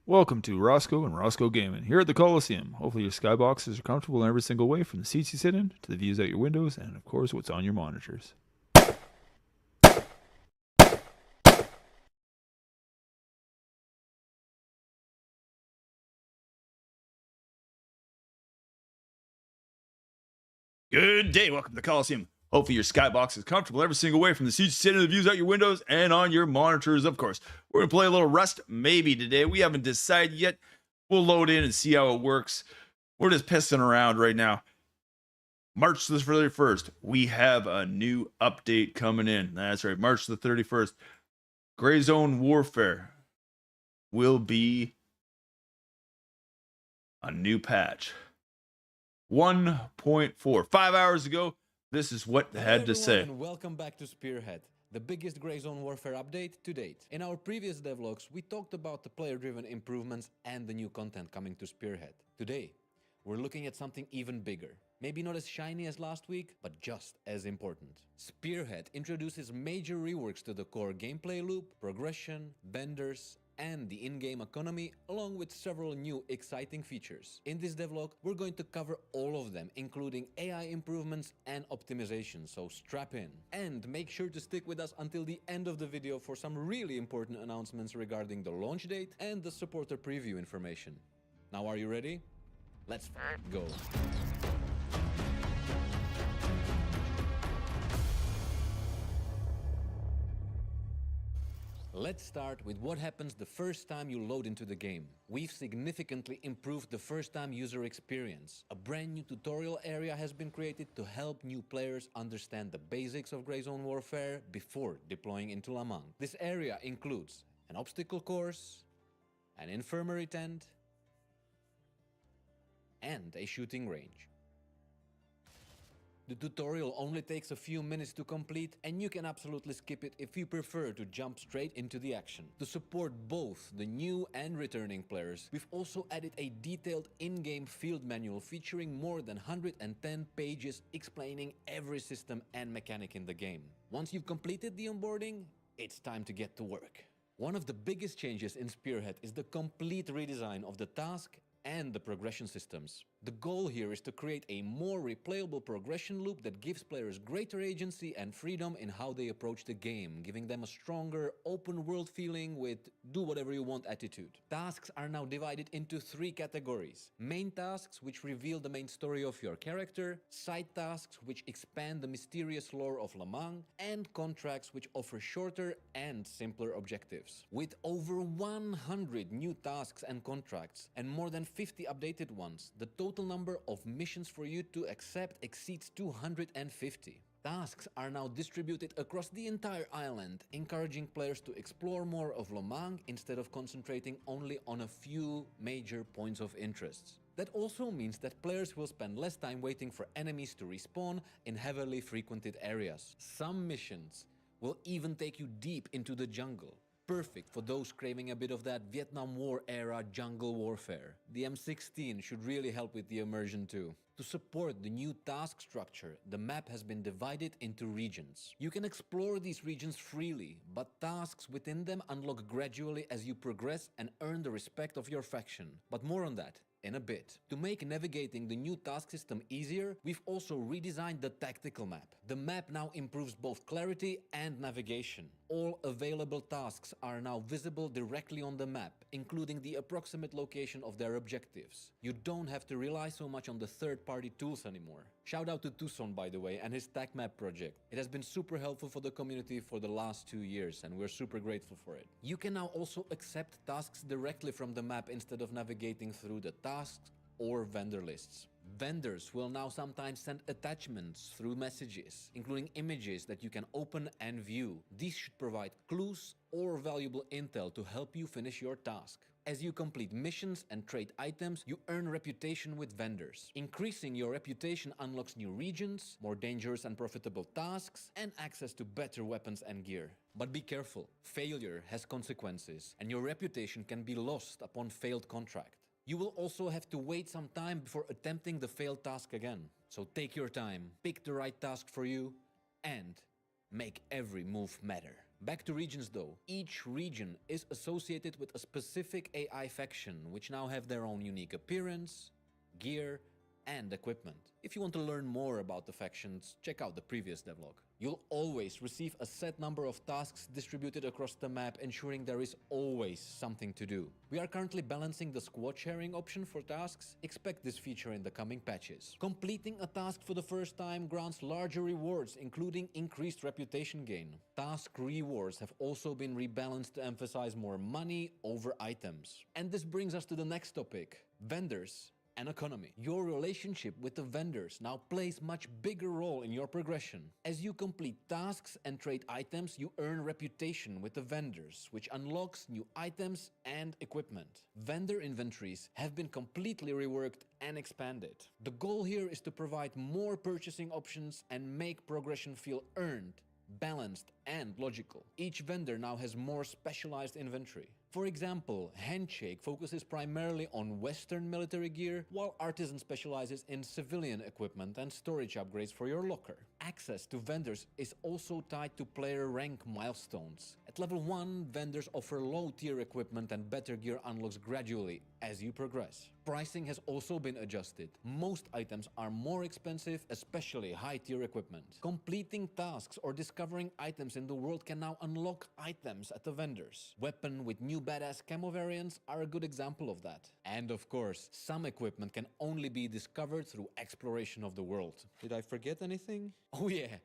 Welcome to Roscoe and Roscoe Gaming, here at the Coliseum. Hopefully your skyboxes are comfortable in every single way, from the seats you sit in, to the views out your windows, and of course what's on your monitors. Good day, welcome to the Coliseum. Hopefully your skybox is comfortable every single way, from the seats you sit in, to the views out your windows, and on your monitors, of course. We're going to play a little Rust, maybe today. We haven't decided yet. We'll load in and see how it works. We're just pissing around right now. March the 31st, we have a new update coming in. That's right, March the 31st. Gray Zone Warfare will be a new patch. 1.4. 5 hours ago, this is what they had to say. And welcome back to Spearhead, the biggest Gray Zone Warfare update to date. In our previous devlogs, we talked about the player-driven improvements and the new content coming to Spearhead. Today, we're looking at something even bigger. Maybe not as shiny as last week, but just as important. Spearhead introduces major reworks to the core gameplay loop, progression, vendors, and the in-game economy, along with several new exciting features. In this devlog, we're going to cover all of them, including AI improvements and optimization, so strap in. And make sure to stick with us until the end of the video for some really important announcements regarding the launch date and the supporter preview information. Now are you ready? Let's go. Let's start with what happens the first time you load into the game. We've significantly improved the first-time user experience. A brand new tutorial area has been created to help new players understand the basics of Gray Zone Warfare before deploying into Le Mans. This area includes an obstacle course, an infirmary tent, and a shooting range. The tutorial only takes a few minutes to complete, and you can absolutely skip it if you prefer to jump straight into the action. To support both the new and returning players, we've also added a detailed in-game field manual featuring more than 110 pages explaining every system and mechanic in the game. Once you've completed the onboarding, it's time to get to work. One of the biggest changes in Spearhead is the complete redesign of the task and the progression systems. The goal here is to create a more replayable progression loop that gives players greater agency and freedom in how they approach the game, giving them a stronger, open-world feeling with do-whatever-you-want attitude. Tasks are now divided into 3 categories. Main tasks, which reveal the main story of your character, side tasks, which expand the mysterious lore of Le Mans, and contracts, which offer shorter and simpler objectives. With over 100 new tasks and contracts, and more than 50 updated ones, the total number of missions for you to accept exceeds 250. Tasks are now distributed across the entire island, encouraging players to explore more of Le Mans instead of concentrating only on a few major points of interest. That also means that players will spend less time waiting for enemies to respawn in heavily frequented areas. Some missions will even take you deep into the jungle. Perfect for those craving a bit of that Vietnam War era jungle warfare. The M16 should really help with the immersion too. To support the new task structure, the map has been divided into regions. You can explore these regions freely, but tasks within them unlock gradually as you progress and earn the respect of your faction. But more on that in a bit. To make navigating the new task system easier, we've also redesigned the tactical map. The map now improves both clarity and navigation. All available tasks are now visible directly on the map, including the approximate location of their objectives. You don't have to rely so much on the third-party tools anymore. Shout out to Tucson, by the way, and his TAC map project. It has been super helpful for the community for the last 2 years, and we're super grateful for it. You can now also accept tasks directly from the map instead of navigating through the tasks or vendor lists. Vendors will now sometimes send attachments through messages, including images that you can open and view. These should provide clues or valuable intel to help you finish your task. As you complete missions and trade items, you earn reputation with vendors. Increasing your reputation unlocks new regions, more dangerous and profitable tasks, and access to better weapons and gear. But be careful, failure has consequences, and your reputation can be lost upon failed contract. You will also have to wait some time before attempting the failed task again. So take your time, pick the right task for you, and make every move matter. Back to regions though. Each region is associated with a specific AI faction, which now have their own unique appearance, gear, and equipment. If you want to learn more about the factions, check out the previous devlog. You'll always receive a set number of tasks distributed across the map, ensuring there is always something to do. We are currently balancing the squad sharing option for tasks. Expect this feature in the coming patches. Completing a task for the first time grants larger rewards, including increased reputation gain. Task rewards have also been rebalanced to emphasize more money over items. And this brings us to the next topic: vendors and economy. Your relationship with the vendors now plays much bigger role in your progression. As you complete tasks and trade items, you earn reputation with the vendors, which unlocks new items and equipment. Vendor inventories have been completely reworked and expanded. The goal here is to provide more purchasing options and make progression feel earned, balanced, and logical. Each vendor now has more specialized inventory. For example, Handshake focuses primarily on Western military gear, while Artisan specializes in civilian equipment and storage upgrades for your locker. Access to vendors is also tied to player rank milestones. At level 1, vendors offer low-tier equipment and better gear unlocks gradually as you progress. Pricing has also been adjusted. Most items are more expensive, especially high-tier equipment. Completing tasks or discovering items in the world can now unlock items at the vendors. Weapon with new badass camo variants are a good example of that. And of course, some equipment can only be discovered through exploration of the world. Did I forget anything? Oh yeah!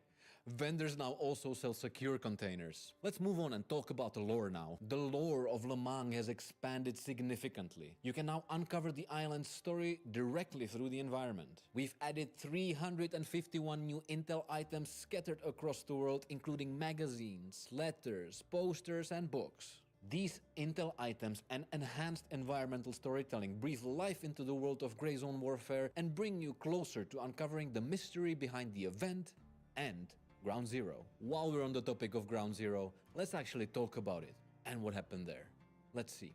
Vendors now also sell secure containers. Let's move on and talk about the lore now. The lore of Le Mans has expanded significantly. You can now uncover the island's story directly through the environment. We've added 351 new intel items scattered across the world, including magazines, letters, posters, and books. These intel items and enhanced environmental storytelling breathe life into the world of Grey Zone warfare and bring you closer to uncovering the mystery behind the event and Ground Zero. While we're on the topic of Ground Zero, let's actually talk about it and what happened there. Let's see.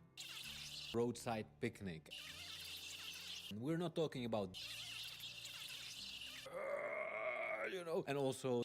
Roadside picnic. We're not talking about and also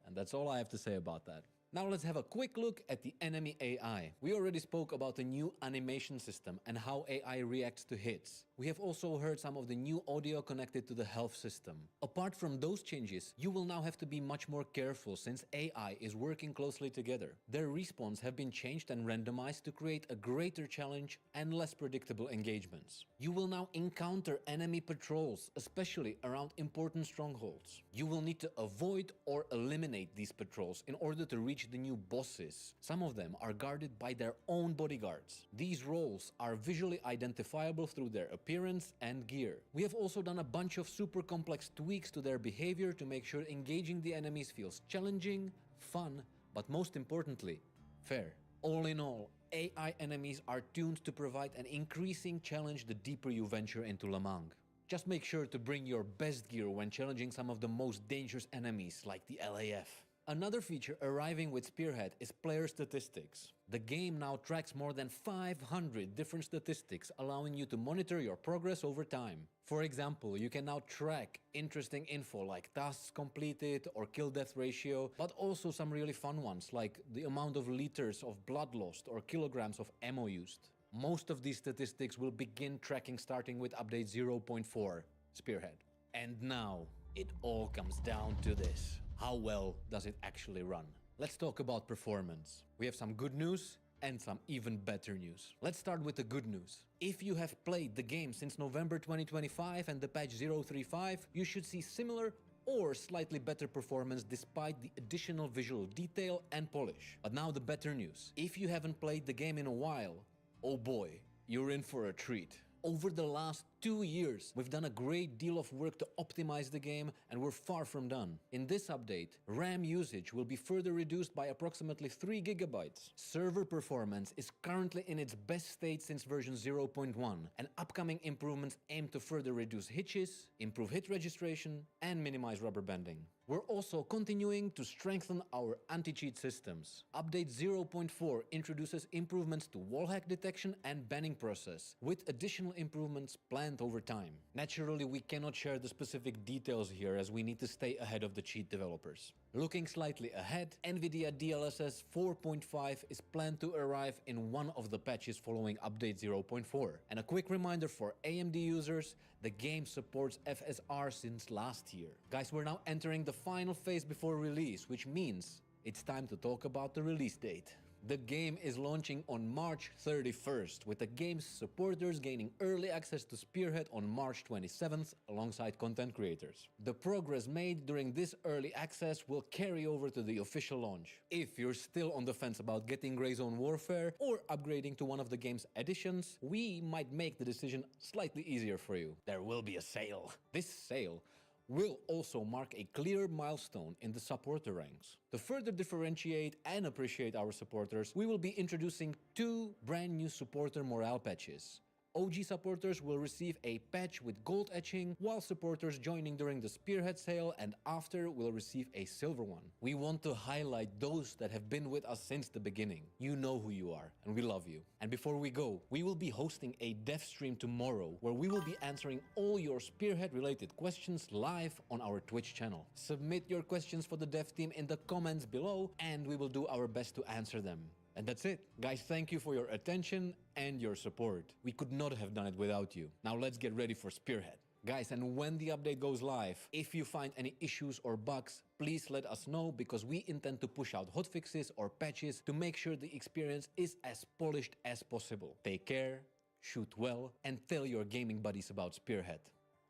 and that's all I have to say about that. Now let's have a quick look at the enemy AI. We already spoke about the new animation system and how AI reacts to hits. We have also heard some of the new audio connected to the health system. Apart from those changes, you will now have to be much more careful since AI is working closely together. Their respawns have been changed and randomized to create a greater challenge and less predictable engagements. You will now encounter enemy patrols, especially around important strongholds. You will need to avoid or eliminate these patrols in order to reach the new bosses. Some of them are guarded by their own bodyguards. These roles are visually identifiable through their appearance and gear. We have also done a bunch of super complex tweaks to their behavior to make sure engaging the enemies feels challenging, fun, but most importantly, fair. All in all, AI enemies are tuned to provide an increasing challenge the deeper you venture into Le Mans. Just make sure to bring your best gear when challenging some of the most dangerous enemies like the LAF. Another feature arriving with Spearhead is player statistics. The game now tracks more than 500 different statistics, allowing you to monitor your progress over time. For example, you can now track interesting info like tasks completed or kill-death ratio, but also some really fun ones like the amount of liters of blood lost or kilograms of ammo used. Most of these statistics will begin tracking starting with update 0.4, Spearhead. And now, it all comes down to this. How well does it actually run? Let's talk about performance. We have some good news and some even better news. Let's start with the good news. If you have played the game since November 2025 and the patch 035, you should see similar or slightly better performance despite the additional visual detail and polish. But now the better news. If you haven't played the game in a while, oh boy, you're in for a treat. Over the last 2 years, we've done a great deal of work to optimize the game, and we're far from done. In this update, RAM usage will be further reduced by approximately 3 GB. Server performance is currently in its best state since version 0.1, and upcoming improvements aim to further reduce hitches, improve hit registration, and minimize rubber banding. We're also continuing to strengthen our anti-cheat systems. Update 0.4 introduces improvements to wallhack detection and banning process, with additional improvements planned spent over time. Naturally, we cannot share the specific details here as we need to stay ahead of the cheat developers. Looking slightly ahead, NVIDIA DLSS 4.5 is planned to arrive in one of the patches following update 0.4. And a quick reminder for AMD users, the game supports FSR since last year. Guys, we're now entering the final phase before release, which means it's time to talk about the release date. The game is launching on March 31st, with the game's supporters gaining early access to Spearhead on March 27th alongside content creators. The progress made during this early access will carry over to the official launch. If you're still on the fence about getting Grey Zone Warfare or upgrading to one of the game's editions, we might make the decision slightly easier for you. There will be a sale. This sale will also mark a clear milestone in the supporter ranks. To further differentiate and appreciate our supporters, we will be introducing 2 brand new supporter morale patches. OG supporters will receive a patch with gold etching, while supporters joining during the Spearhead sale and after will receive a silver one. We want to highlight those that have been with us since the beginning. You know who you are, and we love you. And before we go, we will be hosting a dev stream tomorrow where we will be answering all your Spearhead related questions live on our Twitch channel. Submit your questions for the dev team in the comments below and we will do our best to answer them. And that's it. Guys, thank you for your attention and your support. We could not have done it without you. Now let's get ready for Spearhead. Guys, and when the update goes live, if you find any issues or bugs, please let us know because we intend to push out hotfixes or patches to make sure the experience is as polished as possible. Take care, shoot well, and tell your gaming buddies about Spearhead.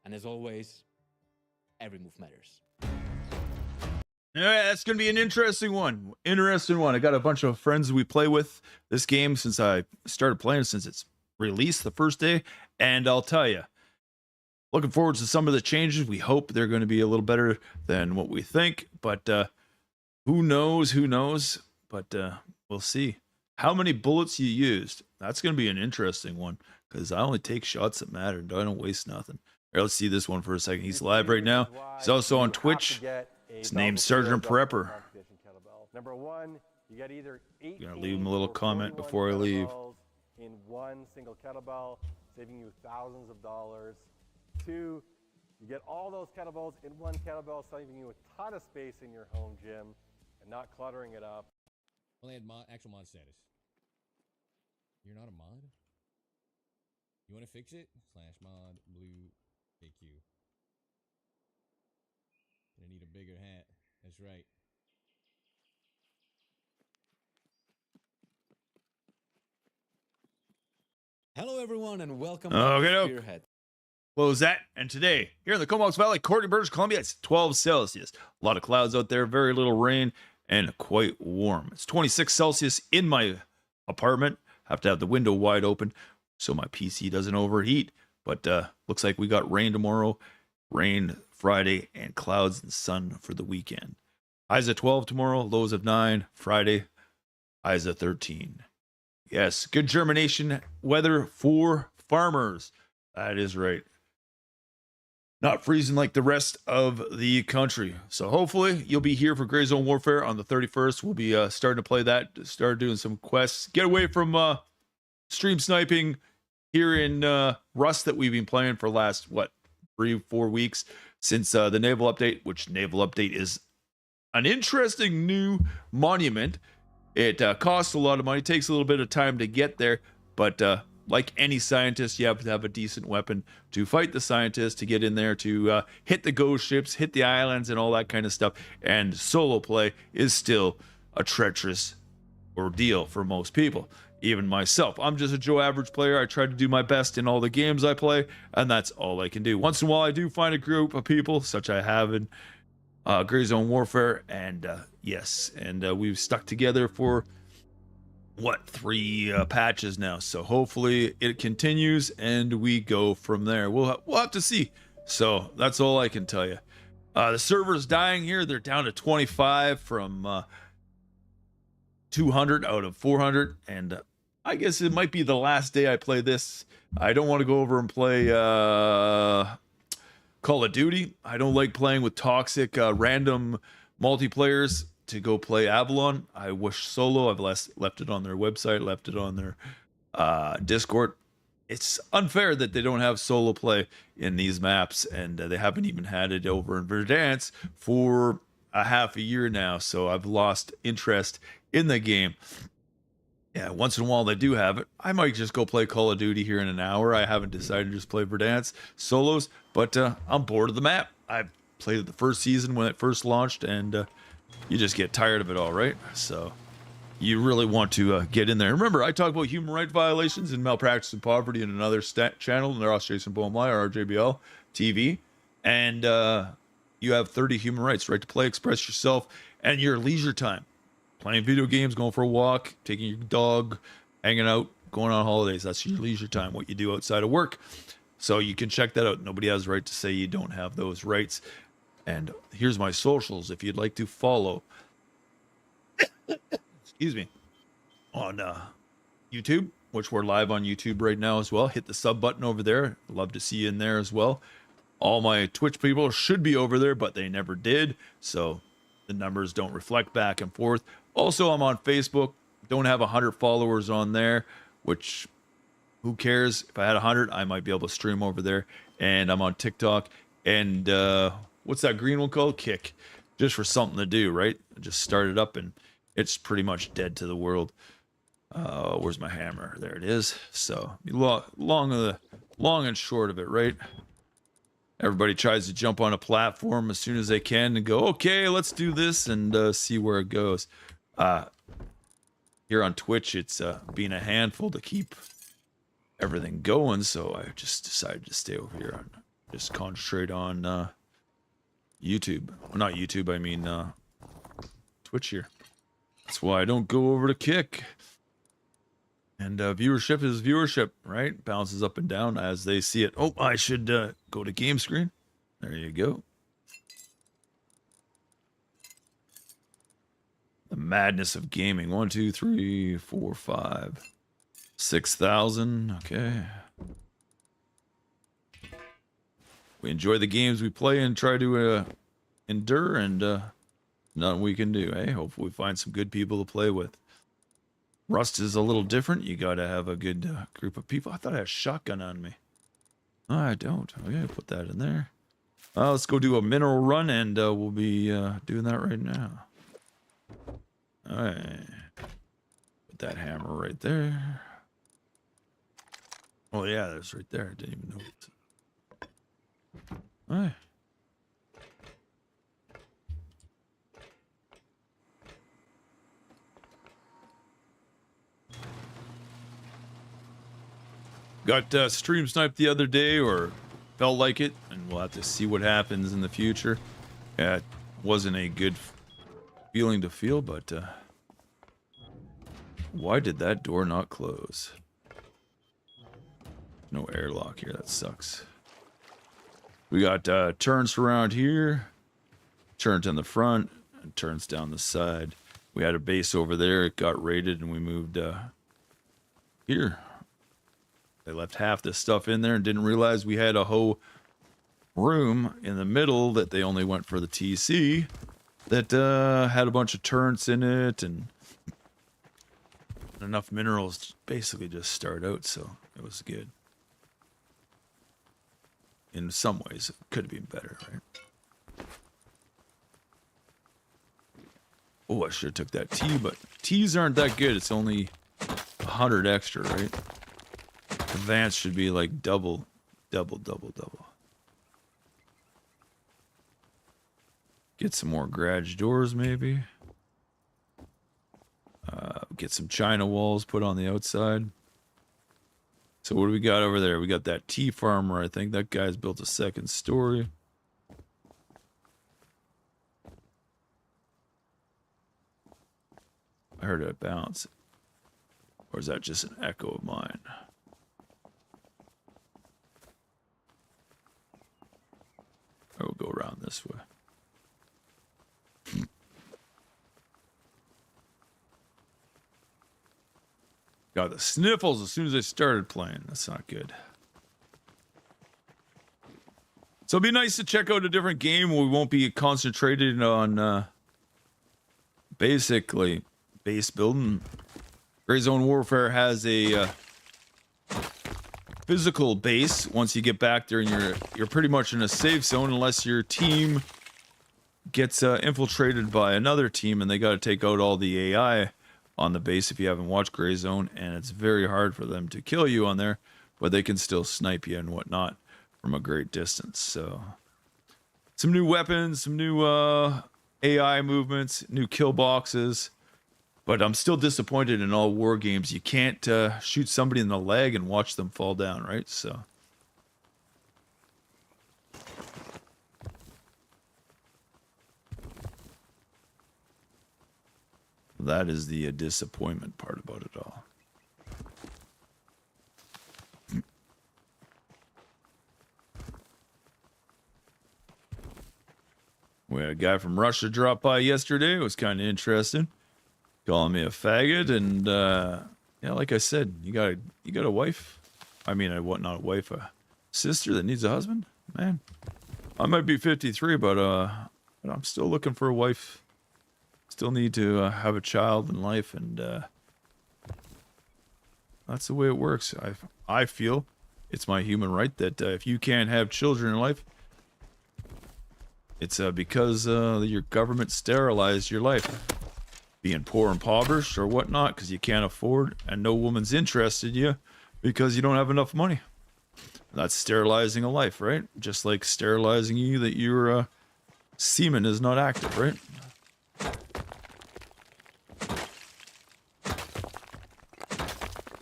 And as always, every move matters. Yeah, that's going to be an interesting one. I got a bunch of friends we play with this game since I started playing, since it's released the first day. And I'll tell you, looking forward to some of the changes. We hope they're going to be a little better than what we think. But who knows? But we'll see. How many bullets you used? That's going to be an interesting one because I only take shots that matter. I don't waste nothing. All right, let's see this one for a second. He's live right now. He's also on Twitch. His name's Sergeant Prepper. Number 1, you get either 8 gonna leave him a little comment before I leave. In one single kettlebell, saving you thousands of dollars. 2, you get all those kettlebells in one kettlebell, saving you a ton of space in your home gym and not cluttering it up. Only had actual mod status. You're not a mod? You want to fix it? /mod blue AQ. Gonna need a bigger hat. That's right. Hello everyone and welcome back to Spearhead. Close that. And today, here in the Comox Valley, Courtney, British Columbia, it's 12 Celsius. A lot of clouds out there, very little rain, and quite warm. It's 26 Celsius in my apartment. Have to have the window wide open so my PC doesn't overheat. But looks like we got rain tomorrow, rain Friday, and clouds and sun for the weekend. Highs at 12 tomorrow, lows of 9. Friday, highs at 13. Yes, good germination weather for farmers. That is right. Not freezing like the rest of the country. So hopefully you'll be here for Grey Zone Warfare on the 31st. We'll be starting to play that, start doing some quests. Get away from stream sniping here in Rust that we've been playing for last, 3-4 weeks since the Naval Update, which Naval Update is an interesting new monument. It costs a lot of money, takes a little bit of time to get there, but like any scientist, you have to have a decent weapon to fight the scientists, to get in there, to hit the ghost ships, hit the islands, and all that kind of stuff. And solo play is still a treacherous ordeal for most people, even myself. I'm just a Joe average player. I try to do my best in all the games I play, and that's all I can do. Once in a while, I do find a group of people, such I have in Grey Zone Warfare, and yes, and we've stuck together for 3 patches now, so hopefully it continues and we go from there. We'll have to see. So that's all I can tell you. The server's dying here. They're down to 25 from 200 out of 400, and I guess it might be the last day I play this. I don't want to go over and play Call of Duty. I don't like playing with toxic random multiplayers to go play Avalon. I wish solo. I've left it on their website, left it on their Discord. it's unfair that they don't have solo play in these maps, and they haven't even had it over in Verdansk for a half a year now. So I've lost interest in the game. Yeah, once in a while they do have it. I might just go play Call of Duty here in an hour. I haven't decided to just play Verdansk solos, but I'm bored of the map. I played it the first season when it first launched, and you just get tired of it all, right? So you really want to get in there. Remember, I talk about human rights violations and malpractice and poverty in another channel, and they're Jason Bohmlai or RJBL TV, and you have 30 human rights: right to play, express yourself, and your leisure time. Playing video games, going for a walk, taking your dog, hanging out, going on holidays. That's your leisure time, what you do outside of work. So you can check that out. Nobody has the right to say you don't have those rights. And here's my socials if you'd like to follow. Excuse me. On YouTube, which we're live on YouTube right now as well. Hit the sub button over there. Love to see you in there as well. All my Twitch people should be over there, but they never did. So the numbers don't reflect back and forth. Also, I'm on Facebook. Don't have 100 followers on there, which who cares? If I had 100, I might be able to stream over there. And I'm on TikTok. And what's that green one called? Kick. Just for something to do, right? I just started up and it's pretty much dead to the world. Where's my hammer? There it is. So long and short of it, right? Everybody tries to jump on a platform as soon as they can and go, okay, let's do this and see where it goes. Here on Twitch, it's being a handful to keep everything going, so I just decided to stay over here and just concentrate on YouTube. Well, not YouTube, I mean Twitch here. That's why I don't go over to Kick. And viewership is viewership, right? Bounces up and down as they see it. Oh, I should go to game screen. There you go. The madness of gaming. 1, 2, 3, 4, 5, 6,000. Okay. We enjoy the games we play and try to endure, and nothing we can do, eh? Hopefully we find some good people to play with. Rust is a little different. You got to have a good group of people. I thought I had a shotgun on me. No, I don't. Okay, put that in there. Let's go do a mineral run, and we'll be doing that right now. All right. Put that hammer right there. Oh, yeah, that's right there. I didn't even know it. All right. Got stream sniped the other day, or felt like it, and we'll have to see what happens in the future. Yeah, it wasn't a good feeling to feel, but why did that door not close? No airlock here, that sucks. We got turns around here, turns in the front, and turns down the side. We had a base over there, it got raided, and we moved here. They left half this stuff in there and didn't realize we had a whole room in the middle that they only went for the TC that had a bunch of turrets in it and enough minerals to basically just start out, so it was good. In some ways, it could have been better, right? Oh, I should have took that T, but T's aren't that good. It's only 100 extra, right? Advance should be like double. Get some more garage doors, maybe. Get some China walls put on the outside. So what do we got over there? We got that tea farmer, I think. That guy's built a second story. I heard it bounce. Or is that just an echo of mine? I will go around this way. Got the sniffles as soon as I started playing. That's not good. So it'd be nice to check out a different game where we won't be concentrated on basically base building. Gray Zone Warfare has a physical base. Once you get back there, and you're pretty much in a safe zone unless your team gets infiltrated by another team and they got to take out all the AI on the base if you haven't watched Gray Zone, and it's very hard for them to kill you on there, but they can still snipe you and whatnot from a great distance. So some new weapons, some new AI movements, new kill boxes, but I'm still disappointed in all war games. You can't shoot somebody in the leg and watch them fall down, right? So that is the disappointment part about it all. We had a guy from Russia drop by yesterday. It was kind of interesting, calling me a faggot, and yeah, like I said, you got a wife. I mean, not a wife, a sister that needs a husband. Man, I might be 53, but I'm still looking for a wife. Still need to have a child in life, and that's the way it works. I feel it's my human right that if you can't have children in life, it's because your government sterilized your life, being poor, impoverished, or whatnot, because you can't afford, and no woman's interested in you because you don't have enough money. That's sterilizing a life, right? Just like sterilizing you that your semen is not active, right?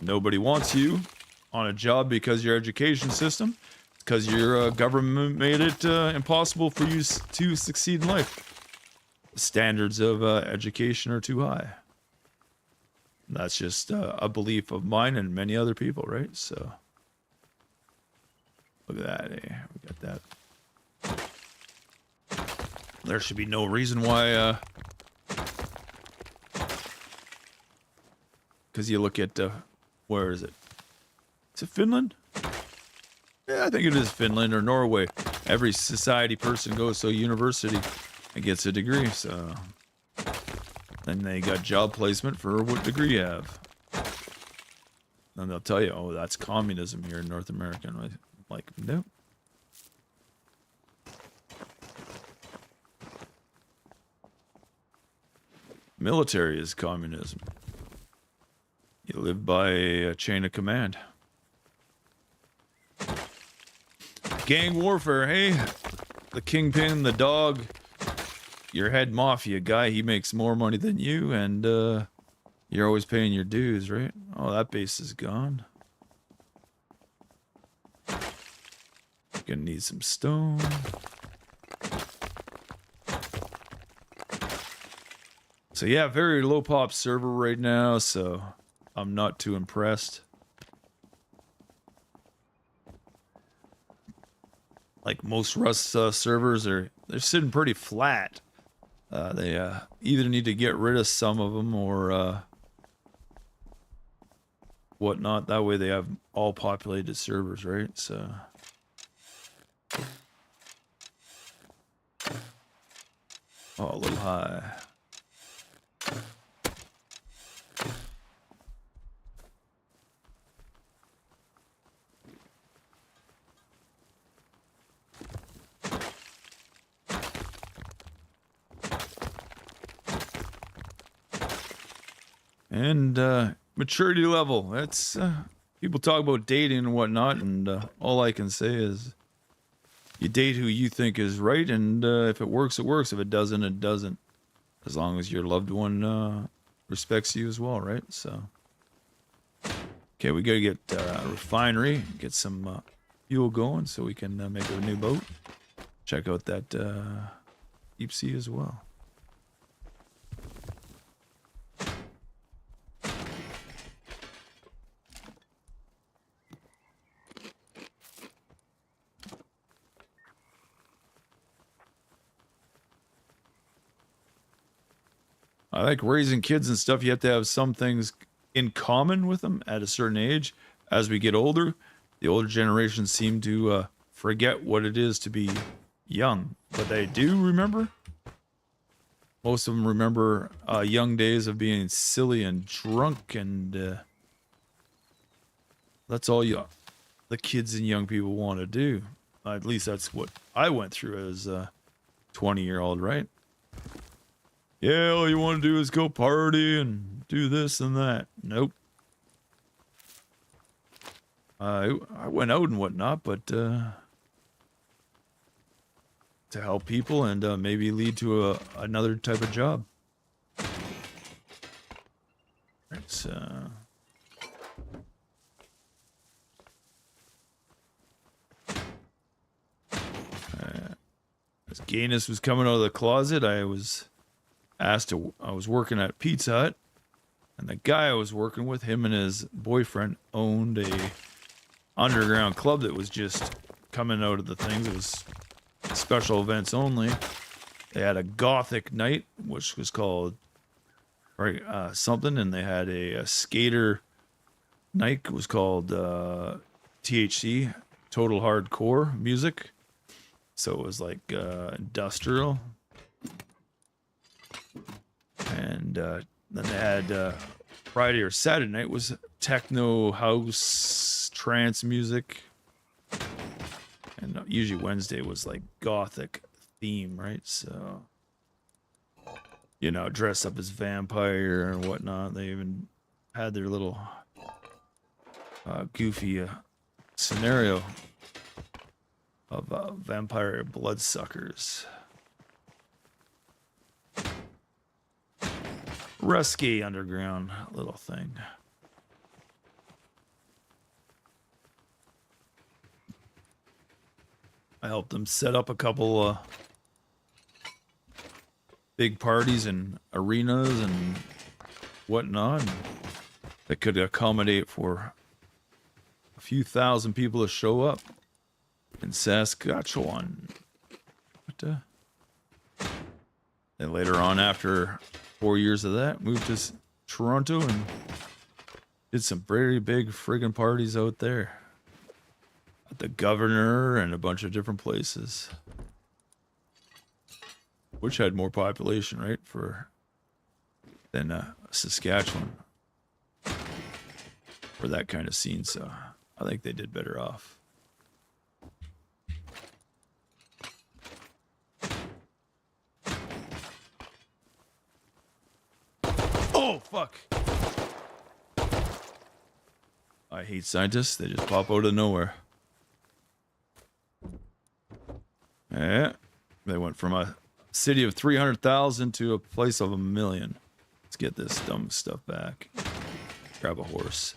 Nobody wants you on a job because your education system, because your government made it impossible for you to succeed in life. The standards of education are too high. That's just a belief of mine and many other people, right? So, look at that. Eh? We got that. There should be no reason why. Because you look at where is it? Is it Finland? Yeah, I think it is Finland or Norway. Every society person goes to a university and gets a degree, so then they got job placement for what degree you have. Then they'll tell you, oh, that's communism here in North America. And I'm like, no. Military is communism. You live by a chain of command. Gang warfare, hey? The kingpin, the dog, your head mafia guy, he makes more money than you, and you're always paying your dues, right? Oh, that base is gone. Gonna need some stone. So yeah, very low pop server right now, so I'm not too impressed. Like most Rust servers, they're sitting pretty flat. They either need to get rid of some of them or whatnot. That way they have all populated servers, right? So oh, a little high. And maturity level. That's people talk about dating and whatnot, and all I can say is you date who you think is right, and if it works, it works. If it doesn't, it doesn't. As long as your loved one respects you as well, right? So, okay, we gotta get a refinery, get some fuel going so we can make a new boat. Check out that deep sea as well. I like raising kids and stuff. You have to have some things in common with them at a certain age. As we get older, the older generations seem to forget what it is to be young. But they do remember. Most of them remember young days of being silly and drunk, and that's all the kids and young people want to do. At least that's what I went through as a 20-year-old, right? Yeah, all you want to do is go party and do this and that. Nope. I went out and whatnot, but to help people and maybe lead to another type of job. It's as Gayness was coming out of the closet, I was working at Pizza Hut, and the guy I was working with, him and his boyfriend owned a underground club that was just coming out of the things. It was special events only. They had a gothic night, which was called something, and they had a skater night. It was called THC, Total Hardcore Music. So it was like industrial. And then they had Friday or Saturday night was techno, house, trance music. And usually Wednesday was like gothic theme, right? So, you know, dress up as vampire and whatnot. They even had their little goofy scenario of vampire bloodsuckers. Rusky underground little thing. I helped them set up a couple big parties and arenas and whatnot that could accommodate for a few thousand people to show up in Saskatchewan. But then later on, after 4 years of that, moved to Toronto and did some very big friggin' parties out there. At the Governor and a bunch of different places. Which had more population, right? Than Saskatchewan. For that kind of scene, so I think they did better off. Oh, fuck. I hate scientists. They just pop out of nowhere. Yeah. They went from a city of 300,000 to a place of 1 million. Let's get this dumb stuff back. Grab a horse.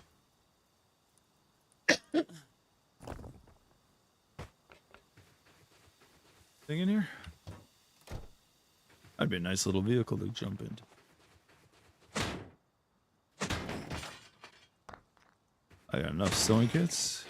Thing in here? That'd be a nice little vehicle to jump into. I got enough sewing kits.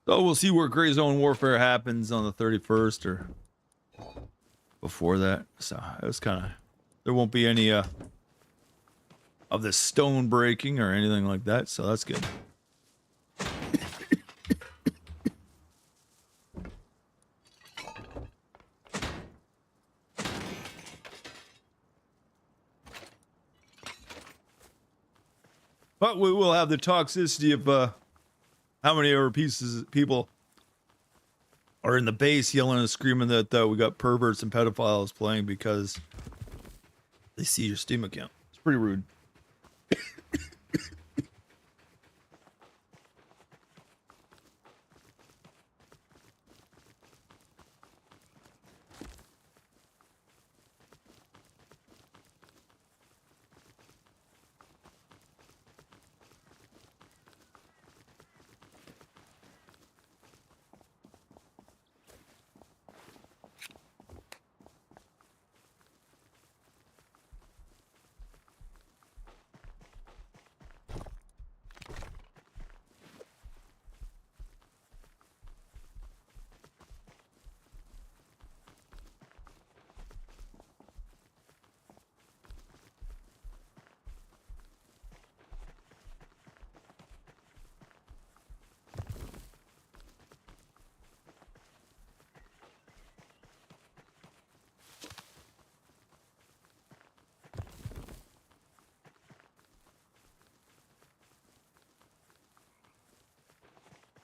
So we'll see where Gray Zone Warfare happens on the 31st or before that. So it was kind of, there won't be any of the stone breaking or anything like that. So that's good. But we will have the toxicity of how many other people are in the base yelling and screaming that we got perverts and pedophiles playing because they see your Steam account. It's pretty rude.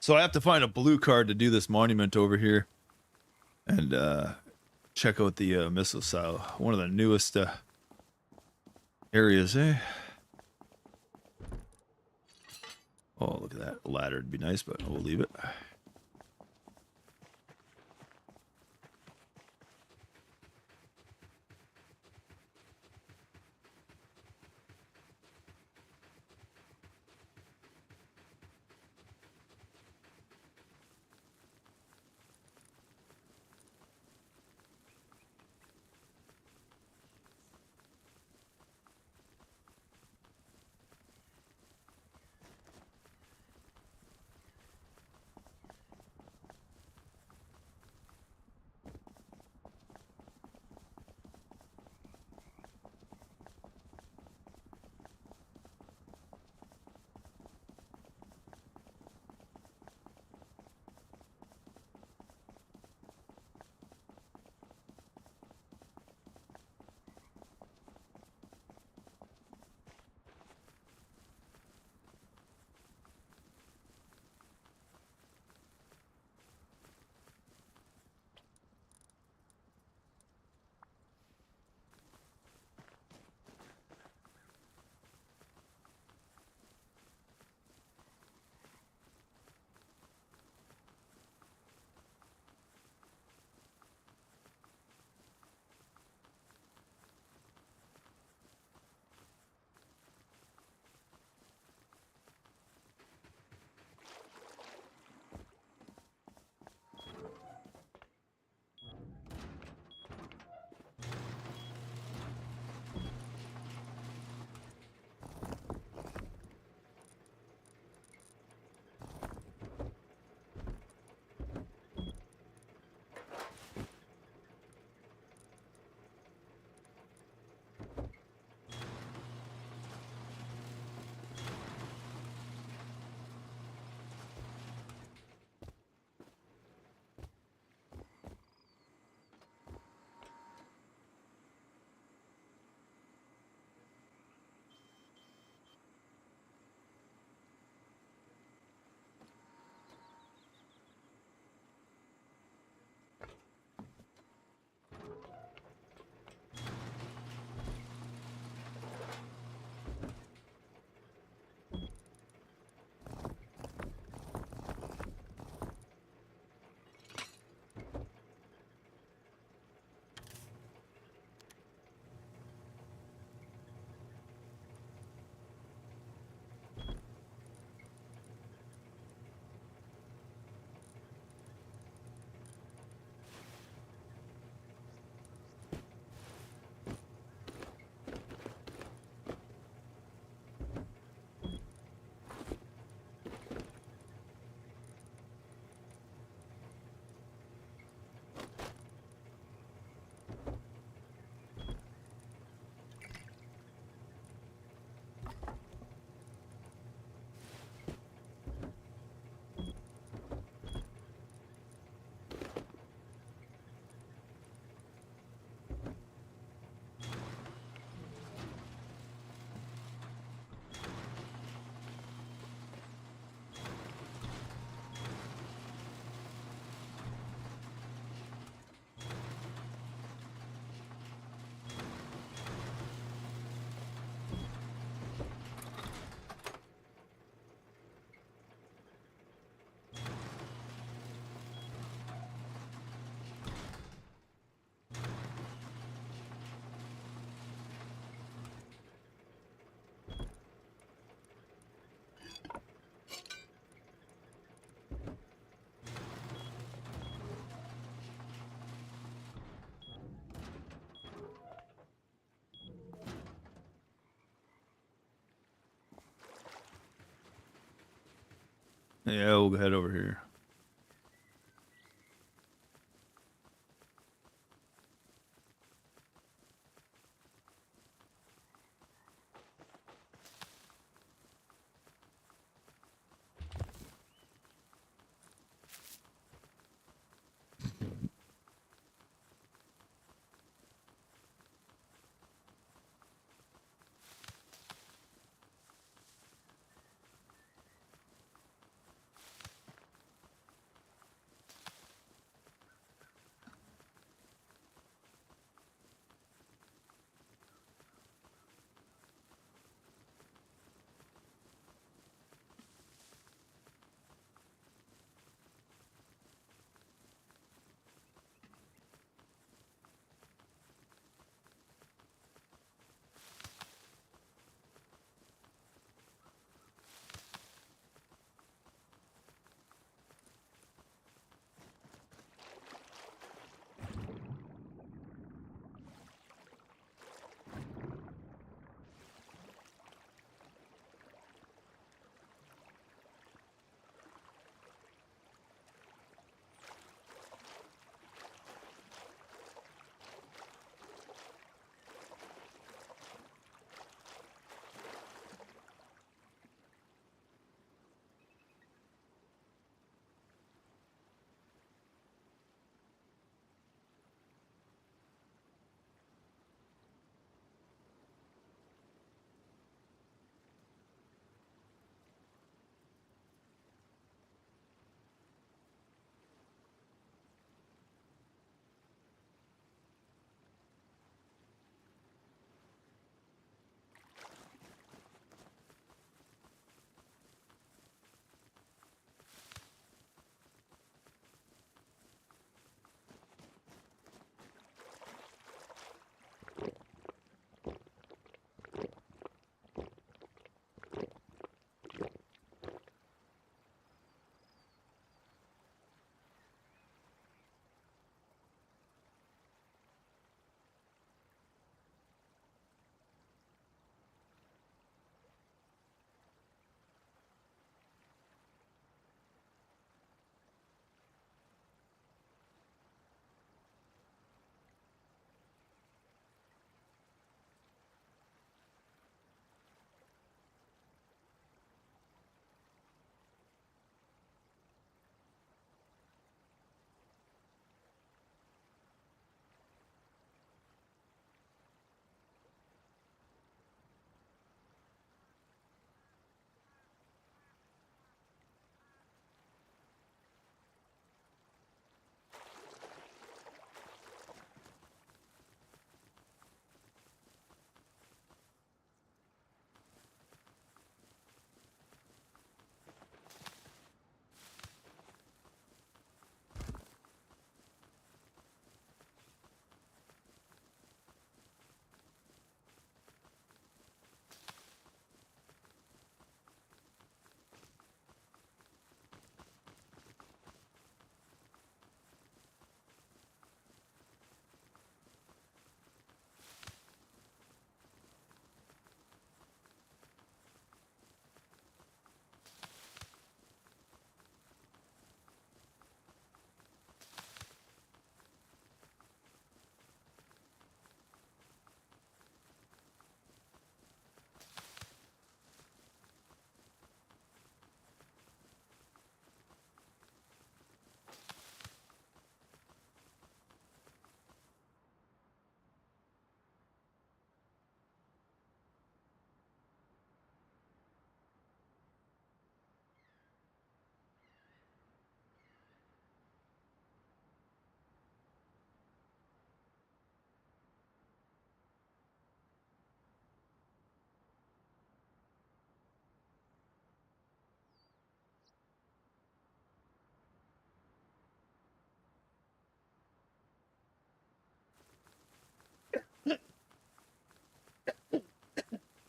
So I have to find a blue card to do this monument over here. And check out the missile silo. One of the newest areas, eh? Oh, look at that. Ladder would be nice, but we'll leave it. Yeah, we'll head over here.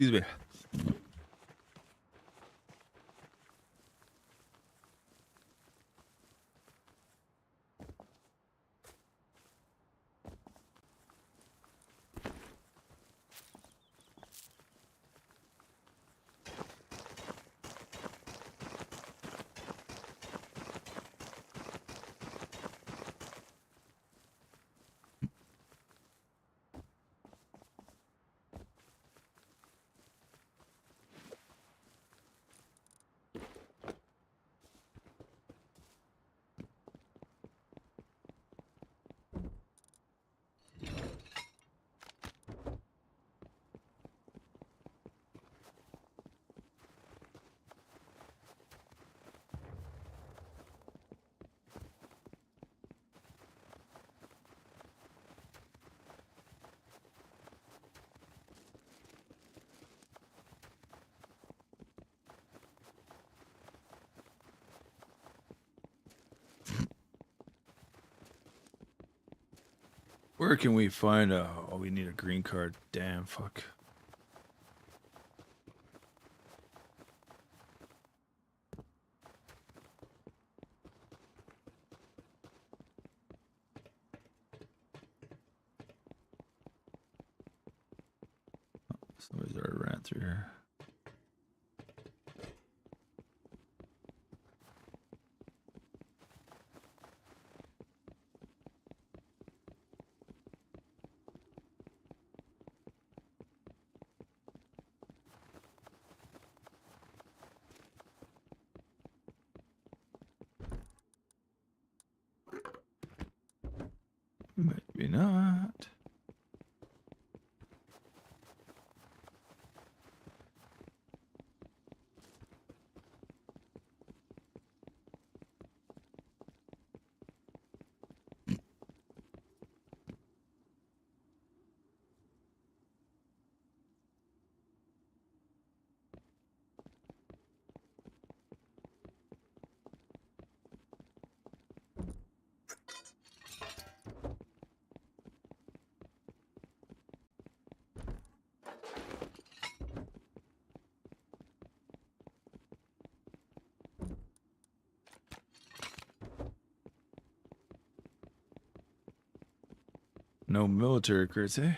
Excuse me. Where can we find a... Oh, we need a green card. Damn, fuck. Somebody's already ran through here. Maybe not. No military recruits, eh?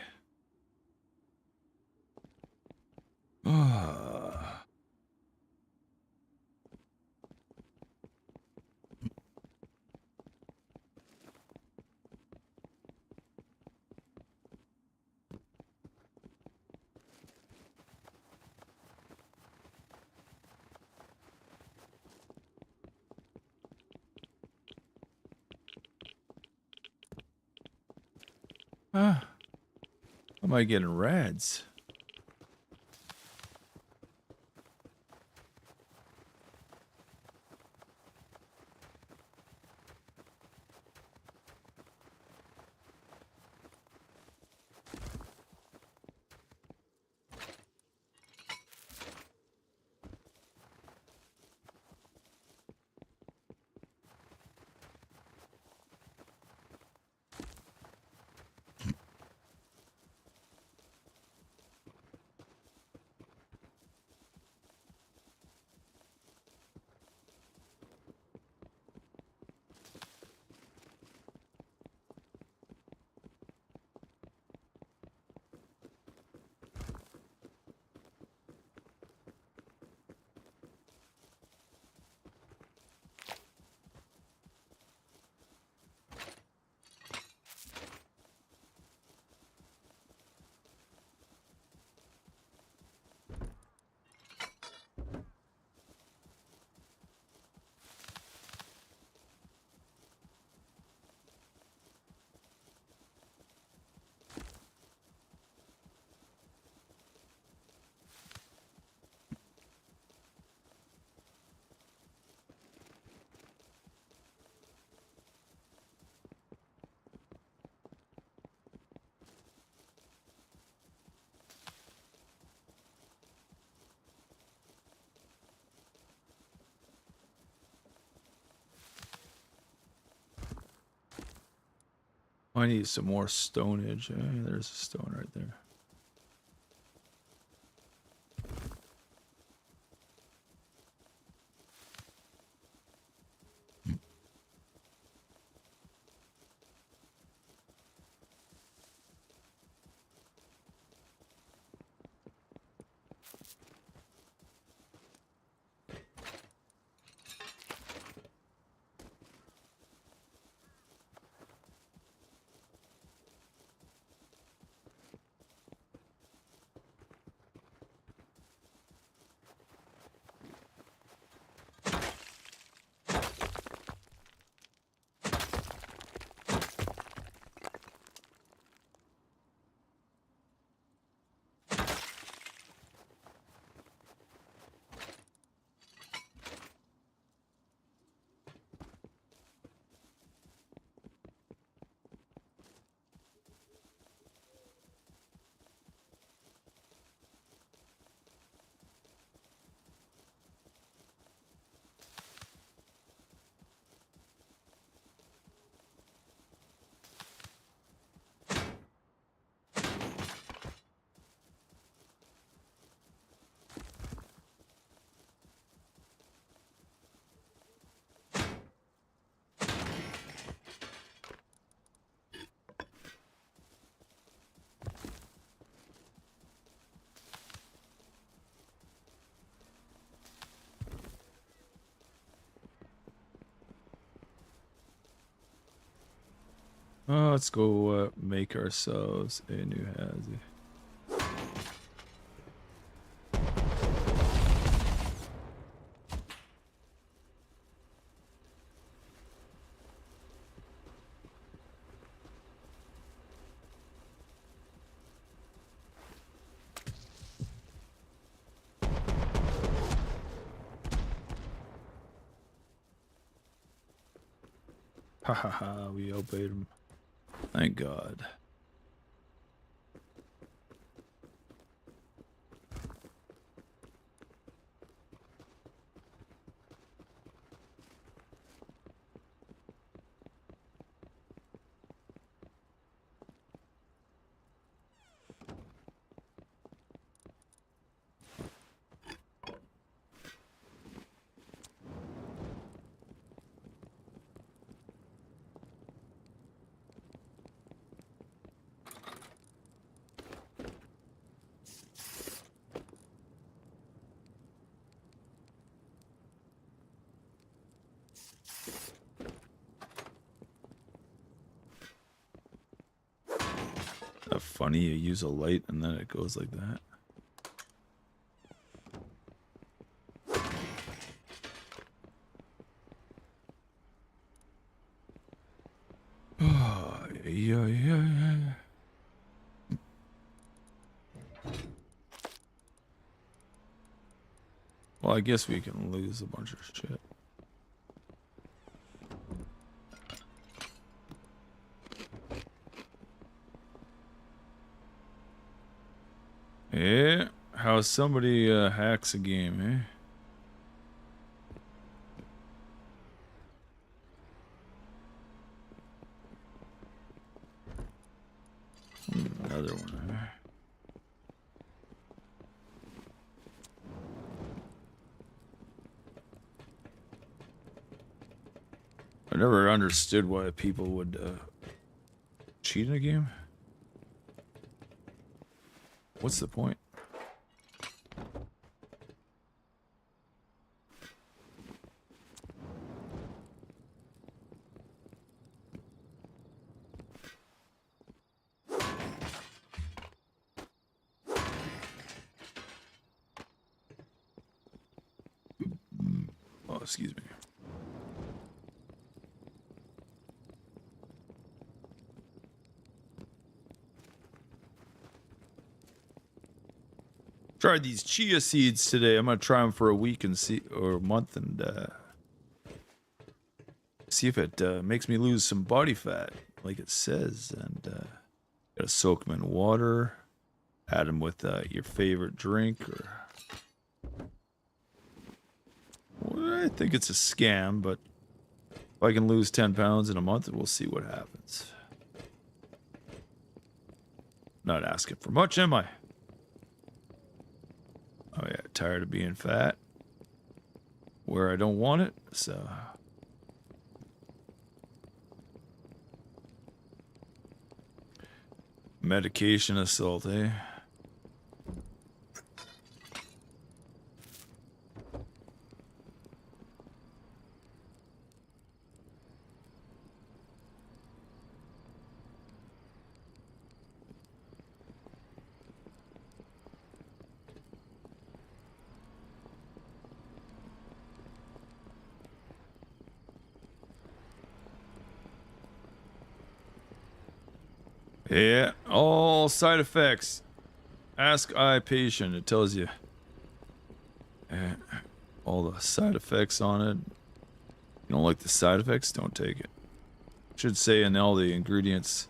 Ah. Ah. Am I getting rads? I need some more stonage. There's a stone right there. Let's go make ourselves a new hazy. Ha ha ha, we obeyed him. Thank God. That funny, you use a light and then it goes like that. Oh, yeah. Well, I guess we can lose a bunch of shit. Yeah, how somebody hacks a game, eh? Another one, eh? I never understood why people would cheat in a game. What's the point? Oh, excuse me. Tried these chia seeds today. I'm gonna try them for a week and see, or a month, and see if it makes me lose some body fat, like it says. And gotta soak them in water, add them with your favorite drink, or well, I think it's a scam. But if I can lose 10 pounds in a month, we'll see what happens. Not asking for much, am I? Oh yeah, tired of being fat where I don't want it, so medication assault, eh? Yeah, all side effects. Ask eye patient. It tells you all the side effects on it. You don't like the side effects? Don't take it. Should say in all the ingredients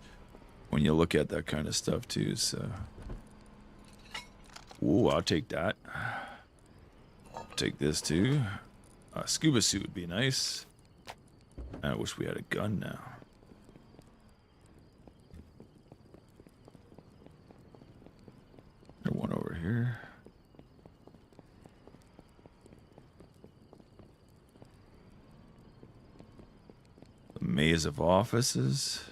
when you look at that kind of stuff too. So, ooh, I'll take that. I'll take this too. A scuba suit would be nice. I wish we had a gun now. There's one over here. The maze of offices.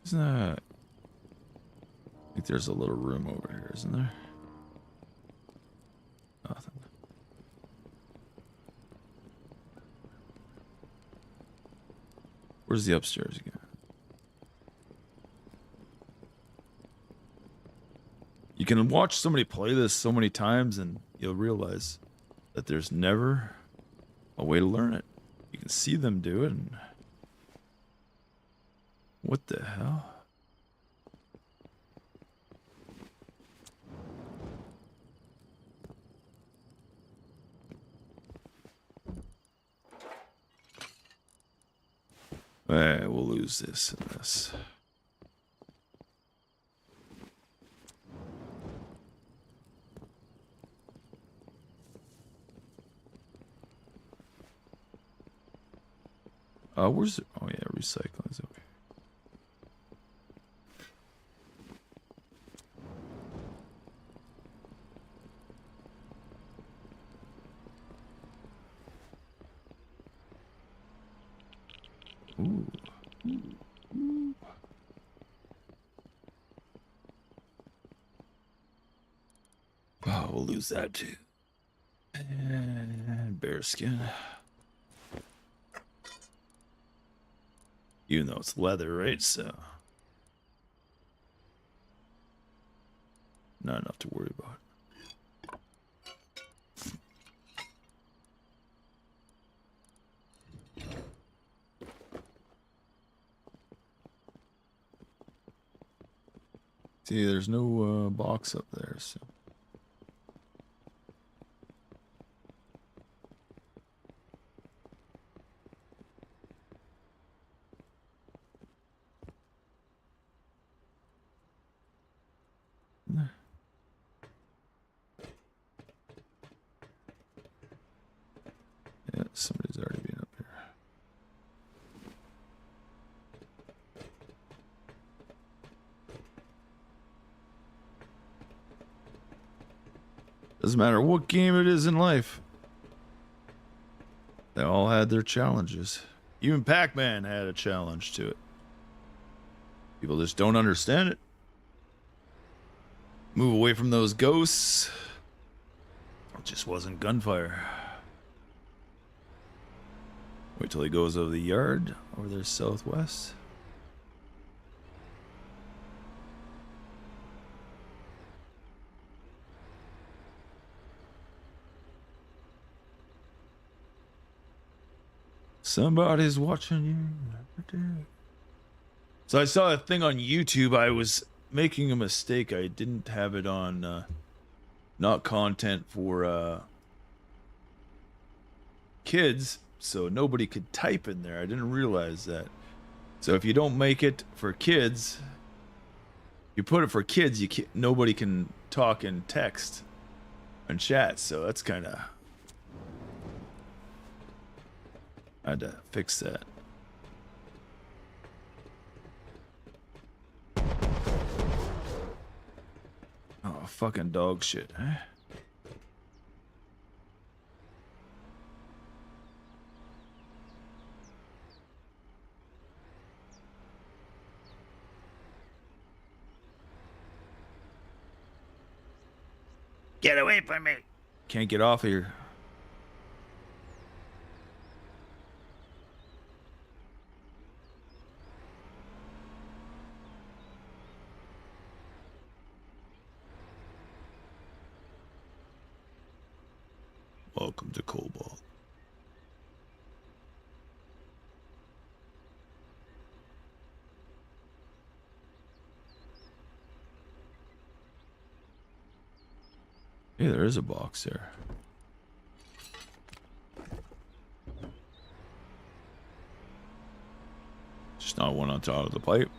Isn't that? I think there's a little room over here, isn't there? Nothing. Where's the upstairs again? You can watch somebody play this so many times and you'll realize that there's never a way to learn it. You can see them do it and... What the hell? Alright, we'll lose this and this. Where's it? Oh yeah, recycling is okay. Ooh. Oh, we'll lose that too. And bear skin. Even though it's leather, right? So not enough to worry about. See, there's no box up there, so. Yeah, somebody's already been up here. Doesn't matter what game it is in life. They all had their challenges. Even Pac-Man had a challenge to it. People just don't understand it. Move away from those ghosts. It just wasn't gunfire. Wait till he goes over the yard over there southwest. Somebody's watching you. So I saw a thing on YouTube. I was making a mistake. I didn't have it on not content for kids, so nobody could type in there. I didn't realize that. So if you don't make it for kids, you put it for kids, nobody can talk and text and chat. So that's kind of... I had to fix that. Oh, fucking dog shit, huh? Get away from me! Can't get off of here. Welcome to Cobalt. Hey, there is a box there. Just not one on top of the pipe.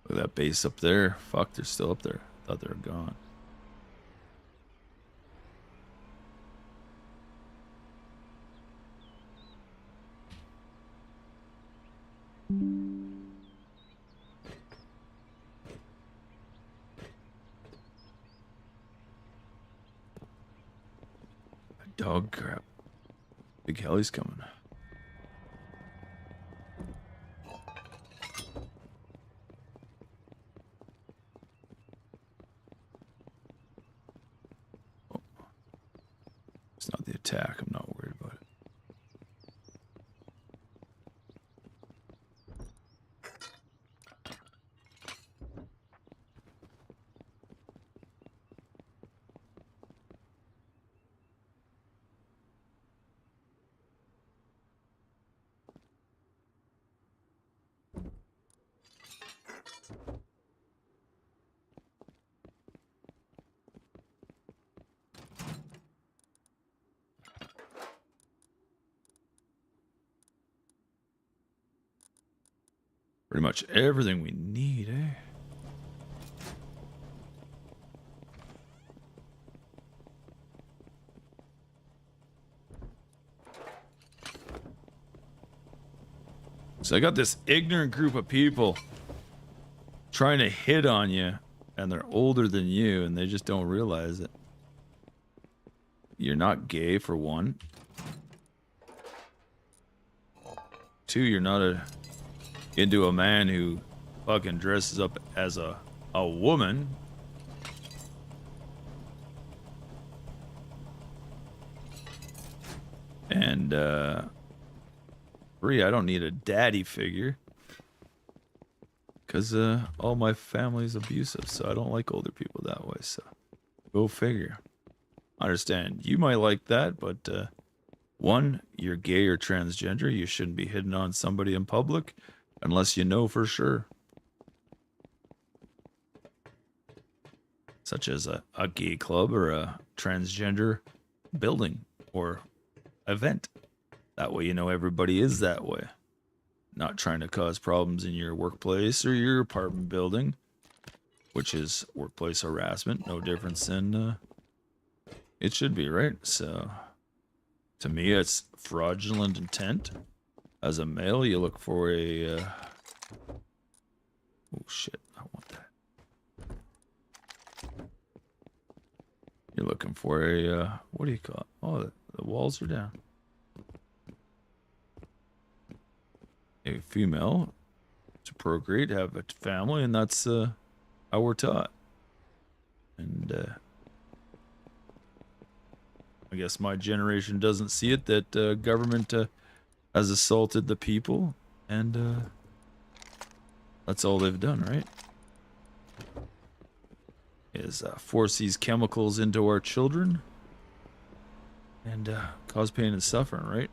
Look at that base up there. Fuck, they're still up there. Thought they were gone. Dog crap. Big heli's coming. It's not the attack. I'm not worried about it. Pretty much everything we need, eh? So I got this ignorant group of people trying to hit on you, and they're older than you, and they just don't realize it. You're not gay, for one. Two, you're not into a man who fucking dresses up as a woman. And three, I don't need a daddy figure. Because all my family's abusive, so I don't like older people that way, so go figure. I understand you might like that, but one, you're gay or transgender. You shouldn't be hitting on somebody in public unless you know for sure. Such as a gay club or a transgender building or event. That way you know everybody is that way. Not trying to cause problems in your workplace or your apartment building, which is workplace harassment. No difference than it should be, right? So, to me, it's fraudulent intent. As a male, you look for a... oh, shit. I want that. You're looking for a... what do you call it? Oh, the walls are down. A female to procreate, have a family, and that's how we're taught. And I guess my generation doesn't see it, that government has assaulted the people, and that's all they've done, right? Is force these chemicals into our children and cause pain and suffering, right?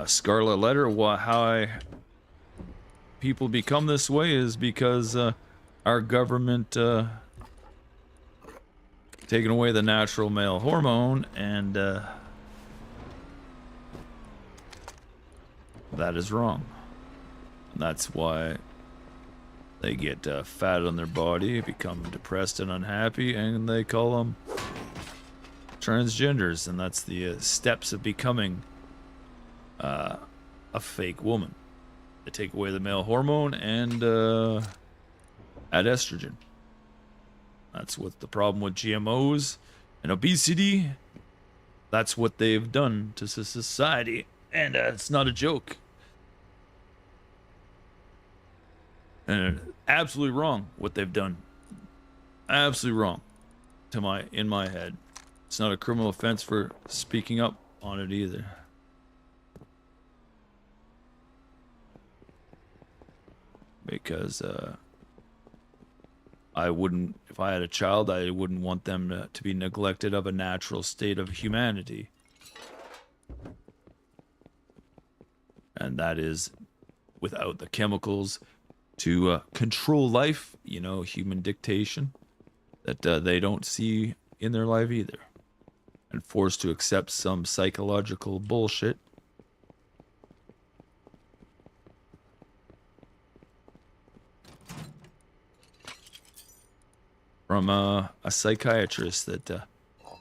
Scarlet Letter, how people become this way is because our government taking away the natural male hormone, and that is wrong. And that's why they get fat on their body, become depressed and unhappy, and they call them transgenders, and that's the steps of becoming a fake woman. They take away the male hormone and add estrogen. That's what the problem with GMOs and obesity. That's what they've done to society, and it's not a joke. And absolutely wrong what they've done. Absolutely wrong. In my head, it's not a criminal offense for speaking up on it either. Because I wouldn't, if I had a child, I wouldn't want them to be neglected of a natural state of humanity. And that is without the chemicals to control life, you know, human dictation, that they don't see in their life either. And forced to accept some psychological bullshit. From a psychiatrist that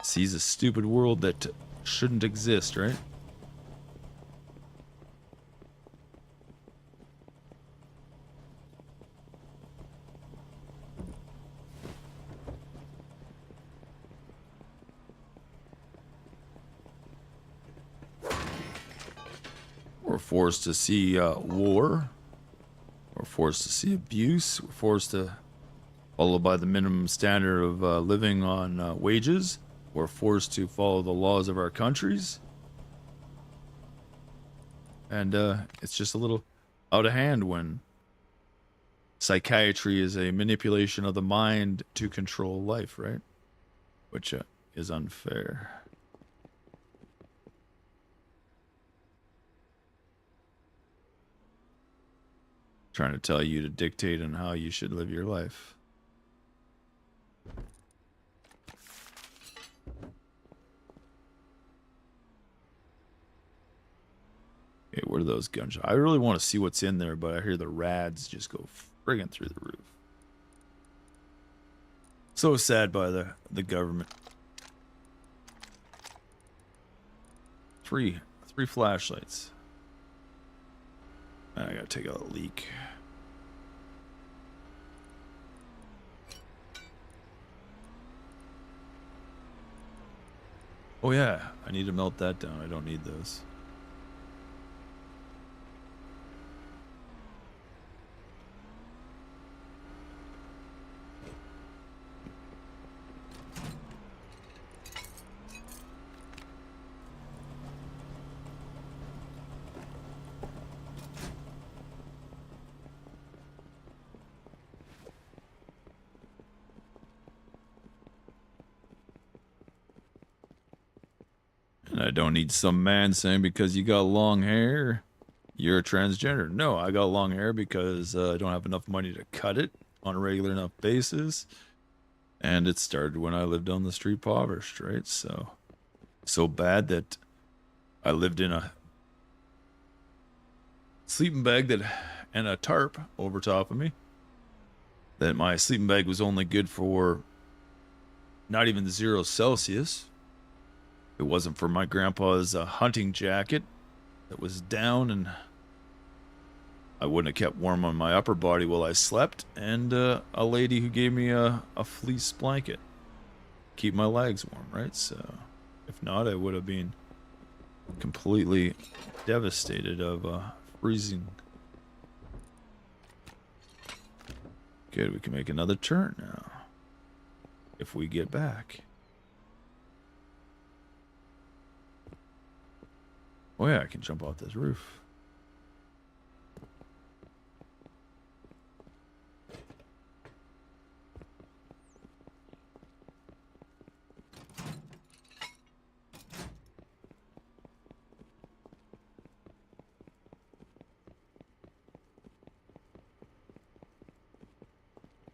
sees a stupid world that shouldn't exist, right? We're forced to see war. We're forced to see abuse. We're forced to... followed by the minimum standard of living on wages. we're forced to follow the laws of our countries. And it's just a little out of hand when psychiatry is a manipulation of the mind to control life, right? Which is unfair. Trying to tell you to dictate on how you should live your life. Okay, what are those gunshots? I really want to see what's in there, but I hear the rads just go friggin' through the roof. So sad by the government. Three flashlights. I gotta take out a leak. Oh yeah, I need to melt that down. I don't need those. And I don't need some man saying because you got long hair, you're a transgender. No, I got long hair because I don't have enough money to cut it on a regular enough basis. And it started when I lived on the street impoverished, right? So bad that I lived in a sleeping bag and a tarp over top of me. That my sleeping bag was only good for not even 0 Celsius. It wasn't for my grandpa's hunting jacket that was down, and I wouldn't have kept warm on my upper body while I slept, and a lady who gave me a fleece blanket. Keep my legs warm, right? So if not, I would have been completely devastated of freezing. Good, we can make another turn now. If we get back. Oh yeah, I can jump off this roof.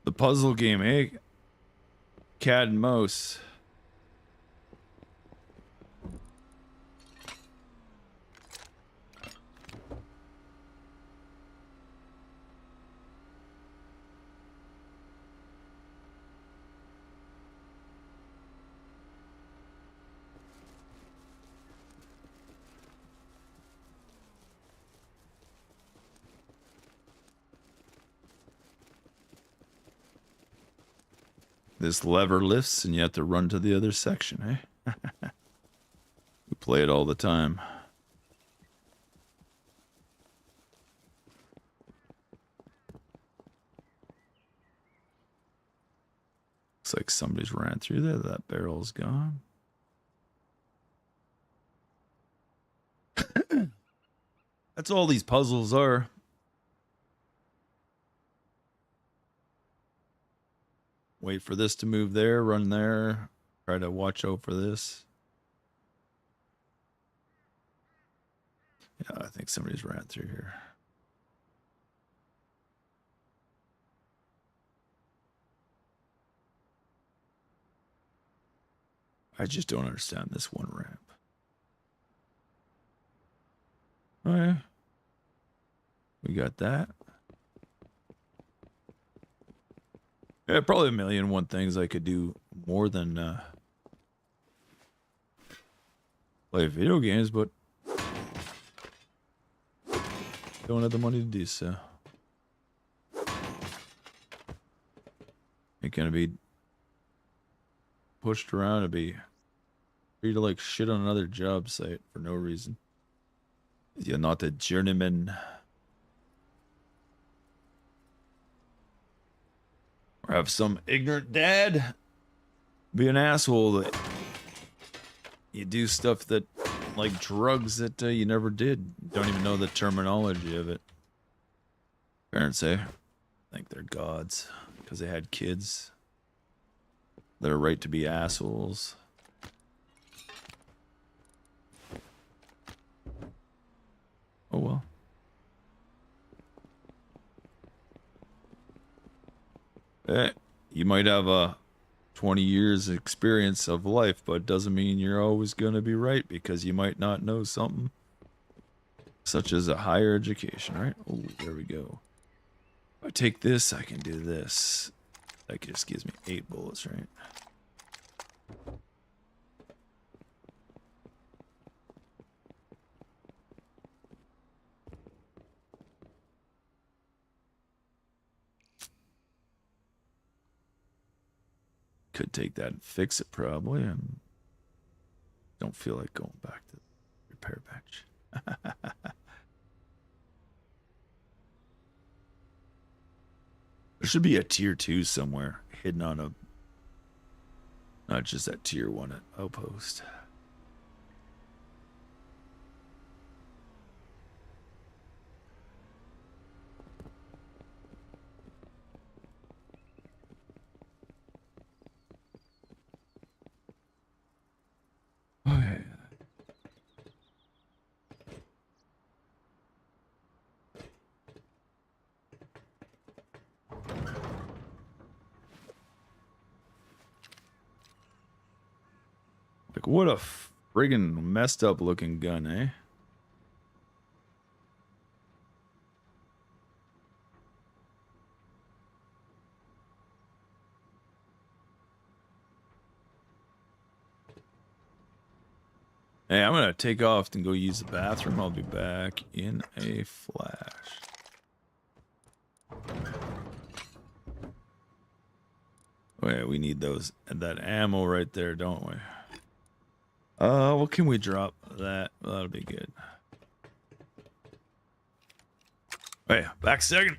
The puzzle game, eh? Cat and mouse. This lever lifts and you have to run to the other section, eh? We play it all the time. Looks like somebody's ran through there. That barrel's gone. That's all these puzzles are. Wait for this to move there, run there, try to watch out for this. Yeah, I think somebody's ran through here. I just don't understand this one ramp. Oh yeah. We got that. Yeah, probably a million and one things I could do more than play video games, but don't have the money to do so. Ain't gonna be pushed around to be free to like shit on another job site for no reason. You're not a journeyman. Or have some ignorant dad be an asshole that you do stuff that, like drugs that you never did. You don't even know the terminology of it. Parents say, think they're gods because they had kids. They're right to be assholes. Oh well. You might have a 20 years experience of life, but it doesn't mean you're always going to be right because you might not know something such as a higher education, right? Oh, there we go. If I take this, I can do this. That just gives me 8 bullets, right? Could take that and fix it probably, and don't feel like going back to the repair bench. There should be a tier 2 somewhere hidden on a, not just that tier 1 outpost. Okay. Like, what a friggin' messed up looking gun, eh? Hey, I'm gonna take off and go use the bathroom. I'll be back in a flash. Oh yeah, we need that ammo right there, don't we? What can we drop? That'll be good. Hey, back second.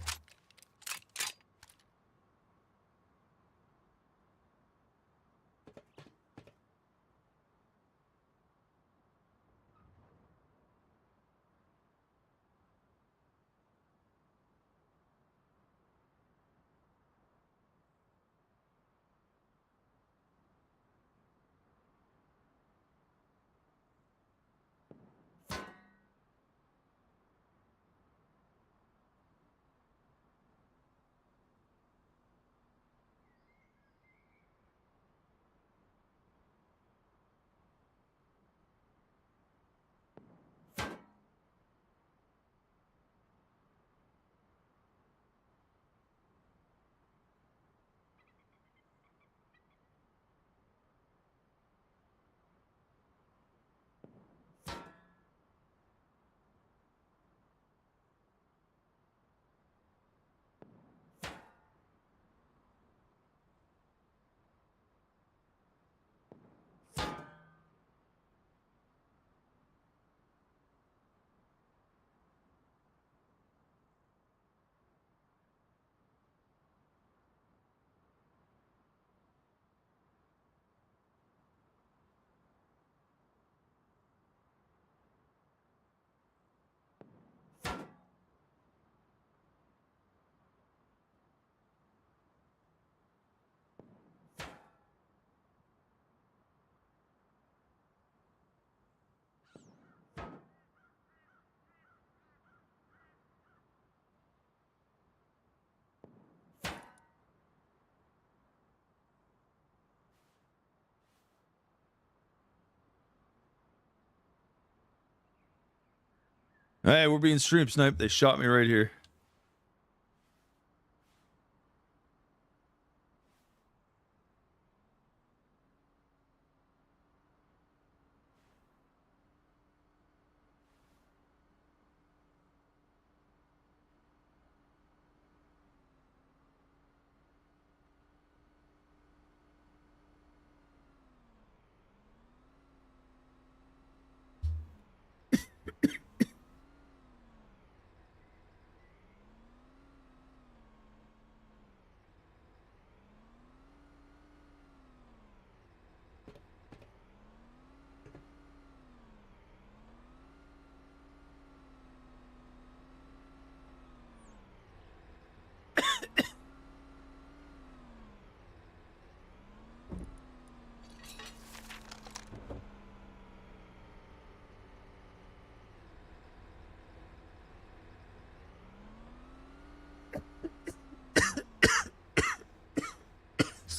Hey, we're being stream sniped. They shot me right here.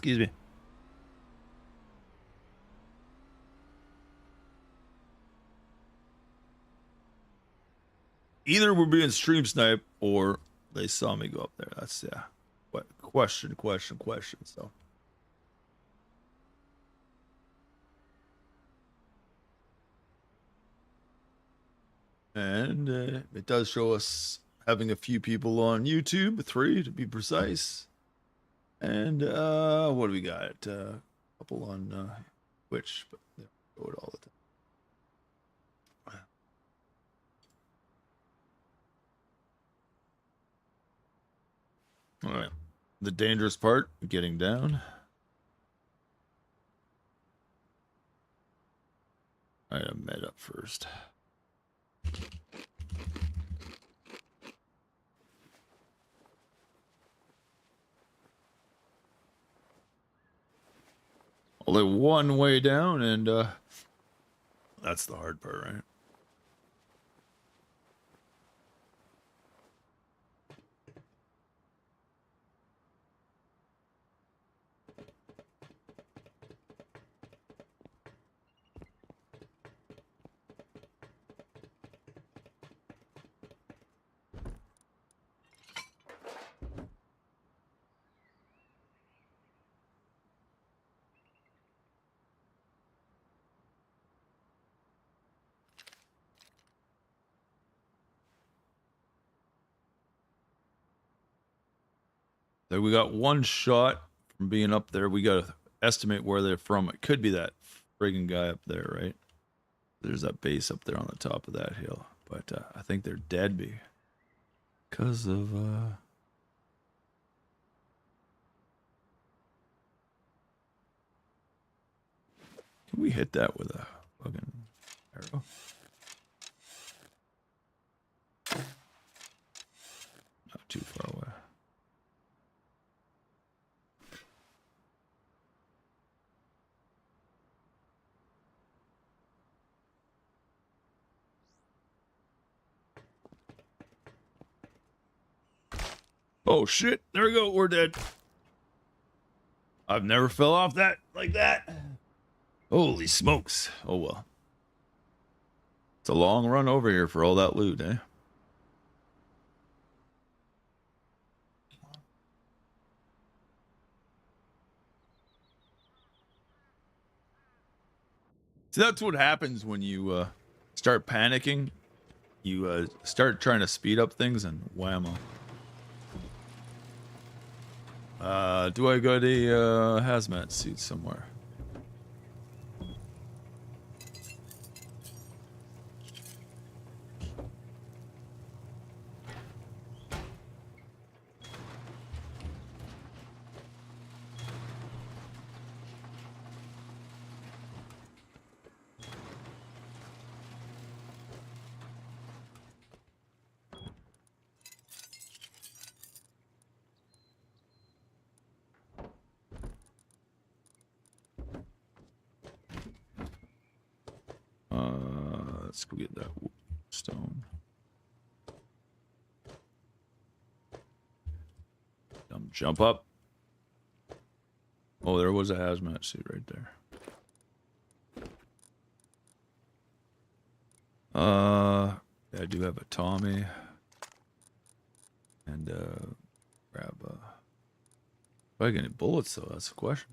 Excuse me. Either we're being stream sniped or they saw me go up there. That's what question. So and it does show us having a few people on YouTube, 3 to be precise. And what do we got? A couple on Twitch, but they don't show it all the time. All right. The dangerous part, getting down. All right, I'm med up first. Only one way down, and that's the hard part, right? So we got one shot from being up there. We got to estimate where they're from. It could be that friggin' guy up there, right? There's that base up there on the top of that hill. But I think they're dead because of... Can we hit that with a fucking arrow? Not too far away. Oh shit, there we go, we're dead. I've never fell off that like that. Holy smokes. Oh well. It's a long run over here for all that loot, eh? See, that's what happens when you start panicking. You start trying to speed up things and whammo. Do I got a hazmat suit somewhere? Let's go get that stone. Jump up. Oh, there was a hazmat suit right there. Yeah, I do have a Tommy. And grab do I get any bullets though? That's the question.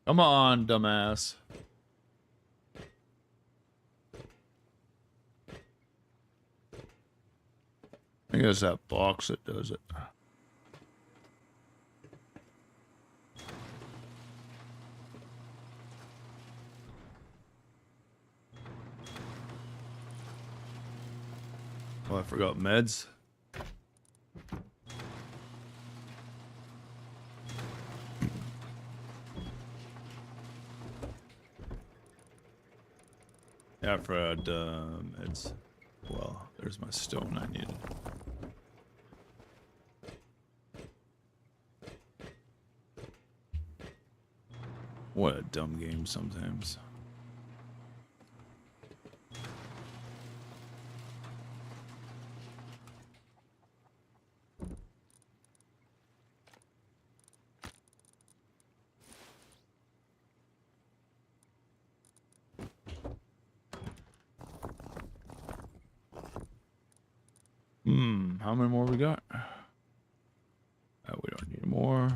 Come on, dumbass. I think it's that box that does it. Oh, I forgot meds. Yeah, for meds. Well, there's my stone I needed. What a dumb game sometimes. How many more we got? We don't need more.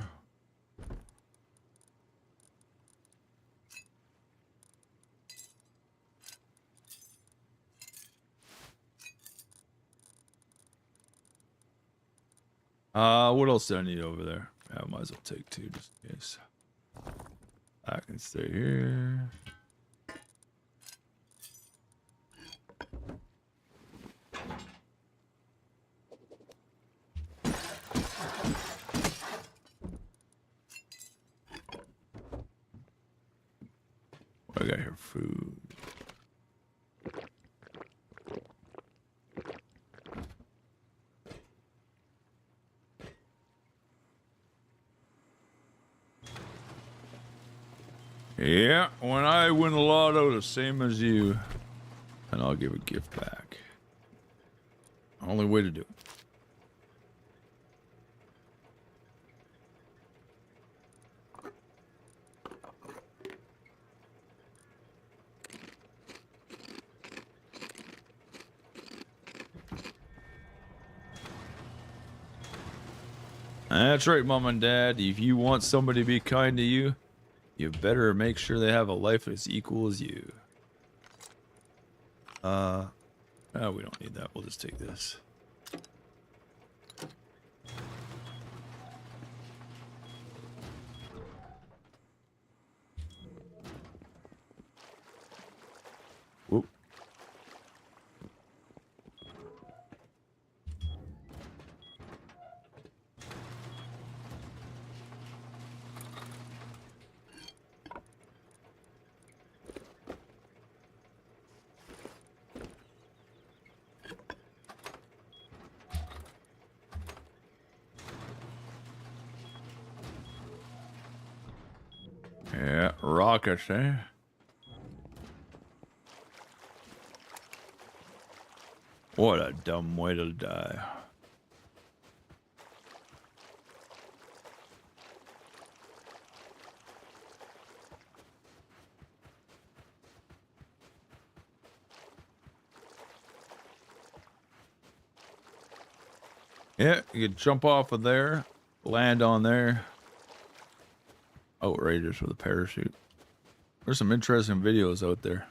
What else do I need over there? I might as well take two just in case. I can stay here. What I got here? Food. Yeah, when I win the lotto, the same as you, and I'll give a gift back. Only way to do it. That's right, Mom and Dad. If you want somebody to be kind to you, you better make sure they have a life as equal as you. Oh, we don't need that. We'll just take this. Whoop. Yeah, rockets, eh? What a dumb way to die. Yeah, you could jump off of there, land on there. Outrageous with a parachute. There's some interesting videos out there.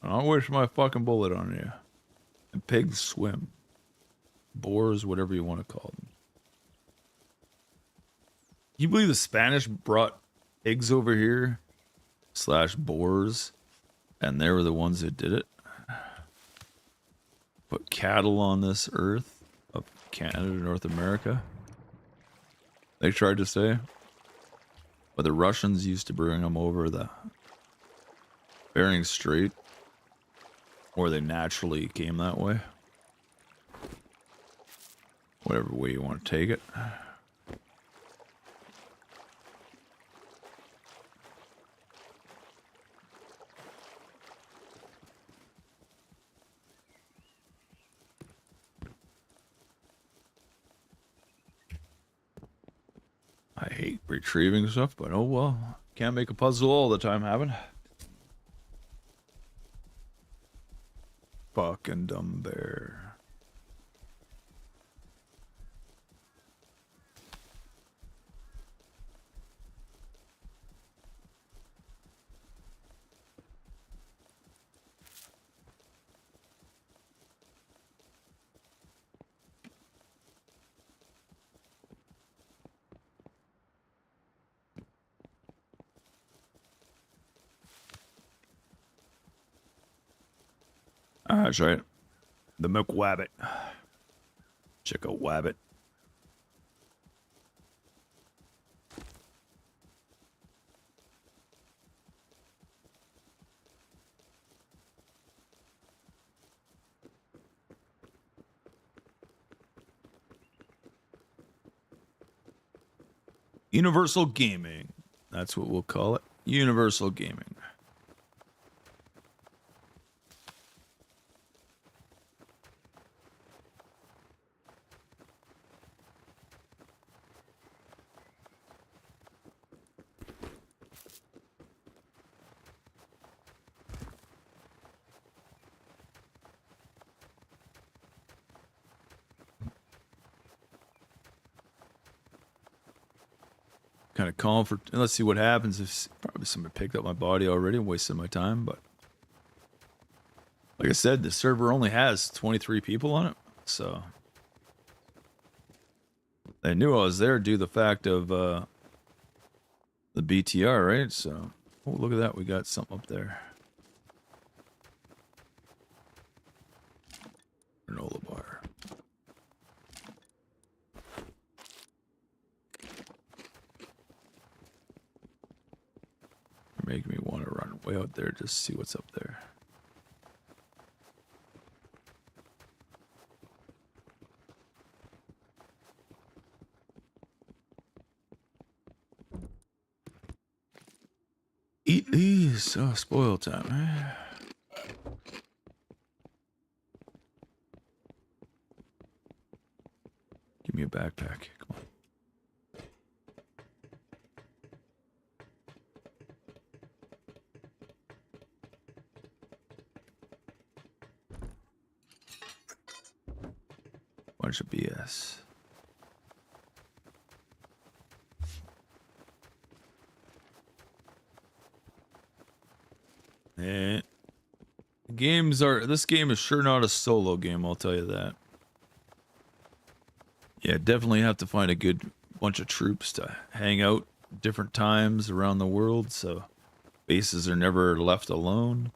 I'll wish my fucking bullet on you. And pigs swim. Boars, whatever you want to call them. Can you believe the Spanish brought pigs over here? / boars. And they were the ones that did it. Put cattle on this earth. Of Canada, North America. They tried to say. But the Russians used to bring them over the Bering Strait. Or they naturally came that way. Whatever way you want to take it. I hate retrieving stuff, but oh well. Can't make a puzzle all the time, haven't? Fucking dumb bear. That's right. The milk wabbit. Check a wabbit. . Universal Gaming. That's what we'll call it. Universal Gaming. Kind of calm for. Let's see what happens if probably somebody picked up my body already. I'm wasting my time, but like I said, the server only has 23 people on it, so they knew I was there due to the fact of the BTR, right? So, oh, look at that, we got something up there. Granola bar. Making me want to run way out there just to see what's up there. Eat these. Oh, spoil time, eh? Give me a backpack. Come on. Bunch of BS. And this game is sure not a solo game, I'll tell you that. Yeah, definitely have to find a good bunch of troops to hang out different times around the world, so bases are never left alone.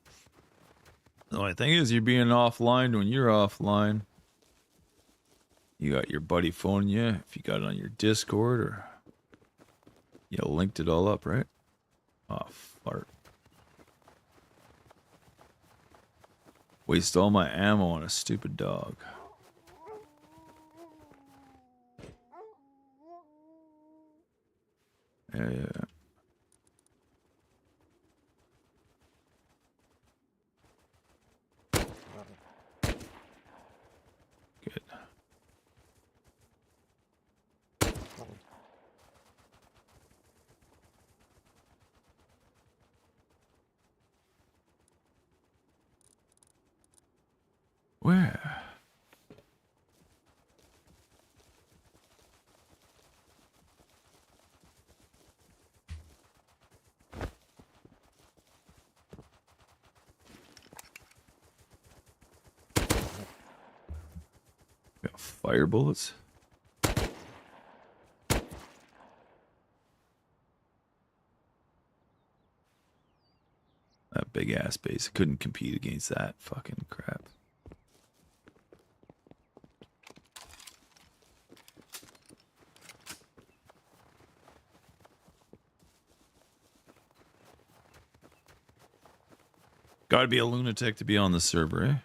The only thing is, you're being offline when you're offline. You got your buddy phoning you, if you got it on your Discord, or you linked it all up, right? Oh, fart. Waste all my ammo on a stupid dog. Yeah. Good. Where? Got fire bullets. That big ass base couldn't compete against that fucking crap. Gotta be a lunatic to be on the server, eh?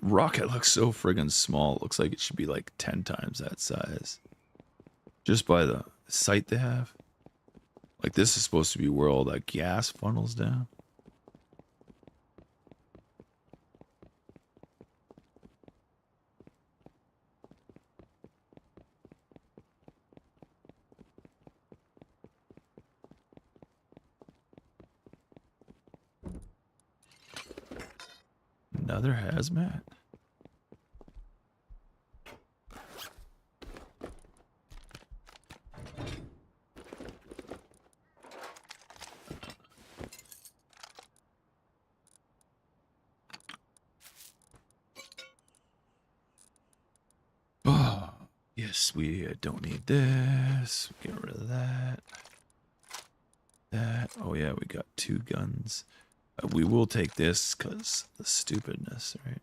Rocket looks so friggin' small. It looks like it should be like 10 times that size. Just by the sight they have. Like, this is supposed to be where all that gas funnels down. Another hazmat? Yes, we don't need this. Get rid of that. That. Oh yeah, we got 2 guns. We will take this because the stupidness, right?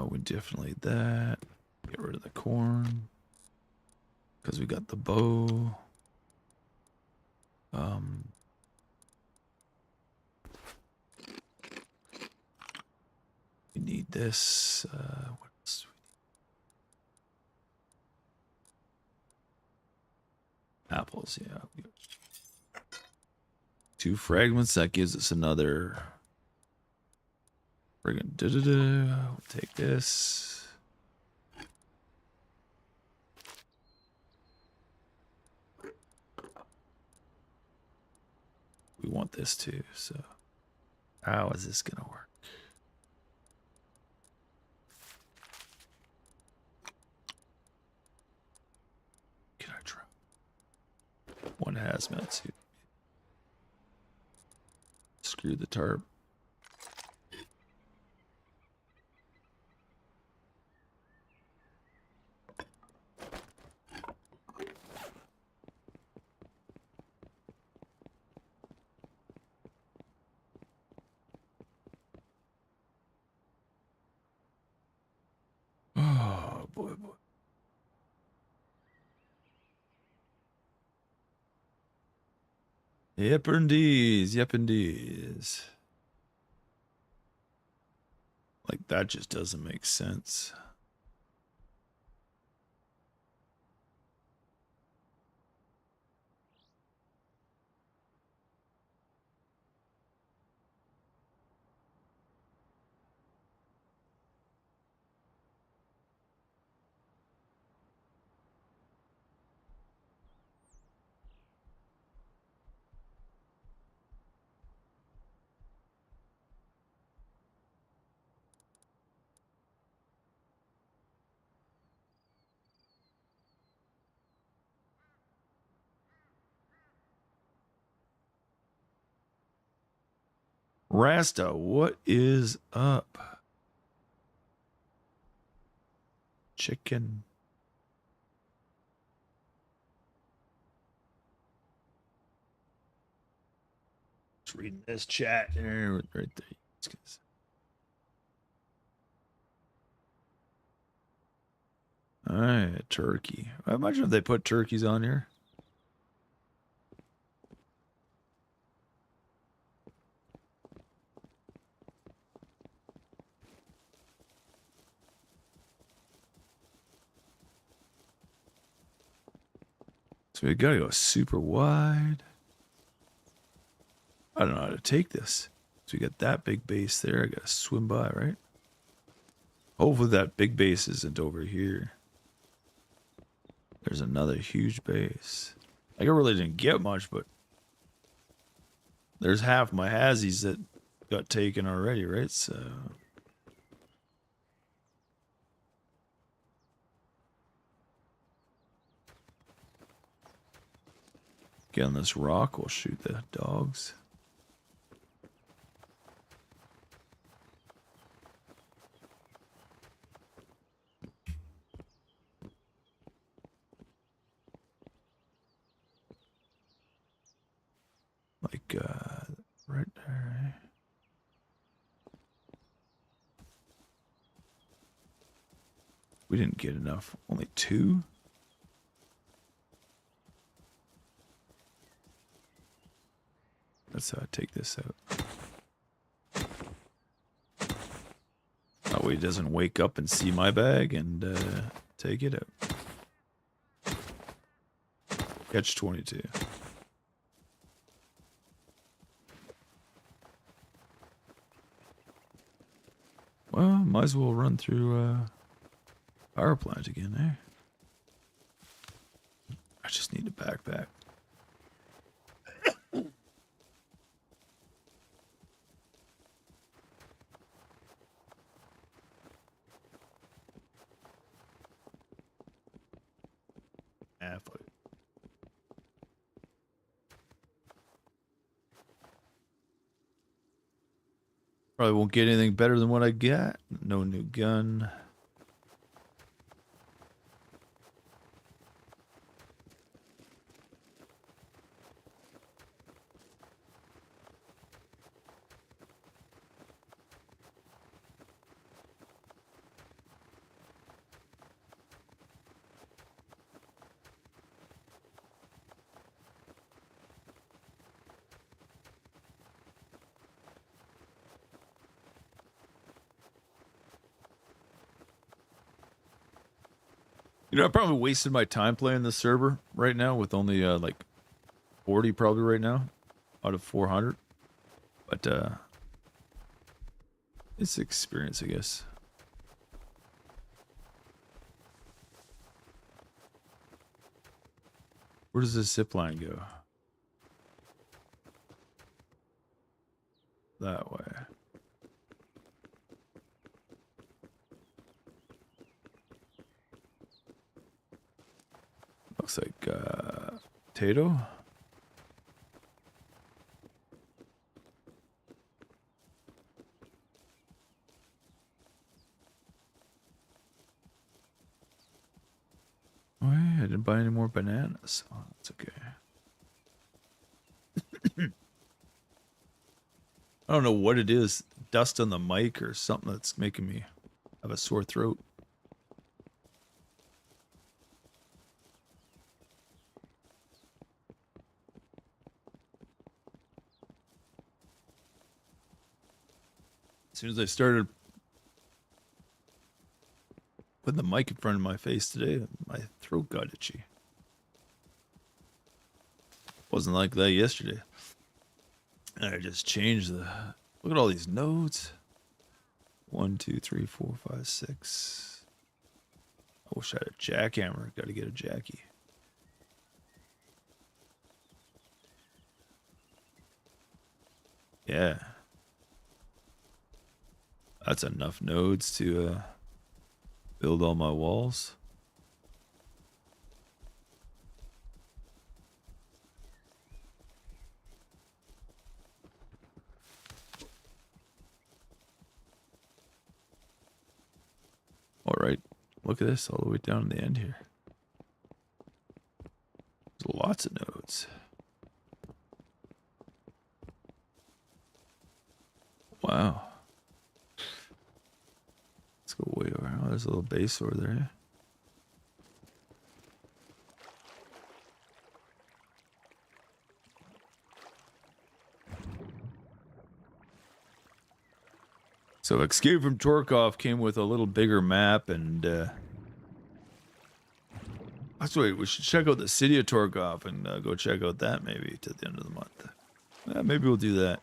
We definitely that. Get rid of the corn because we got the bow. We need this. What else? Apples, yeah. 2 fragments. That gives us another. Friggin' We'll take this. We want this too, so how is this gonna work? Can I try? 1 hazmat suit. Screw the tarp. Oh boy, boy. Yep, indeed. Yep, indeed. Like, that just doesn't make sense. Rasta, what is up? Chicken. Just reading this chat there, right there. All right, turkey. I imagine if they put turkeys on here. So we gotta go super wide. I don't know how to take this. So we got that big base there. I gotta swim by, right? Hopefully that big base isn't over here. There's another huge base. Like, I really didn't get much, but there's half my hazzies that got taken already, right? So get on this rock, we'll shoot the dogs. Like, right there. We didn't get enough. Only 2? That's how I take this out. That way he doesn't wake up and see my bag and take it out. Catch 22. Well, might as well run through power plant again, eh? I just need a backpack. Fuck it. Probably won't get anything better than what I got. No new gun. You know, I probably wasted my time playing this server right now with only like 40 probably right now out of 400. But it's experience, I guess. Where does this zip line go? That way. Looks like potato. Oh, yeah, I didn't buy any more bananas. Oh, that's okay. I don't know what it is. Dust on the mic or something that's making me have a sore throat. As soon as I started putting the mic in front of my face today, my throat got itchy. Wasn't like that yesterday. And I just changed the... Look at all these nodes. 1, 2, 3, 4, 5, 6. I wish I had a jackhammer. Got to get a jackie. Yeah. That's enough nodes to build all my walls. All right, look at this all the way down to the end here. There's lots of nodes. Wow. Let's go way over. Oh, there's a little base over there. So Escape from Torkov came with a little bigger map, and that's why we should check out the city of Torkov and go check out that maybe to the end of the month. Maybe we'll do that.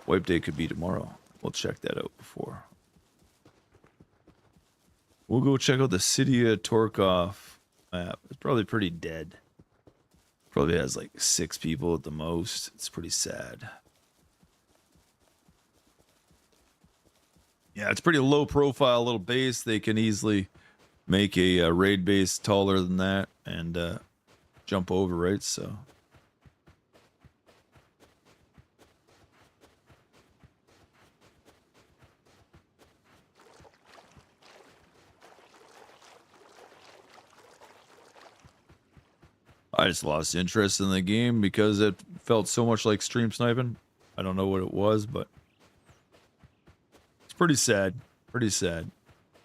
Wipe day could be tomorrow. We'll check that out before. We'll go check out the city of Torkov map. It's probably pretty dead. Probably has like 6 people at the most. It's pretty sad. Yeah, it's pretty low profile little base. They can easily make a raid base taller than that and jump over, right? So I just lost interest in the game because it felt so much like stream sniping. I don't know what it was, but it's pretty sad. Pretty sad.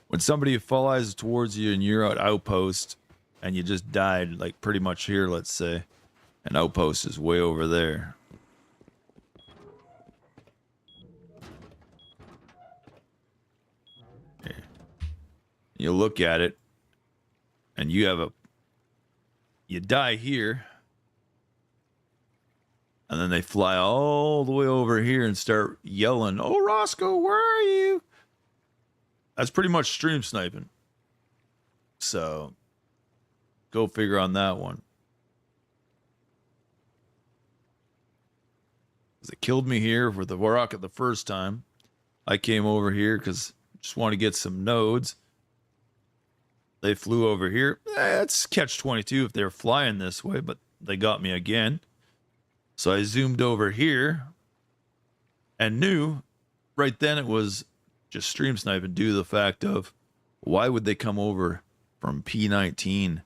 When somebody flies towards you and you're at outpost and you just died, like pretty much here, let's say, and outpost is way over there. Here. You look at it and you have you die here, and then they fly all the way over here and start yelling, "Oh, Roscoe, where are you?" That's pretty much stream sniping. So, go figure on that one. It killed me here with the rocket the first time. I came over here because I just want to get some nodes. They flew over here. That's catch-22 if they're flying this way, but they got me again. So I zoomed over here and knew right then it was just stream sniping due to the fact of why would they come over from P19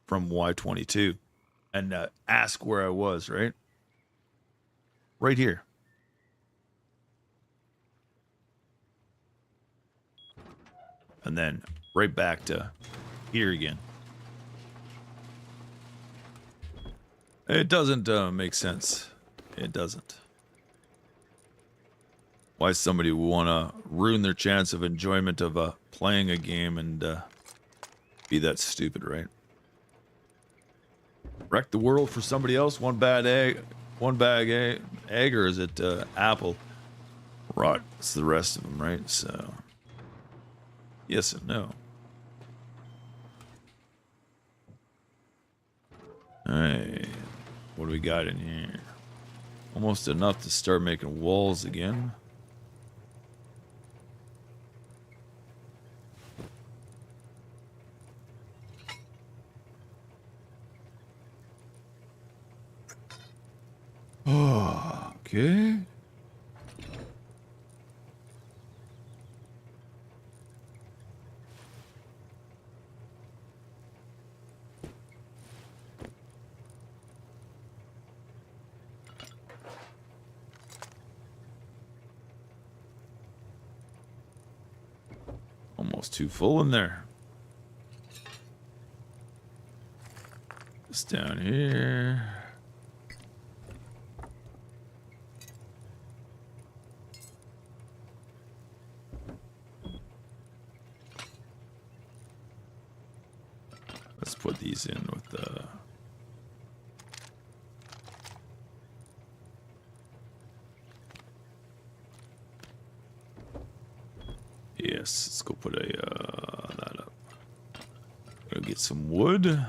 from Y22 and ask where I was, right? Right here. And then right back to here again. It doesn't make sense. It doesn't. why somebody would want to ruin their chance of enjoyment of playing a game and be that stupid, right? Wreck the world for somebody else. One bad egg, one bag egg, or is it apple? Rot. It's the rest of them, right? So, yes and no. All right, what do we got in here? Almost enough to start making walls again. Oh, okay. Almost too full in there. It's down here. Let's put these in with the... Yes, let's go put a that up. Gotta get some wood.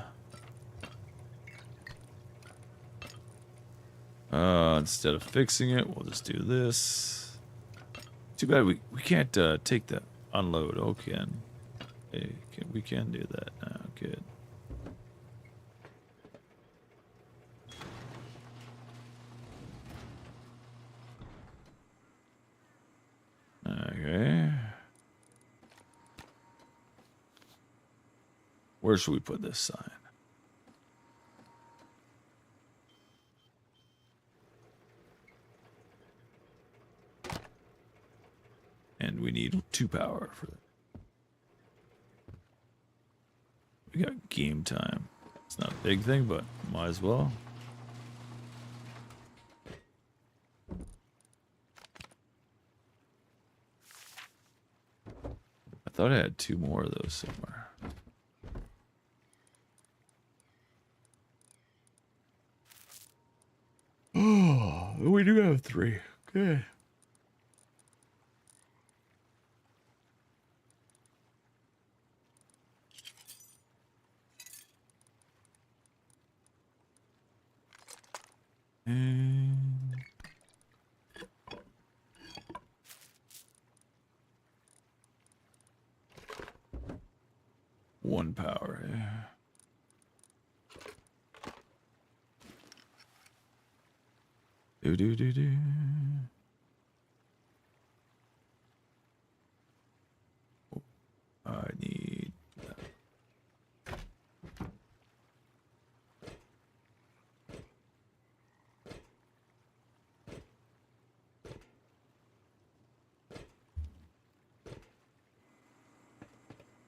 Instead of fixing it, we'll just do this. Too bad we can't take the unload. Okay, we can do that now. Good. Okay. Where should we put this sign? And we need 2 power for that. We got game time. It's not a big thing, but might as well. I thought I had 2 more of those somewhere. Oh, we do have 3. Good. And 1 power, yeah. Do. I need that.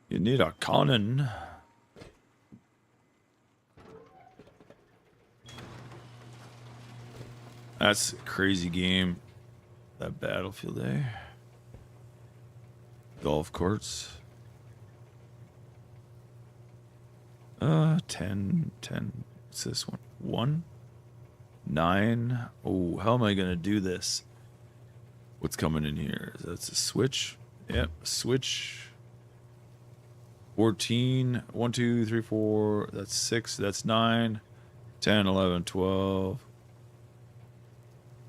You need a cannon. That's a crazy game. That Battlefield A. Golf courts. 10. What's this one? 1? 9. Oh, how am I gonna do this? What's coming in here? That's a switch. Yep, switch. 14. 1, 2, 3, 4. That's 6. That's 9. 10, 11, 12.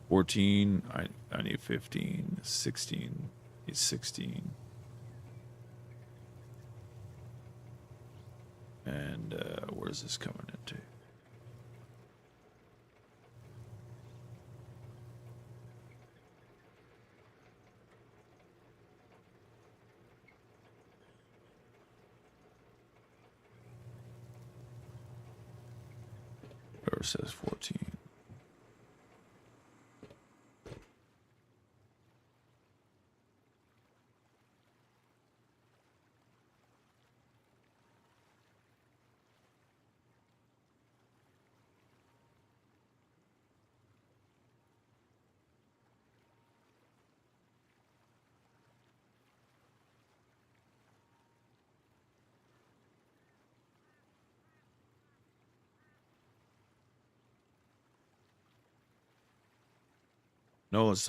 14. I need 15. 16. Need 16. And where's this coming into? Where it says 14. No, let's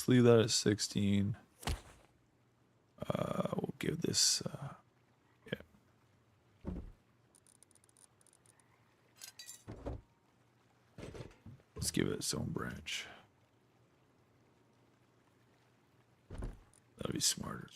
leave that at 16. We'll give this yeah. Let's give it its own branch. That'd be smarter.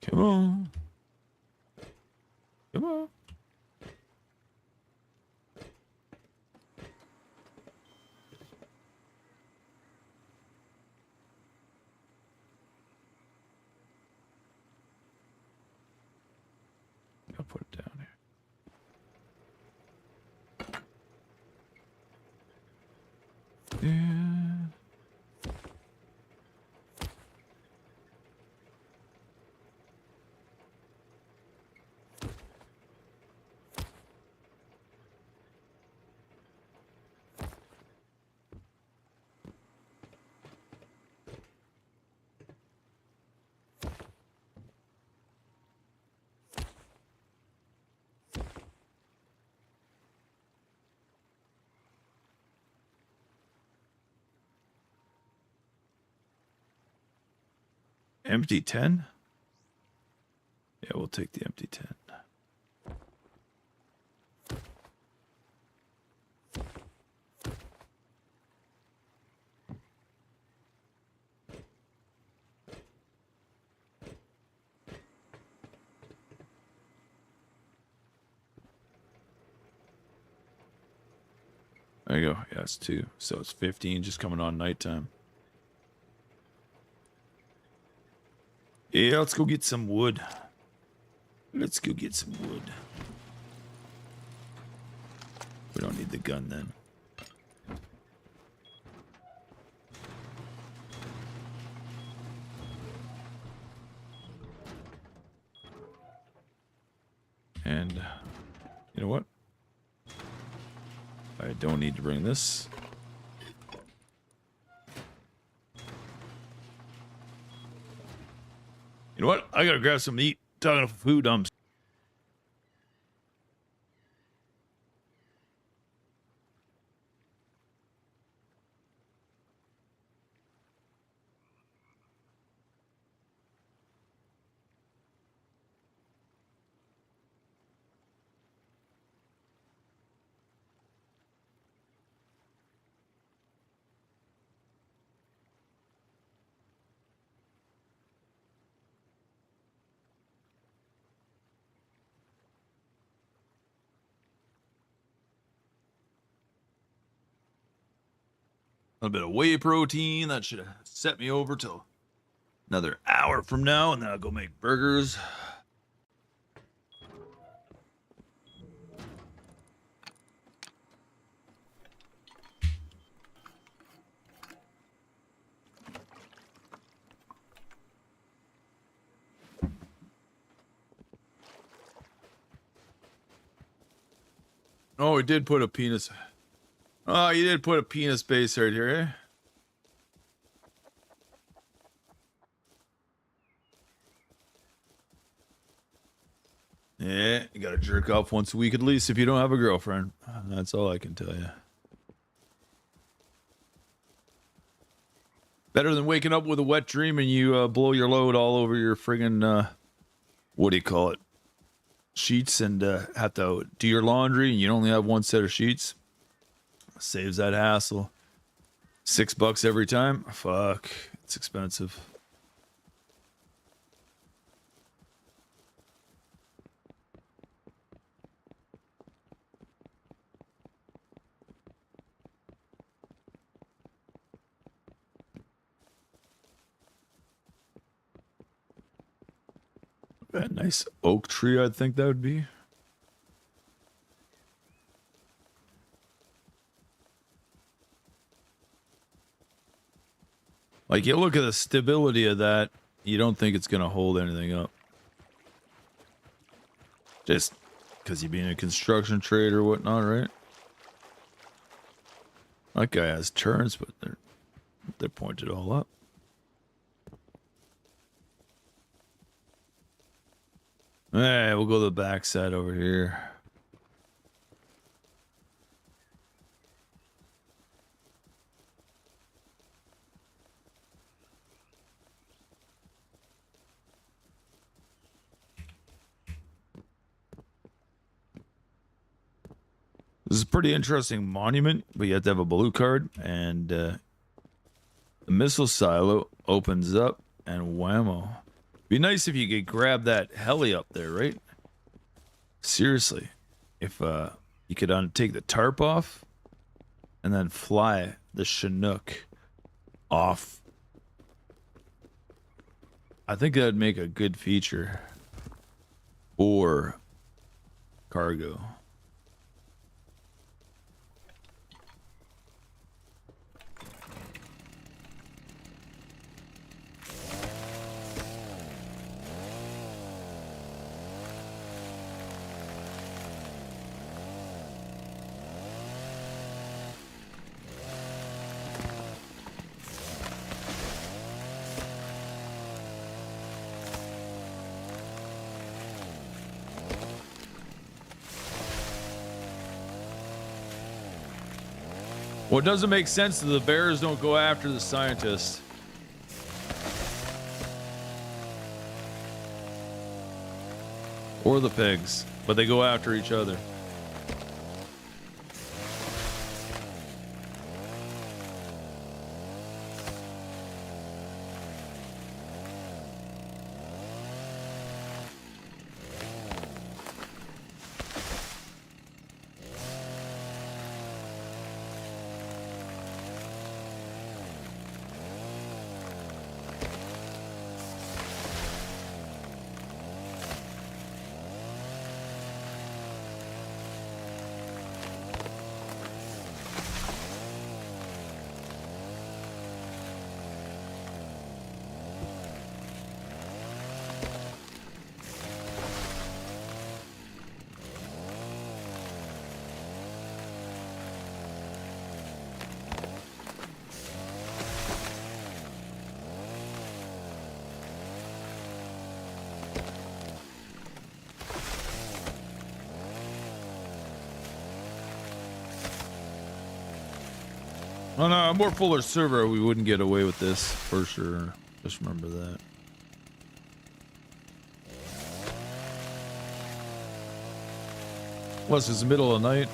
Come on. Come on. I'll put it down here. Yeah. Empty 10? Yeah, we'll take the empty 10. There you go. Yeah, it's 2. So it's 15 just coming on nighttime. Yeah, let's go get some wood. Let's go get some wood. We don't need the gun then. And you know what? I don't need to bring this. You know what? I gotta grab some to eat. Talking of food dumps. A little bit of whey protein. That should have set me over till another hour from now, and then I'll go make burgers. Oh, he did put a penis. Oh, you did put a penis base right here, eh? Yeah, you gotta jerk off once a week at least if you don't have a girlfriend. That's all I can tell you. Better than waking up with a wet dream and you blow your load all over your friggin', what do you call it? Sheets and have to do your laundry and you only have one set of sheets. Saves that hassle. $6 every time? Fuck, it's expensive. A nice oak tree, I'd think that would be. Like, you look at the stability of that, you don't think it's going to hold anything up. Just because you being a construction trade or whatnot, right? That guy has turns, but they're pointed all up. Alright, we'll go to the backside over here. This is a pretty interesting monument, but you have to have a blue card, and the missile silo opens up, and whammo. Be nice if you could grab that heli up there, right? Seriously. If you could take the tarp off, and then fly the Chinook off. I think that would make a good feature for cargo. What doesn't make sense is the bears don't go after the scientists. Or the pigs, but they go after each other. On a more fuller server, we wouldn't get away with this for sure. Just remember that. Plus, it's the middle of the night.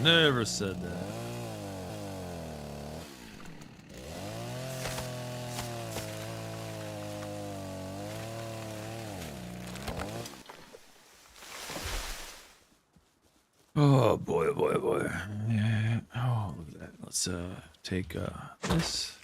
Never said that. Oh boy, oh boy, oh boy. Yeah. Oh, look at that. Let's take this.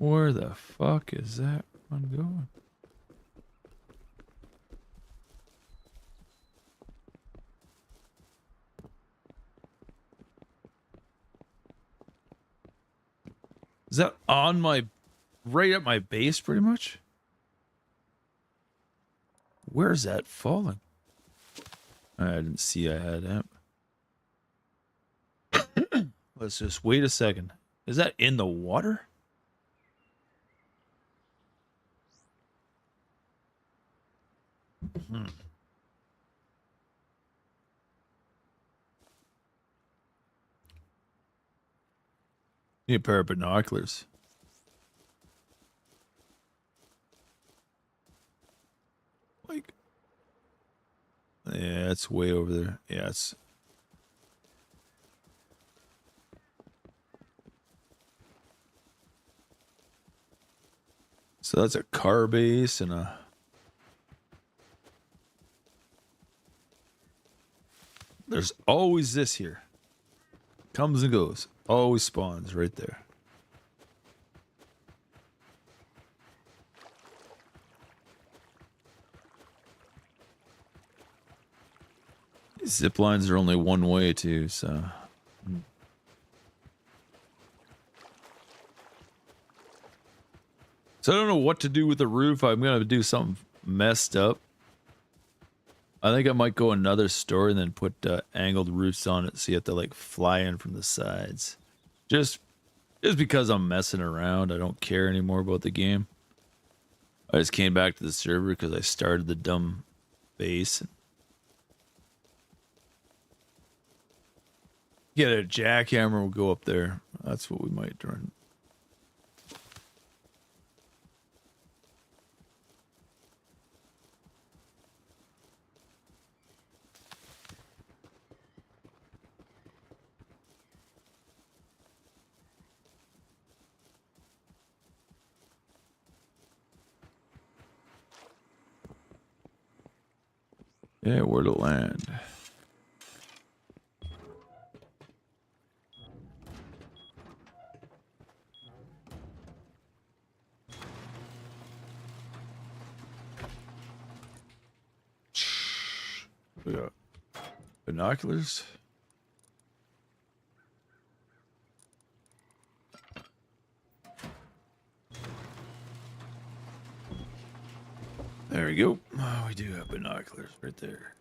Where the fuck is that one going? Is that on my, right at my base pretty much? Where's that falling? I didn't see I had amp. Let's just wait a second. Is that in the water? Hmm. Need a pair of binoculars. Like, yeah, it's way over there. Yeah, it's. So that's a car base and a. There's always this here. Comes and goes. Always spawns right there. These zip lines are only one way too, so. So I don't know what to do with the roof. I'm gonna do something messed up. I think I might go another story and then put angled roofs on it so you have to like fly in from the sides. Just because I'm messing around. I don't care anymore about the game. I just came back to the server because I started the dumb base. Get a jackhammer, we'll go up there. That's what we might do. Yeah, where to land. We got binoculars. There we go. Oh, we do have binoculars right there.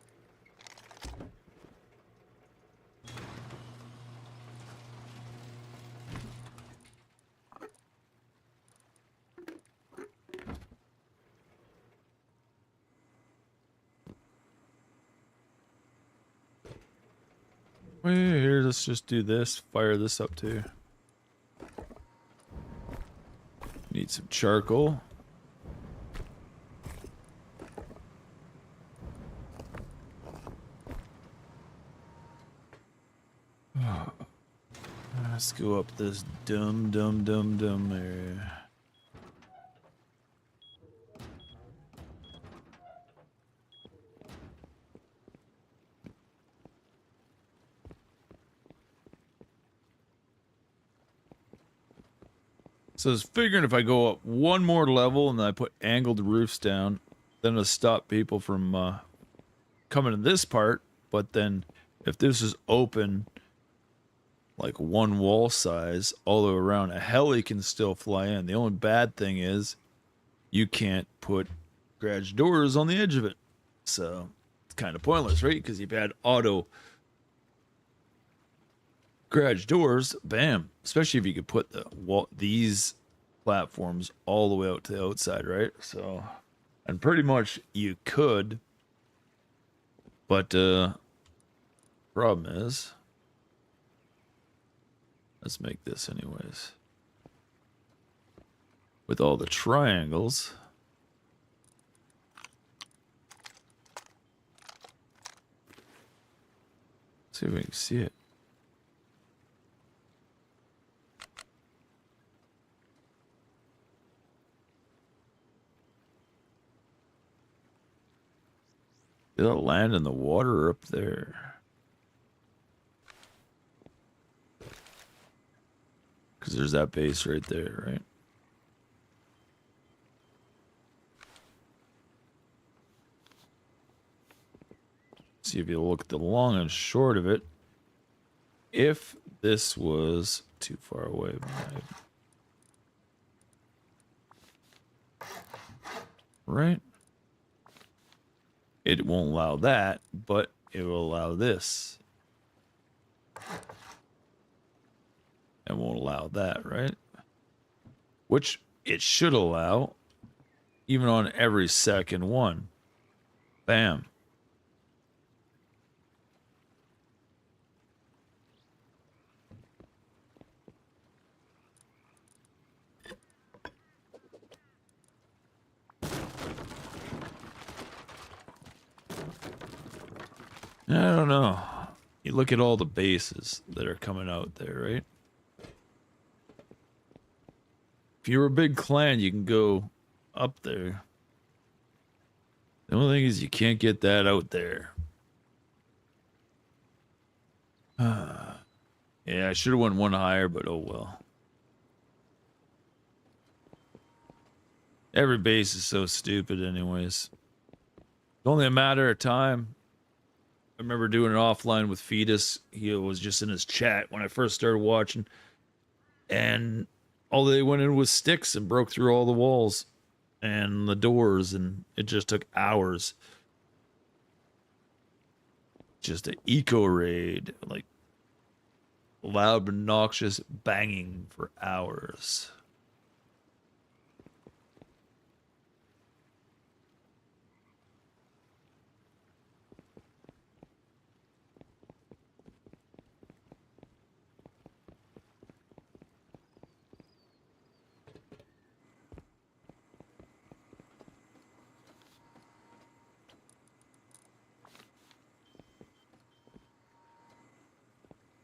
Well, here, let's just do this. Fire this up too. Need some charcoal. Let's go up this dumb area. So I was figuring if I go up one more level and then I put angled roofs down, then it'll stop people from coming to this part. But then if this is open, like one wall size all the way around, a heli can still fly in. The only bad thing is you can't put garage doors on the edge of it. So it's kind of pointless, right? Because you've had auto garage doors, bam. Especially if you could put these platforms all the way out to the outside, right? So, and pretty much you could, but problem is, let's make this anyways. With all the triangles. See if we can see it. Did it land in the water or up there? Because there's that base right there, right? See if you look at the long and short of it. If this was too far away, right? It won't allow that, but it will allow this. It won't allow that, right? Which it should allow, even on every second one. Bam. I don't know. You look at all the bases that are coming out there, right? If you're a big clan, you can go up there. The only thing is you can't get that out there. Yeah, I should have went one higher, but oh well. Every base is so stupid anyways. It's only a matter of time. I remember doing it offline with Fetus. He was just in his chat when I first started watching. And all they went in was sticks and broke through all the walls and the doors, and it just took hours. Just an eco raid, like loud, obnoxious banging for hours.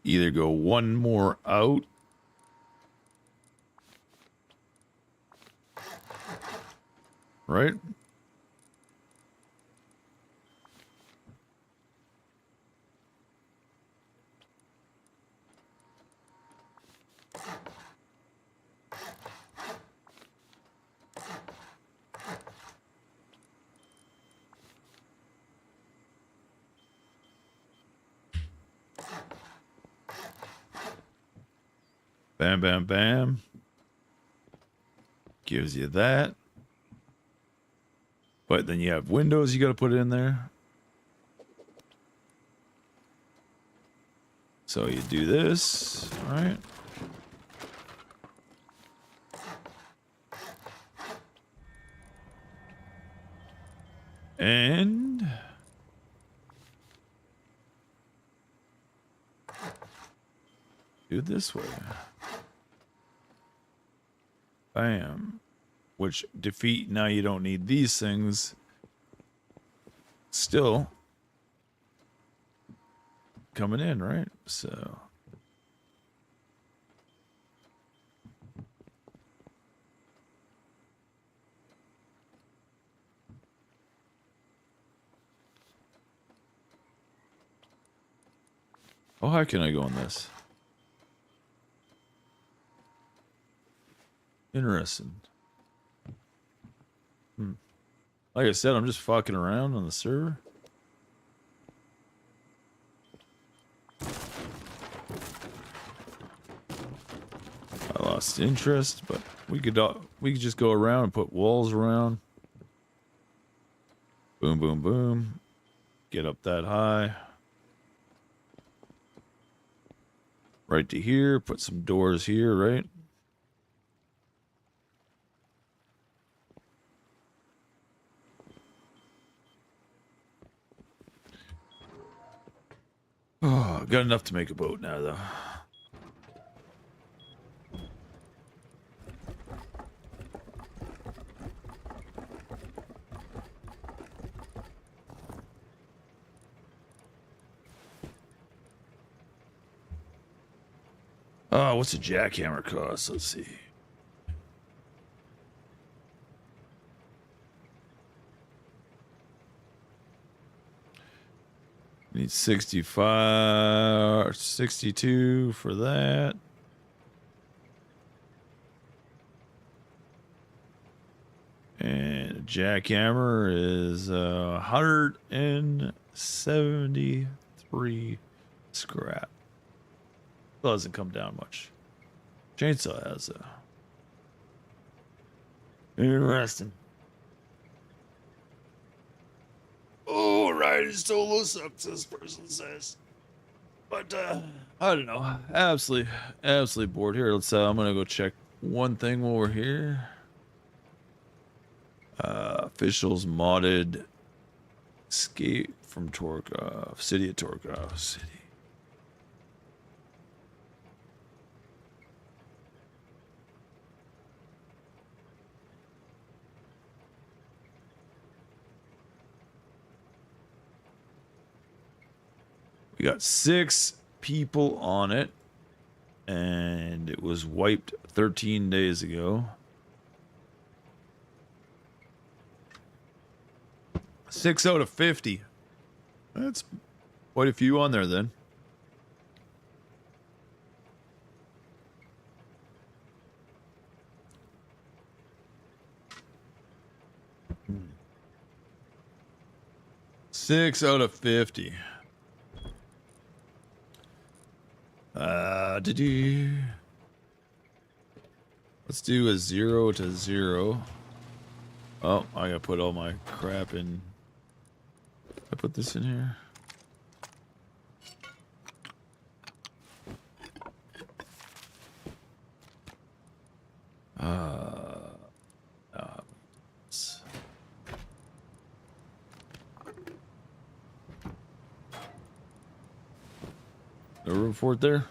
Either go one more out. Right? Bam, bam, bam. Gives you that. But then you have windows you got to put in there. So you do this, right? And do it this way. Bam. Which defeat, now you don't need these things. Still coming in, right? So how high can I go on this? Interesting. Like I said, I'm just fucking around on the server. I lost interest, but we could just go around and put walls around. Boom, boom, boom. Get up that high. Right to here. Put some doors here, right? Oh, got enough to make a boat now, though. Oh, what's a jackhammer cost? Let's see. Need 65, 62 for that. And a jackhammer is 130. 73 scrap. Doesn't come down much. Chainsaw has a interesting. Oh, right, solo sucks, this person says. But I don't know. Absolutely bored here. Let's I'm gonna go check one thing while we're here. Officials modded escape from Torkov City of Torkov City. We got 6 people on it, and it was wiped 13 days ago. 6 out of 50. That's quite a few on there then. Six out of 50. Let's do a 0 to 0. Oh, I gotta put all my crap in. I put this in here. No room for it there.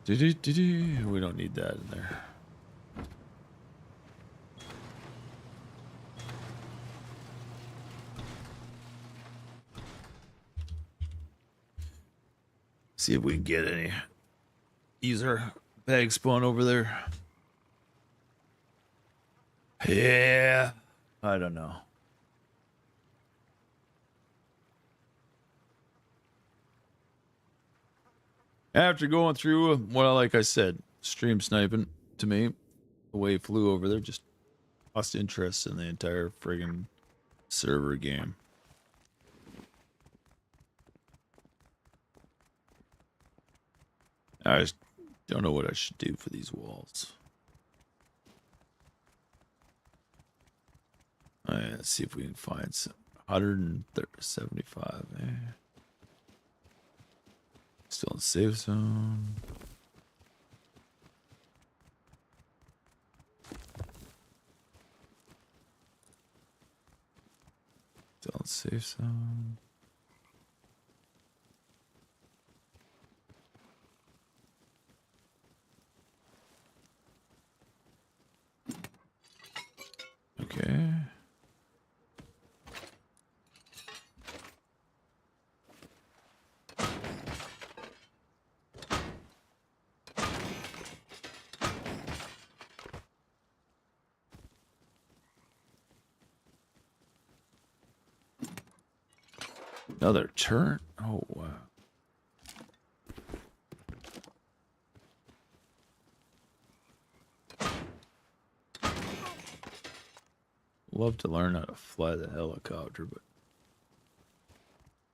We don't need that in there. See if we can get any user bag spawn over there. Yeah, I don't know. After going through, well, like I said, stream sniping to me, the way it flew over there, just lost interest in the entire friggin' server game. I just don't know what I should do for these walls. All right, let's see if we can find some 175. Still in safe zone. Still in safe zone. Okay. Another turn? Oh, wow. Love to learn how to fly the helicopter, but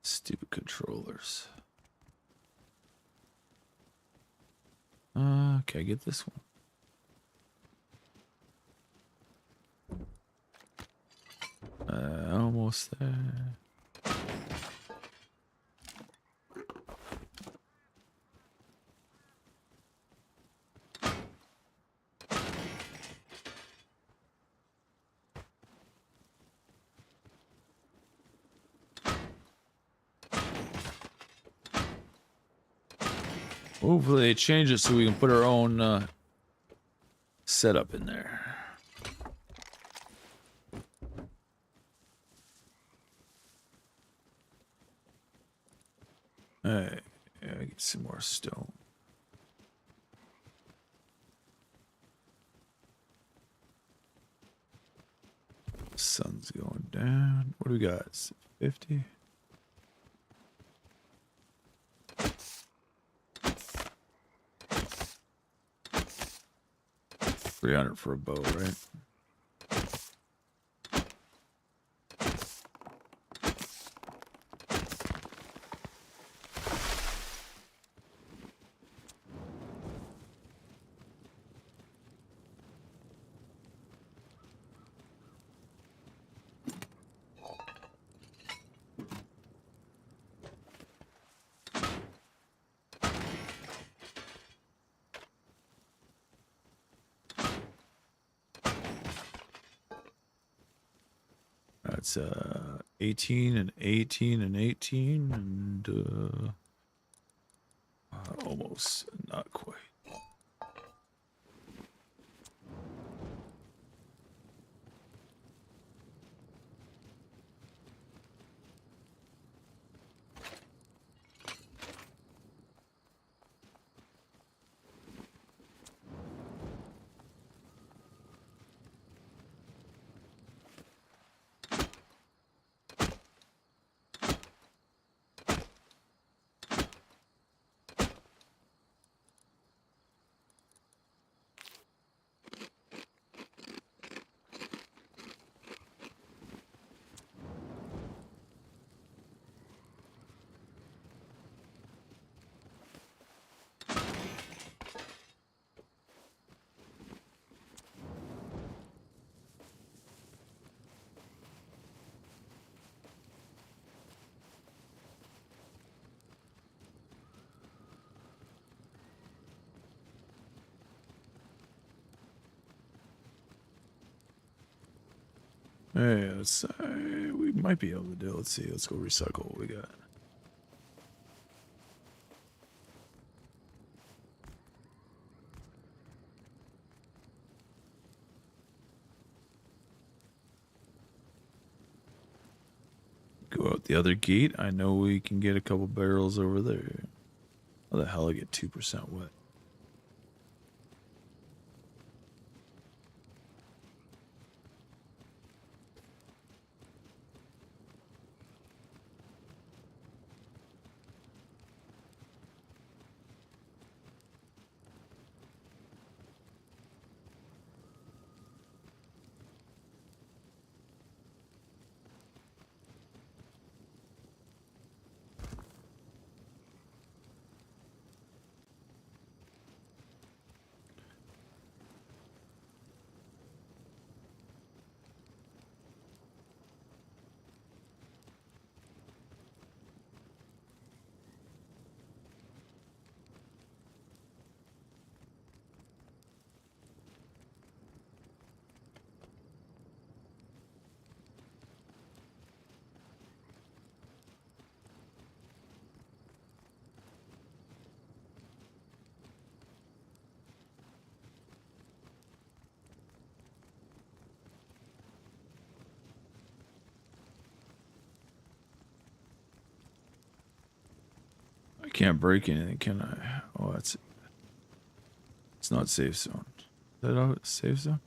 stupid controllers. Okay, get this one. Almost there. Hopefully they change it so we can put our own setup in there. Alright, yeah, get some more stone. Sun's going down. What do we got? 50? $300 for a bow, right? It's 18 and 18 and 18 and almost, not quite. Hey, let's we might be able to do it. Let's see. Let's go recycle what we got. Go out the other gate. I know we can get a couple barrels over there. How the hell I get 2% wet? I can't break anything, can I? Oh, it's not safe zone. Is that out safe zone?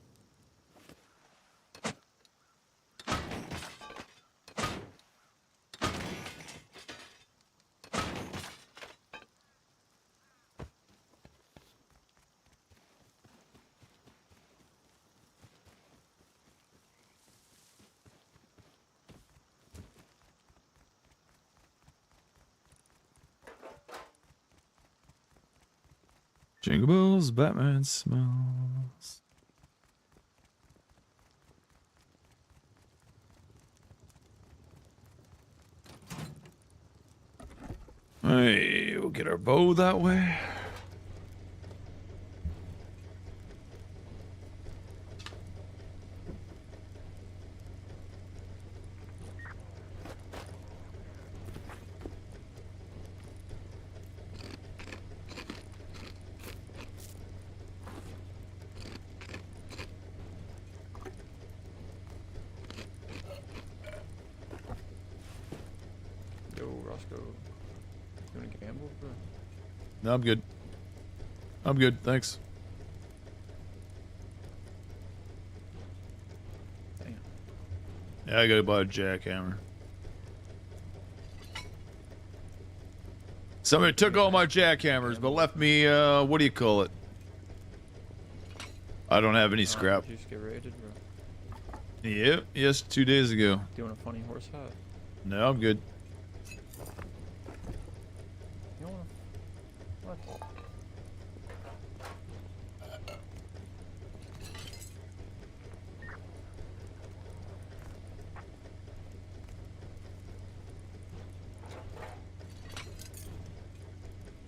Jingle bells, Batman smells. Hey, we'll get our bow that way. Yo, Roscoe. You wanna gamble, bro? No, I'm good. I'm good, thanks. Damn. Yeah, I gotta buy a jackhammer. Somebody took all my jackhammers, but left me, what do you call it? I don't have any scrap. Did you just get raided, bro? Yep, yes, 2 days ago. Do you want a funny horse hat? No, I'm good. You want what?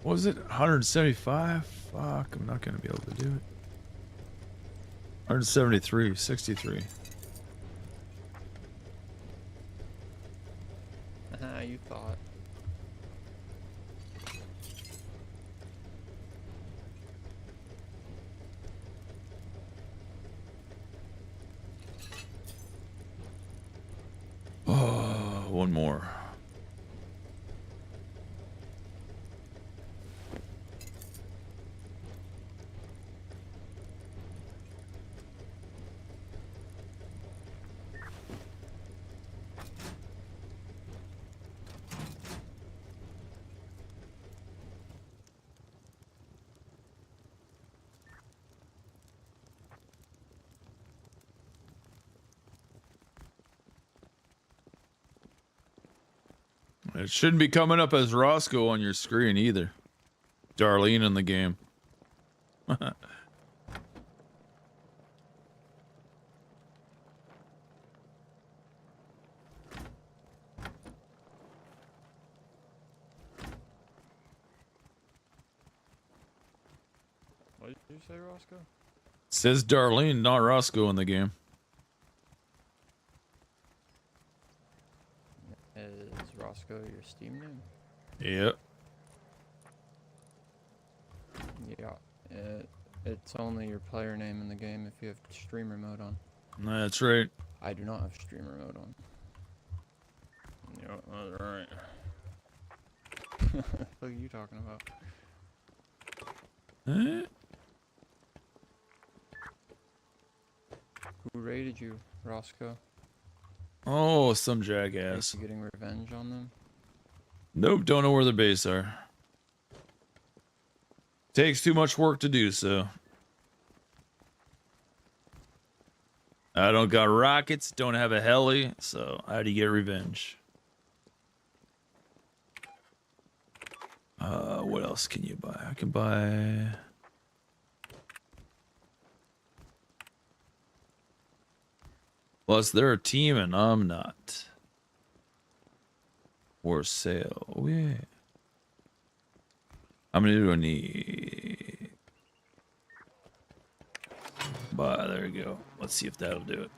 What was it? 175? Fuck, I'm not gonna be able to do it. 173, 63. Nah, you thought. Oh, one more. It shouldn't be coming up as Roscoe on your screen either. Darlene in the game. What did you say, Roscoe? Says Darlene, not Roscoe in the game. Is Roscoe your Steam name? Yep. Yeah. It's only your player name in the game if you have streamer mode on. That's right. I do not have streamer mode on. Yeah, that's right. What are you talking about? Eh? Who raided you, Roscoe? Oh, some Is jackass. you getting revenge on them? Nope, don't know where the base are. Takes too much work to do so. I don't got rockets, don't have a heli, so how do you get revenge? What else can you buy? I can buy... Plus, they're a team and I'm not. For sale. Oh, yeah. How many do I need? Buy, there you go. Let's see if that'll do it.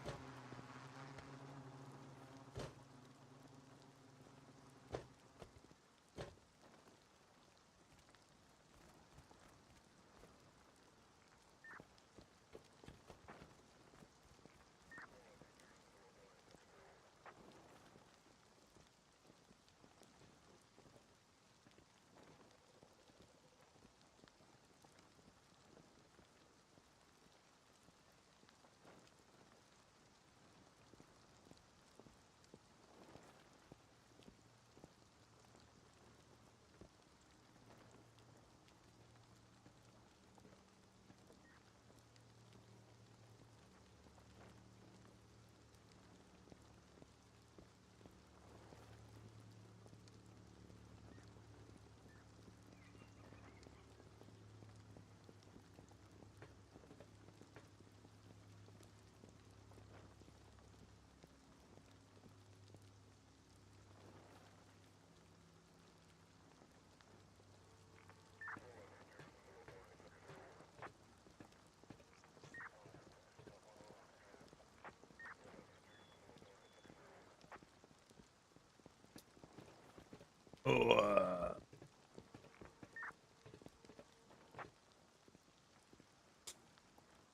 Oh,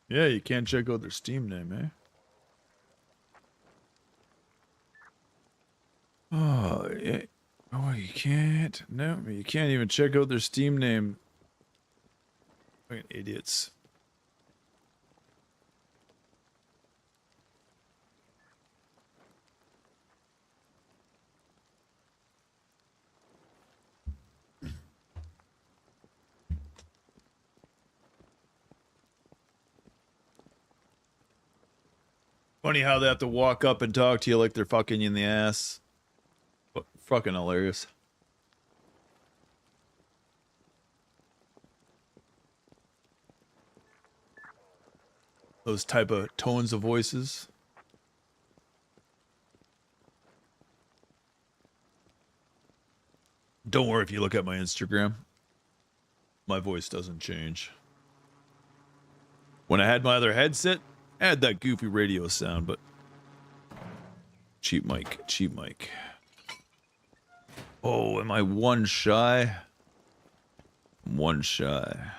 yeah, you can't check out their Steam name, eh? Oh, yeah. Oh, you can't. No, you can't even check out their Steam name. Fucking idiots. Funny how they have to walk up and talk to you like they're fucking you in the ass. Fucking hilarious. Those type of tones of voices. Don't worry if you look at my Instagram. My voice doesn't change. When I had my other headset, I had that goofy radio sound, but cheap mic, cheap mic. Oh, am I one shy? I'm one shy.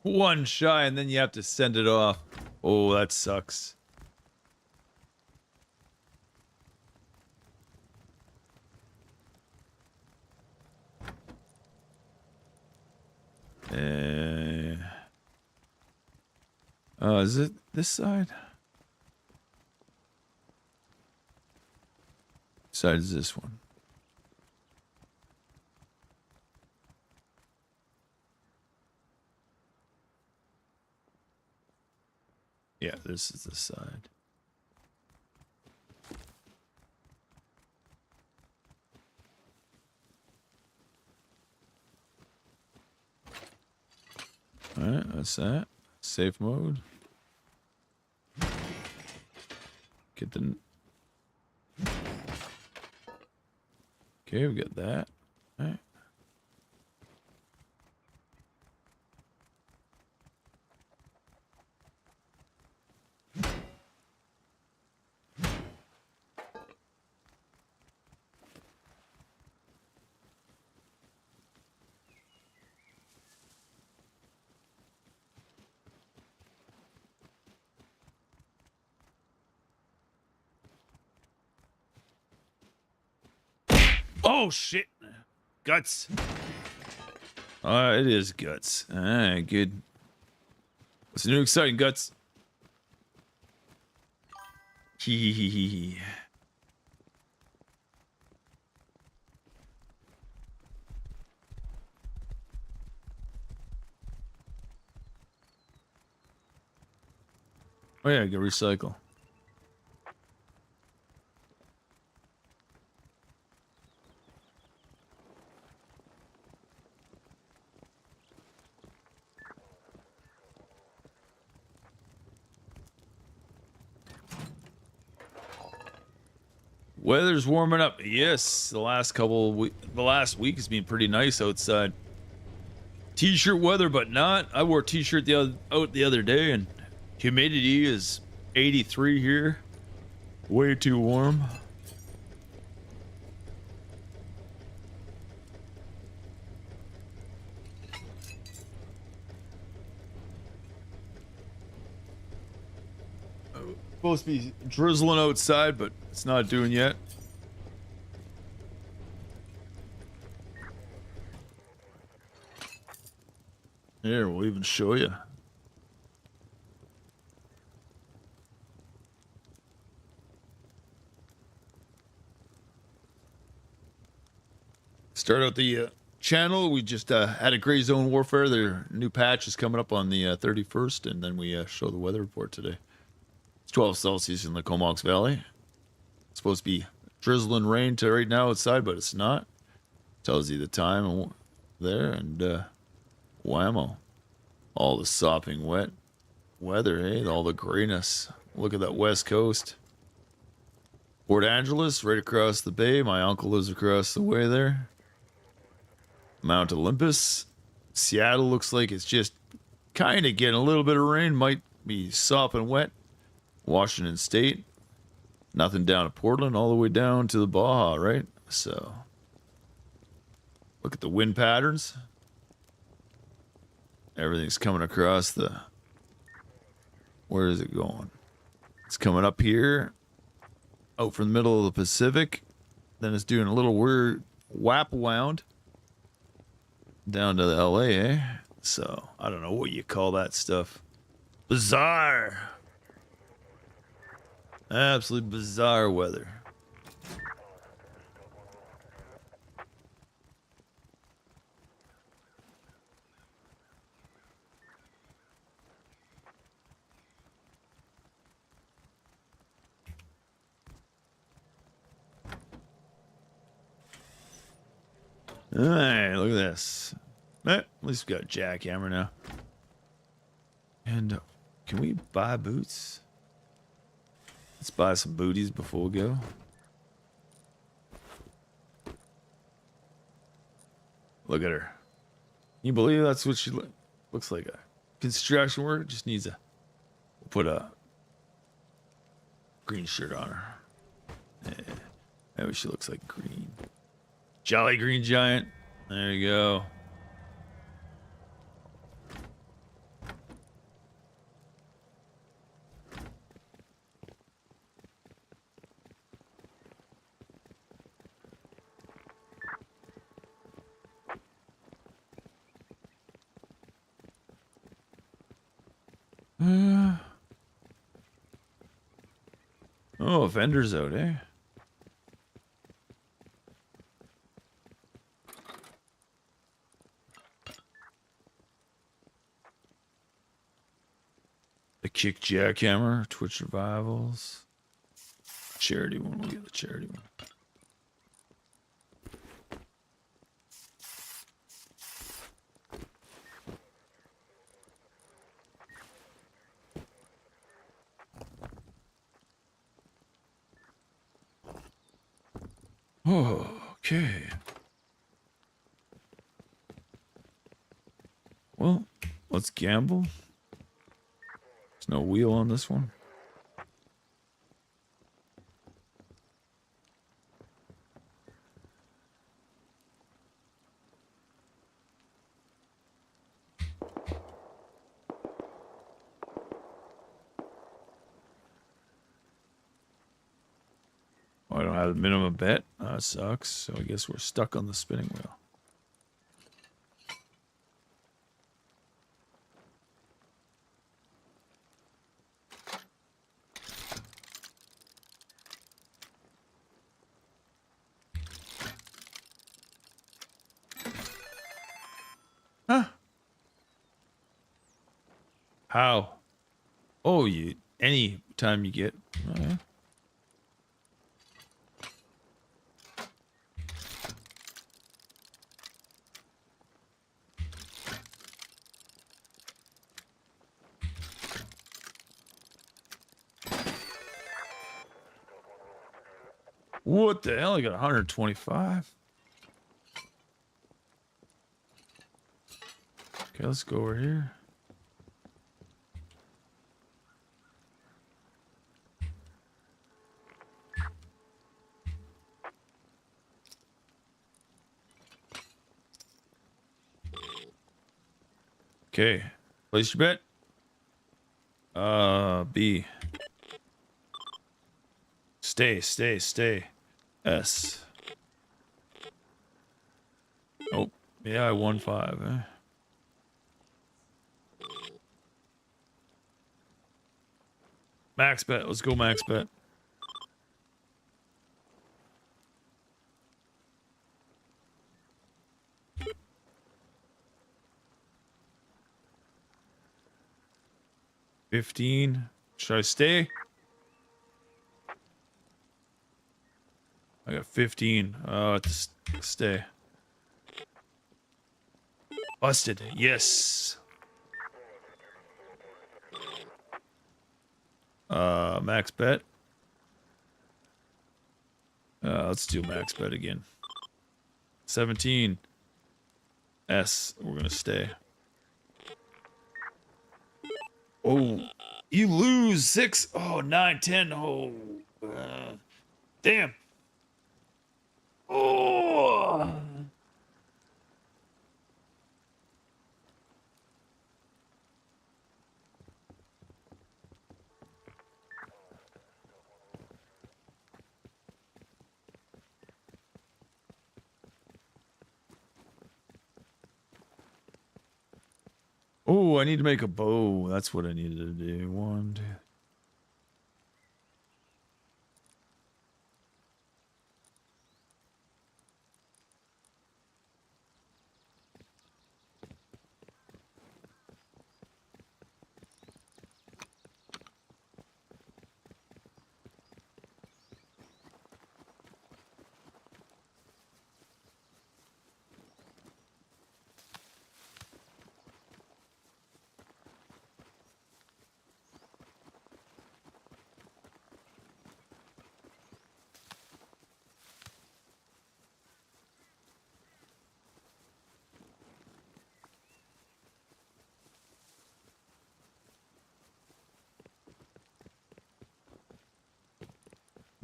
One shy, and then you have to send it off. Oh, that sucks. Is it this side? Side is this one. Yeah, this is the side. All right, that's that. Safe mode. Get the... Okay, we got that. All right. Oh, shit. Guts. It is guts. All right, good. What's new exciting, Guts? Hee. Oh, yeah, I can recycle. Weather's warming up. Yes, the last week has been pretty nice outside. T-shirt weather, but not. I wore a t-shirt out the other day, and humidity is 83 here. Way too warm. Supposed to be drizzling outside, but it's not doing yet. Here, we'll even show you. Start out the channel. We just had a Gray Zone Warfare. Their new patch is coming up on the 31st, and then we show the weather report today. 12 Celsius in the Comox Valley. It's supposed to be drizzling rain to right now outside, but it's not. Tells you the time there, and whammo. All the sopping wet weather, eh? All the grayness. Look at that west coast. Port Angeles, right across the bay. My uncle lives across the way there. Mount Olympus. Seattle looks like it's just kind of getting a little bit of rain. Might be sopping wet. Washington State, nothing down at Portland, all the way down to the Baja, right? So, look at the wind patterns. Everything's coming across the... Where is it going? It's coming up here, out from the middle of the Pacific. Then it's doing a little weird whap wound down to the LA, eh? So, I don't know what you call that stuff. Bizarre. Absolutely bizarre weather. All right, look at this. At least we got a jackhammer now. And can we buy boots? Let's buy some booties before we go. Look at her. Can you believe that's what she looks like? A construction worker. Just needs a... We'll put a green shirt on her. Maybe she looks like green. Jolly Green Giant. There you go. Oh, vendors out, eh? The Kick Jackhammer, Twitch Revivals. Charity one, we'll get the charity one. Oh, okay. Well, let's gamble. There's no wheel on this one. Oh, I don't have a minimum bet. That sucks. So I guess we're stuck on the spinning wheel. Huh? How? Oh, you any time you get. What the hell? I got 125. Okay, let's go over here. Okay, place your bet. B. Stay. S. Oh, yeah, I won 5, eh? Max bet. Let's go max bet. $15. Should I stay? I got 15. Stay. Busted. Yes. Max bet. Let's do max bet again. 17. S. We're gonna stay. Oh, you lose 6. Oh, 9, 10. Oh, damn. Oh. Oh, I need to make a bow. That's what I needed to do. 1, 2.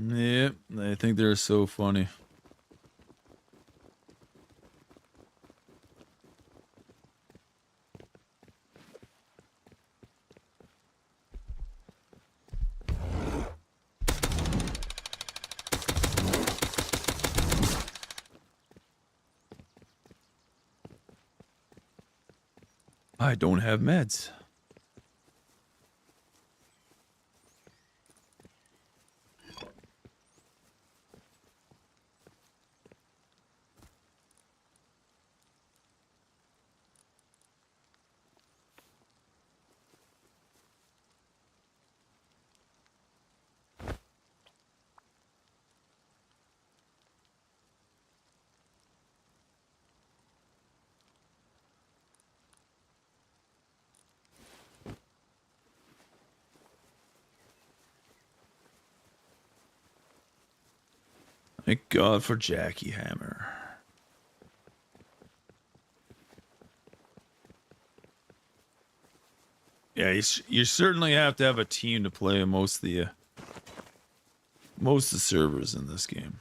Yep, I think they're so funny. I don't have meds. Thank God for Jackie Hammer. Yeah, you certainly have to have a team to play most of the servers in this game.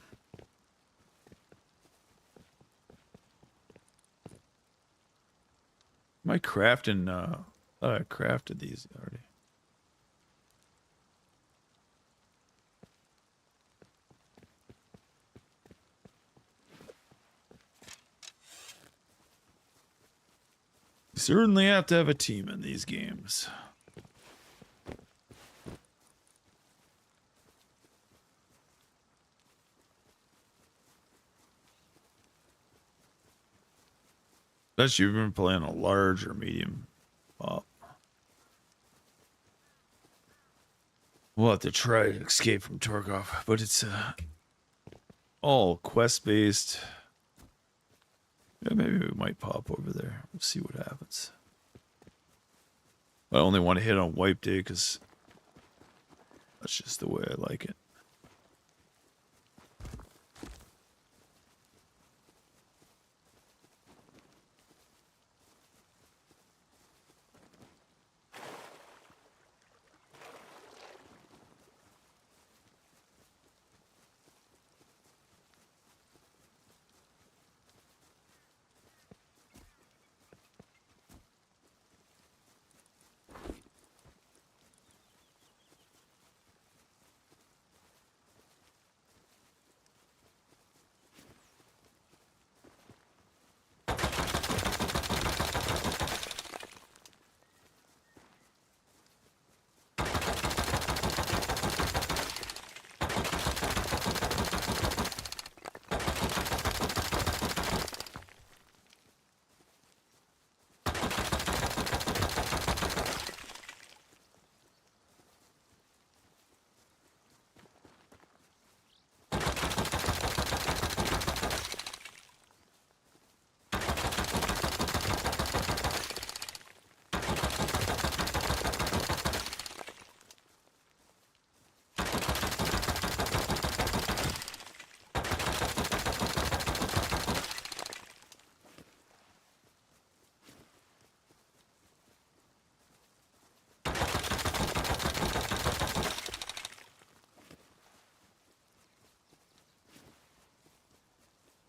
Am I crafting? I crafted these already. You certainly have to have a team in these games. Especially if you've been playing a large or medium pop. We'll have to try to escape from Torkov, but it's all quest based. Yeah, maybe we might pop over there. We'll see what happens. I only want to hit on wipe day because that's just the way I like it.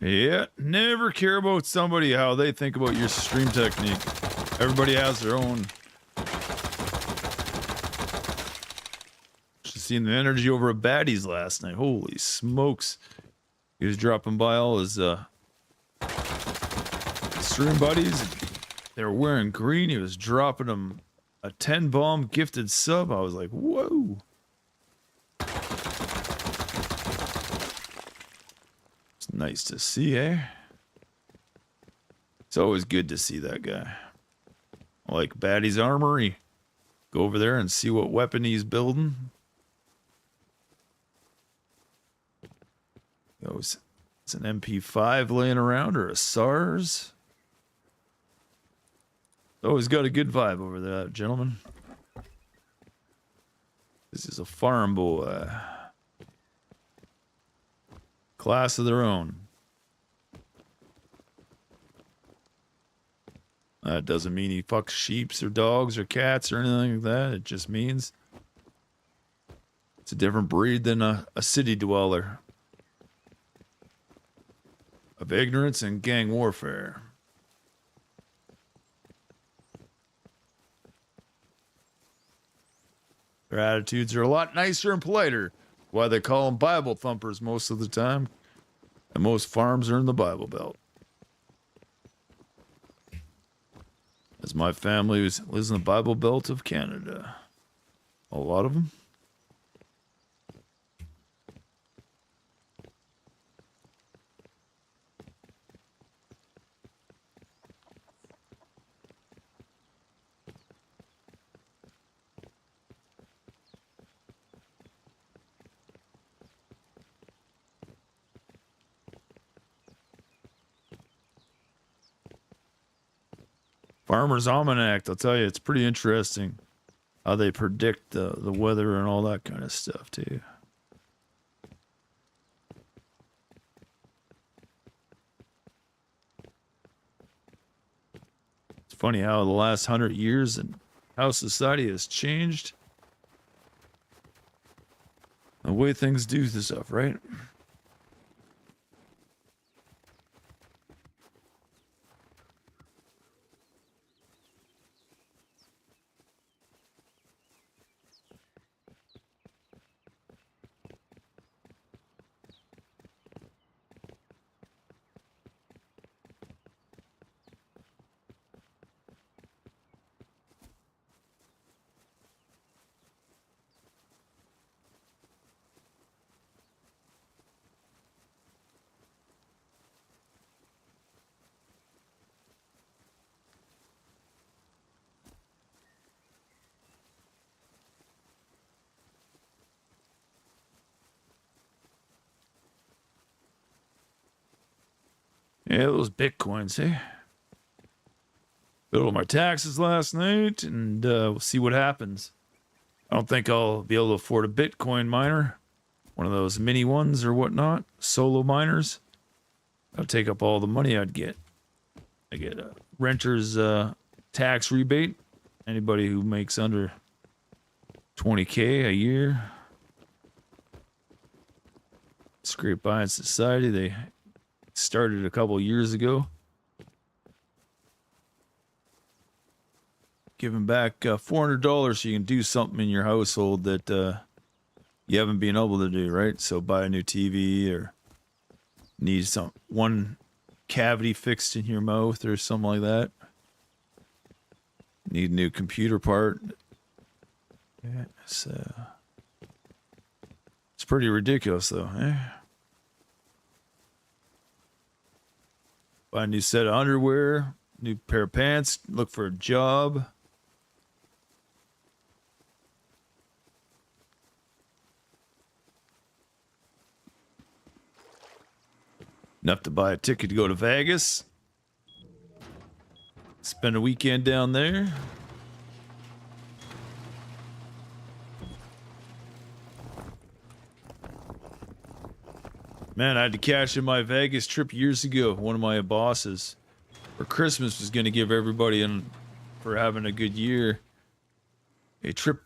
Yeah, never care about somebody how they think about your stream technique. Everybody has their own. Just seen the energy over at Baddies last night. Holy smokes. He was dropping by all his stream buddies. They were wearing green. He was dropping them a 10 bomb gifted sub. I was like, whoa. Nice to see, eh? It's always good to see that guy. I like Batty's Armory. Go over there and see what weapon he's building. It's an MP5 laying around or a SARS. Always got a good vibe over there, gentlemen. This is a farm boy. Class of their own. That doesn't mean he fucks sheeps or dogs or cats or anything like that. It just means It's a different breed than a city dweller. Of ignorance and gang warfare. Their attitudes are a lot nicer and politer. Why they call them Bible thumpers most of the time. And most farms are in the Bible Belt. As my family lives in the Bible Belt of Canada. A lot of them. Farmer's Almanac, I'll tell you, it's pretty interesting how they predict the weather and all that kind of stuff, too. It's funny how the last 100 years and how society has changed. The way things do this stuff, right? Yeah, those bitcoins, hey? Billed my taxes last night, and we'll see what happens. I don't think I'll be able to afford a Bitcoin miner. One of those mini ones or whatnot. Solo miners. That'll take up all the money I'd get. I get a renter's tax rebate. Anybody who makes under 20K a year. Scrape by in society. They started a couple years ago. Giving back $400 so you can do something in your household that you haven't been able to do, right? So buy a new TV or need one cavity fixed in your mouth or something like that. Need a new computer part. Yeah, it's pretty ridiculous though, eh? Buy a new set of underwear, new pair of pants, look for a job. Enough to buy a ticket to go to Vegas. Spend a weekend down there. Man, I had to cash in my Vegas trip years ago. One of my bosses for Christmas was going to give everybody for having a good year a trip.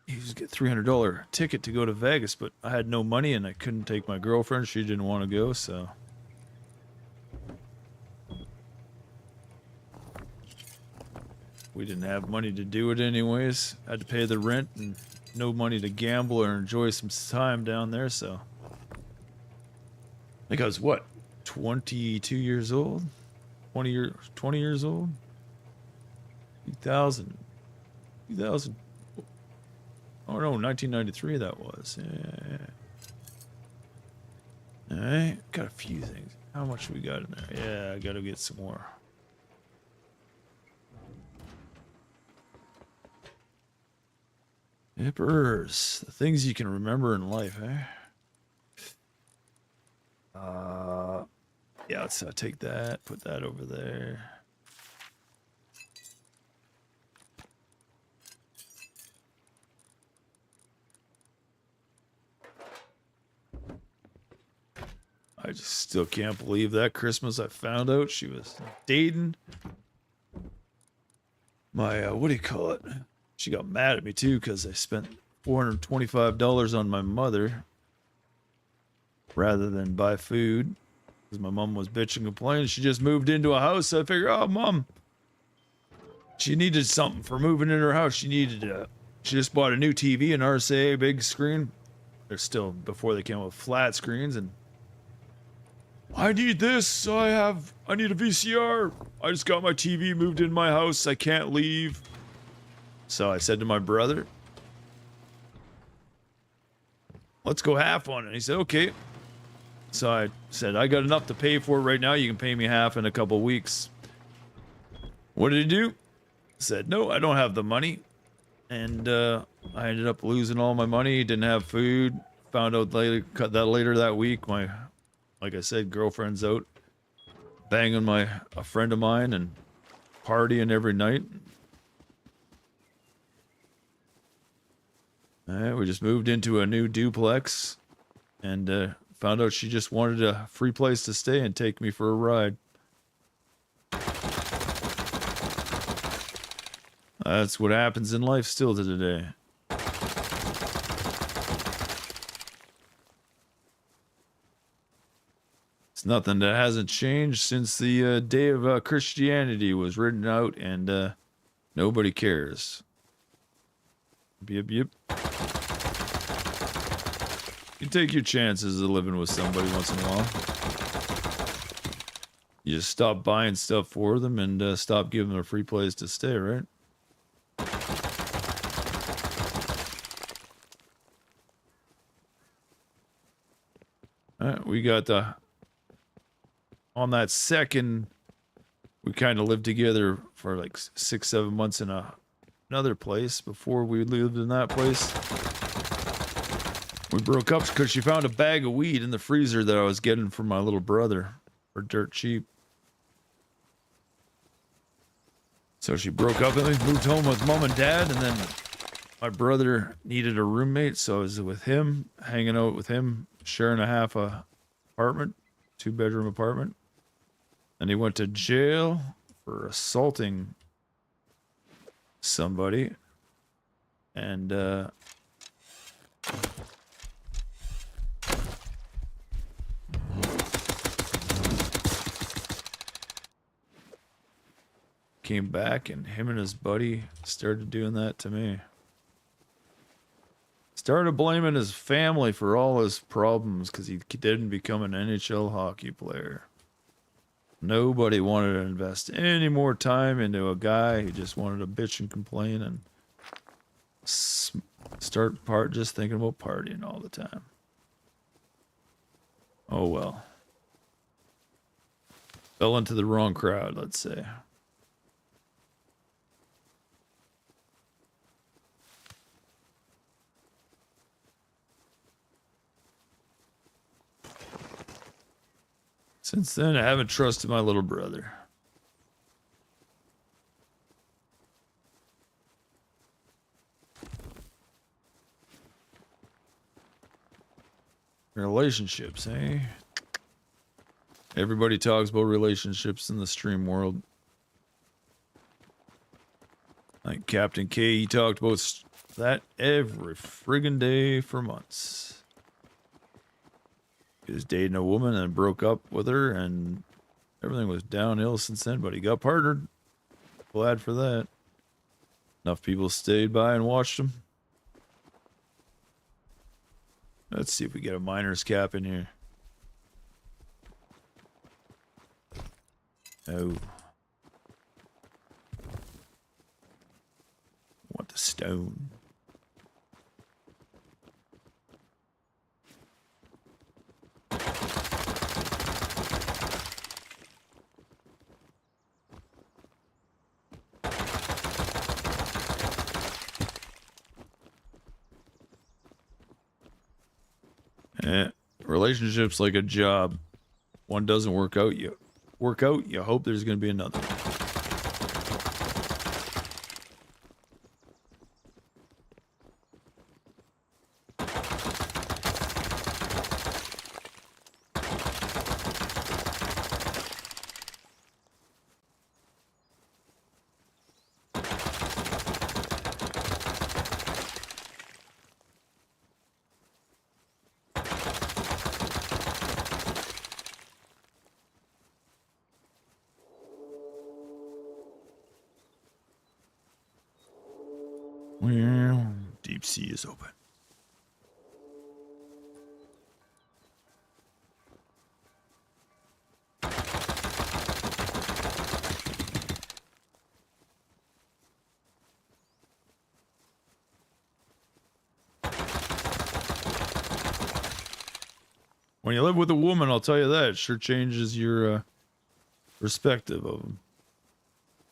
He was get $300 ticket to go to Vegas, but I had no money and I couldn't take my girlfriend. She didn't want to go, so we didn't have money to do it anyways. Had to pay the rent and no money to gamble or enjoy some time down there, so I think I was, what, 22 years old? 20 years old? 2000. Oh no, 1993 that was. Yeah. Alright, got a few things. How much we got in there? Yeah, I gotta get some more. Hippers. The things you can remember in life, eh? Yeah, let's take that, put that over there. I just still can't believe that Christmas I found out she was dating my, what do you call it? She got mad at me too because I spent $425 on my mother rather than buy food because my mom was bitching and complaining. She just moved into a house. So I figured, oh, mom, she needed something for moving in her house. She just bought a new TV, an RCA big screen. They're still before they came with flat screens, and I need this. I need a VCR. I just got my TV moved in my house. I can't leave. So I said to my brother, let's go half on it. He said, okay. So I said, I got enough to pay for it right now. You can pay me half in a couple weeks. What did he do? Said, no, I don't have the money. And I ended up losing all my money. Didn't have food. Found out later that week. Like I said, girlfriend's out banging a friend of mine and partying every night. We just moved into a new duplex and found out she just wanted a free place to stay and take me for a ride. That's what happens in life still to today. It's nothing that hasn't changed since the day of Christianity was written out, and nobody cares. Yep, yep. You take your chances of living with somebody once in a while. You just stop buying stuff for them and stop giving them a free place to stay, right? We got on that second, we kind of lived together for like 6-7 months in another place before we lived in that place. We broke up because she found a bag of weed in the freezer that I was getting from my little brother for dirt cheap. So she broke up with me, moved home with mom and dad, and then my brother needed a roommate, so I was with him, hanging out with him, sharing a half apartment, 2-bedroom apartment. And he went to jail for assaulting somebody. And came back, and him and his buddy started doing that to me. Started blaming his family for all his problems because he didn't become an NHL hockey player. Nobody wanted to invest any more time into a guy who just wanted to bitch and complain and start just thinking about partying all the time. Oh well. Fell into the wrong crowd, let's say. Since then, I haven't trusted my little brother. Relationships, eh? Everybody talks about relationships in the stream world. Like Captain K, he talked about that every friggin' day for months. He was dating a woman and broke up with her, and everything was downhill since then, but he got partnered. Glad for that. Enough people stayed by and watched him. Let's see if we get a miner's cap in here. Oh. Want the stone. Relationships like a job. One doesn't work out, you hope there's going to be another. Well, deep sea is open. When you live with a woman, I'll tell you that, it sure changes your perspective of them.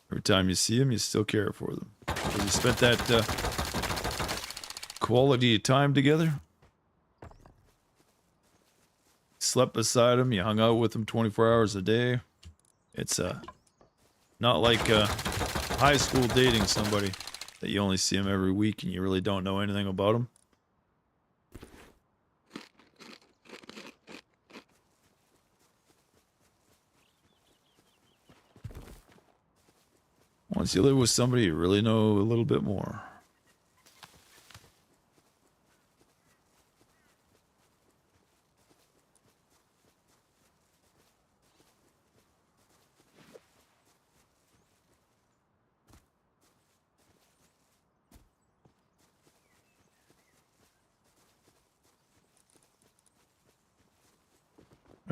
Every time you see them, you still care for them. Because you spent that quality time together. Slept beside them, you hung out with them 24 hours a day. It's not like high school dating somebody that you only see them every week and you really don't know anything about them. Once you live with somebody, you really know a little bit more.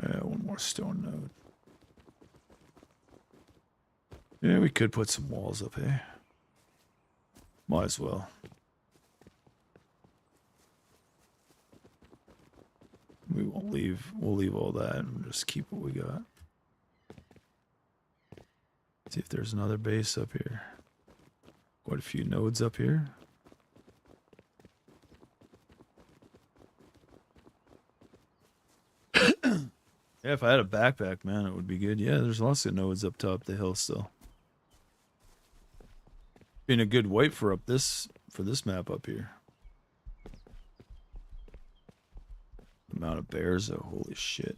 Yeah, one more stone node. Yeah, we could put some walls up here. Might as well. We won't leave. We'll leave all that and just keep what we got. See if there's another base up here. Quite a few nodes up here. Yeah, if I had a backpack, man, it would be good. Yeah, there's lots of nodes up top the hill still. Been a good wait for this map up here. The amount of bears though, holy shit.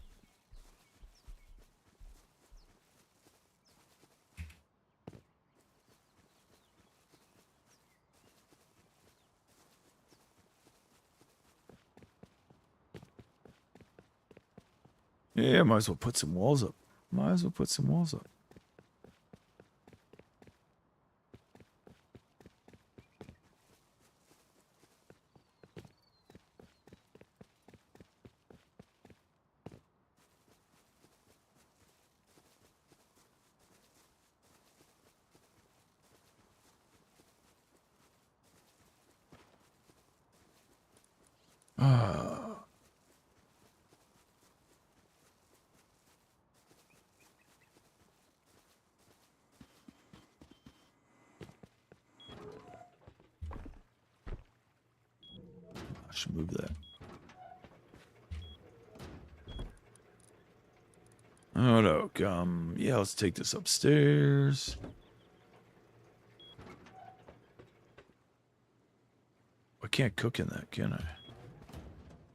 Yeah, might as well put some walls up. Might as well put some walls up. I should move that. Oh no, yeah, let's take this upstairs. I can't cook in that, can I?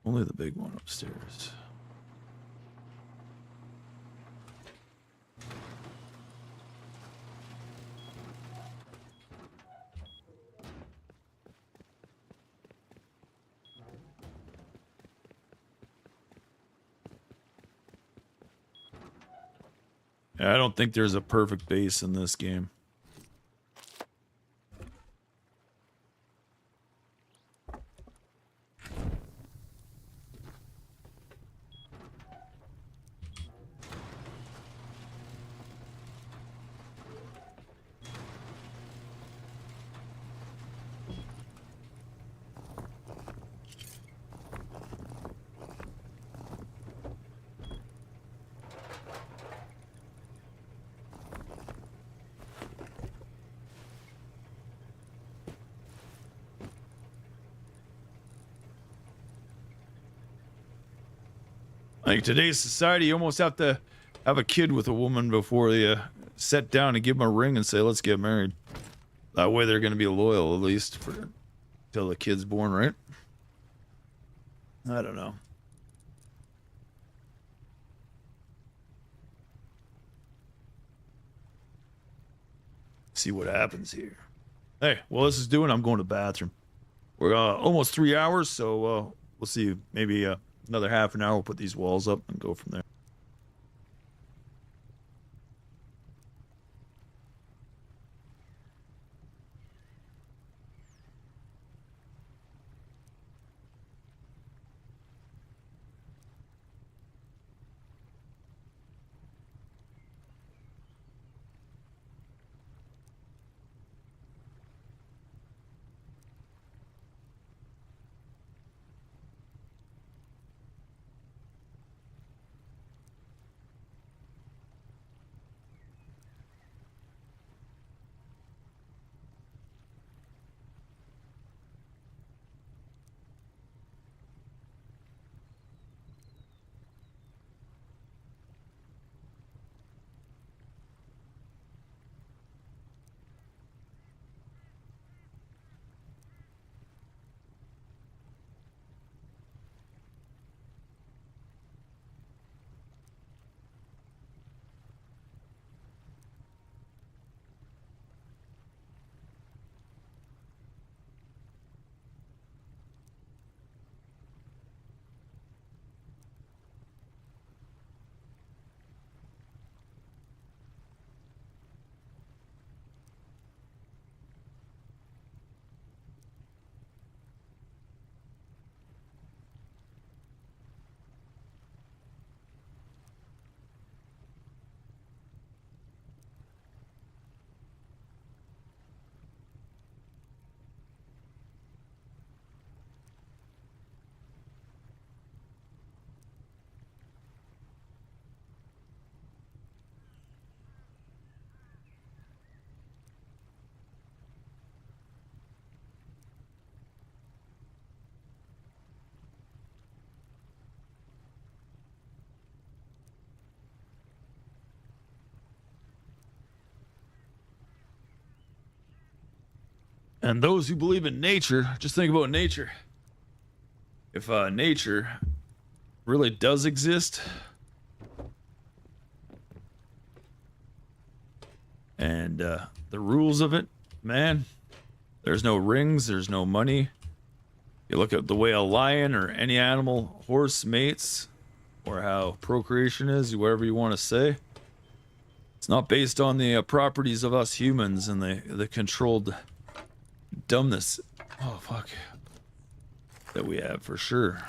Only the big one upstairs. Yeah, I don't think there's a perfect base in this game. Like today's society, you almost have to have a kid with a woman before you sit down and give them a ring and say, let's get married. That way they're going to be loyal, at least, for till the kid's born, right? I don't know. See what happens here. Hey, well, this is doing, I'm going to the bathroom. We're almost 3 hours, so we'll see. Maybe another half an hour, we'll put these walls up and go from there. And those who believe in nature, just think about nature. If nature really does exist, and the rules of it, man, there's no rings, there's no money. You look at the way a lion or any animal, horse mates, or how procreation is, whatever you want to say. It's not based on the properties of us humans and the controlled dumbness, oh fuck, that we have for sure.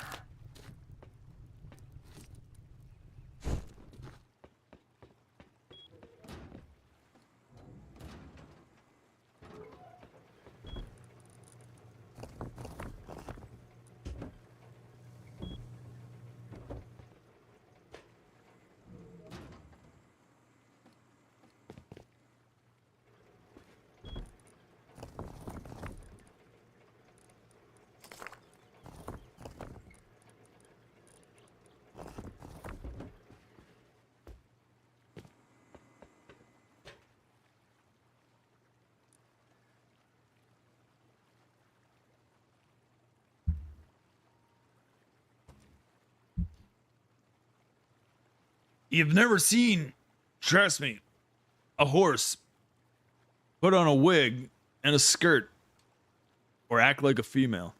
You've never seen, trust me, a horse put on a wig and a skirt or act like a female.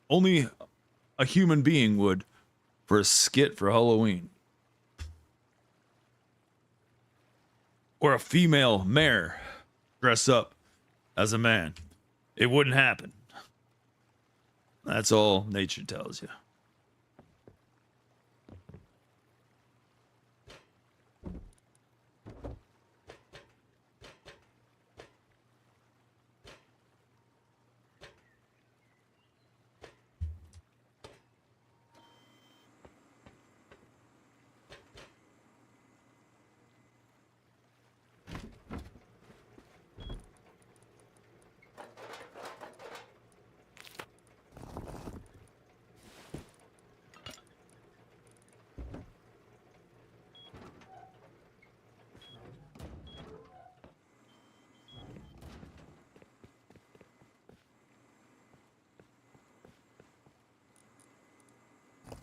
Only a human being would for a skit for Halloween. Or a female mare dress up as a man. It wouldn't happen. That's all nature tells you.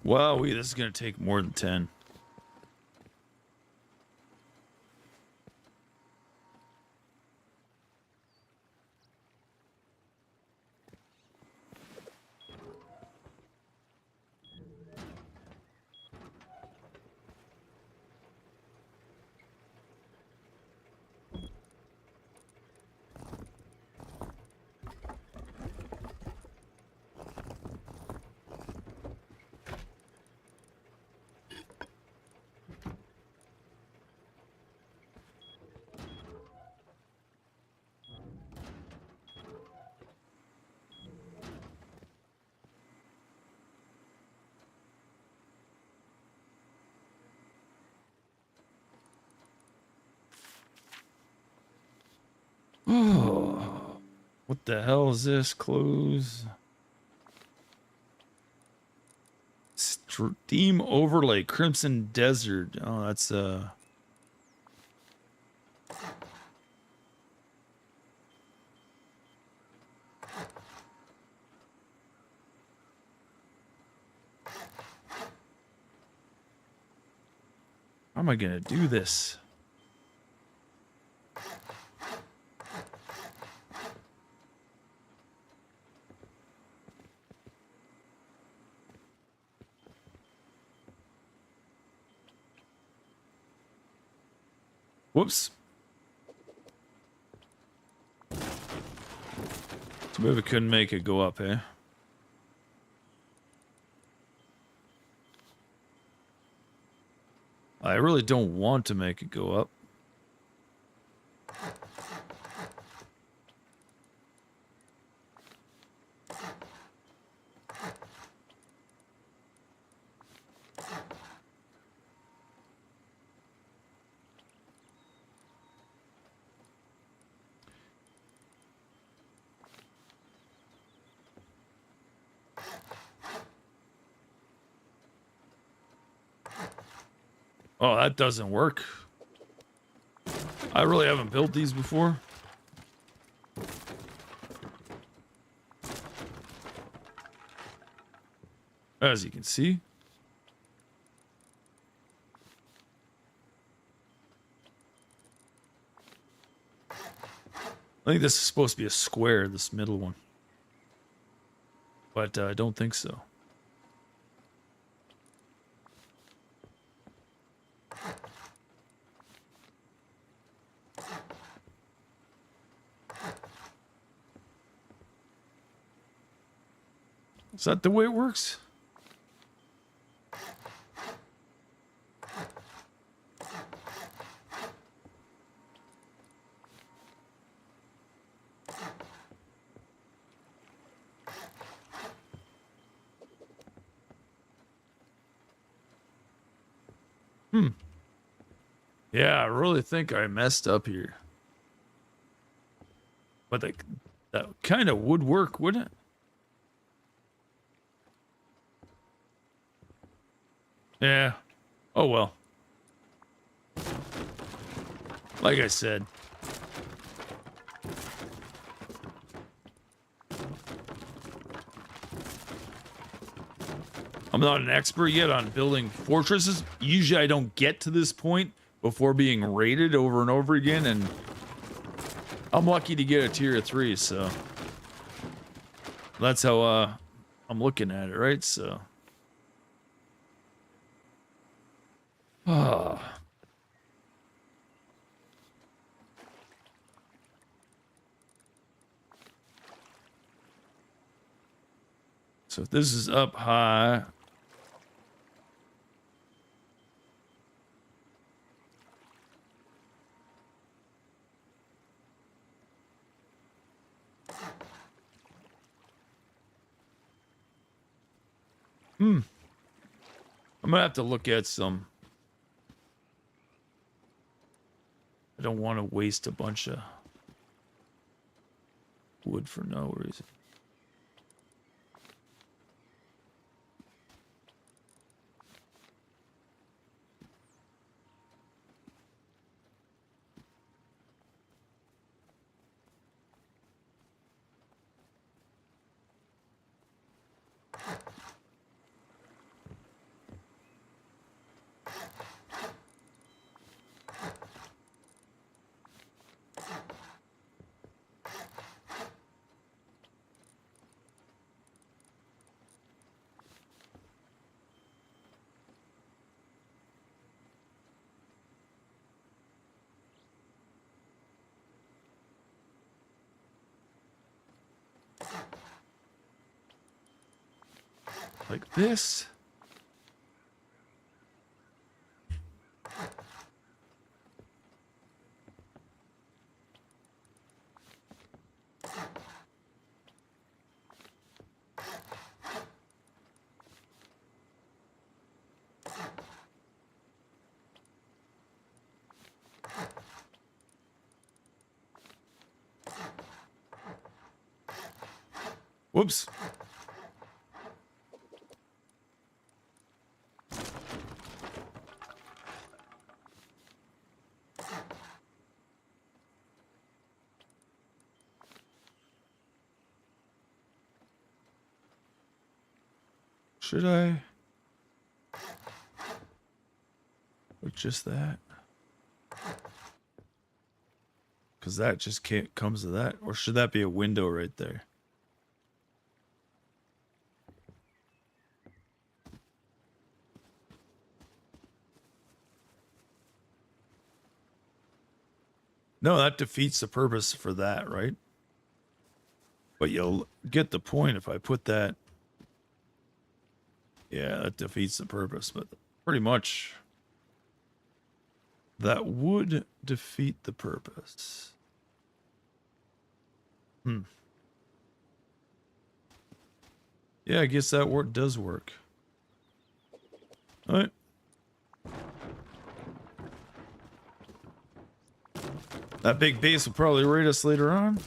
Wow, this is going to take more than 10. Oh, what the hell is this? Close. Steam overlay, Crimson Desert. Oh, that's how am I gonna do this? Whoops. So maybe we couldn't make it go up, eh? I really don't want to make it go up. Oh, that doesn't work. I really haven't built these before. as you can see. I think this is supposed to be a square, this middle one. But I don't think so. Is that the way it works? Yeah, I really think I messed up here. But that kind of would work, wouldn't it? Yeah. Oh well. Like I said. I'm not an expert yet on building fortresses. Usually I don't get to this point before being raided over and over again, and I'm lucky to get a tier 3, so that's how I'm looking at it, right? So so if this is up high, I'm gonna have to look at some. I don't want to waste a bunch of wood for no reason. Like this. Whoops. Should I? With just that? Because that just can't comes to that. Or should that be a window right there? No, that defeats the purpose for that, right? But you'll get the point if I put that. Yeah, that defeats the purpose, but pretty much that would defeat the purpose. Yeah, I guess that work does work. All right. That big base will probably raid us later on.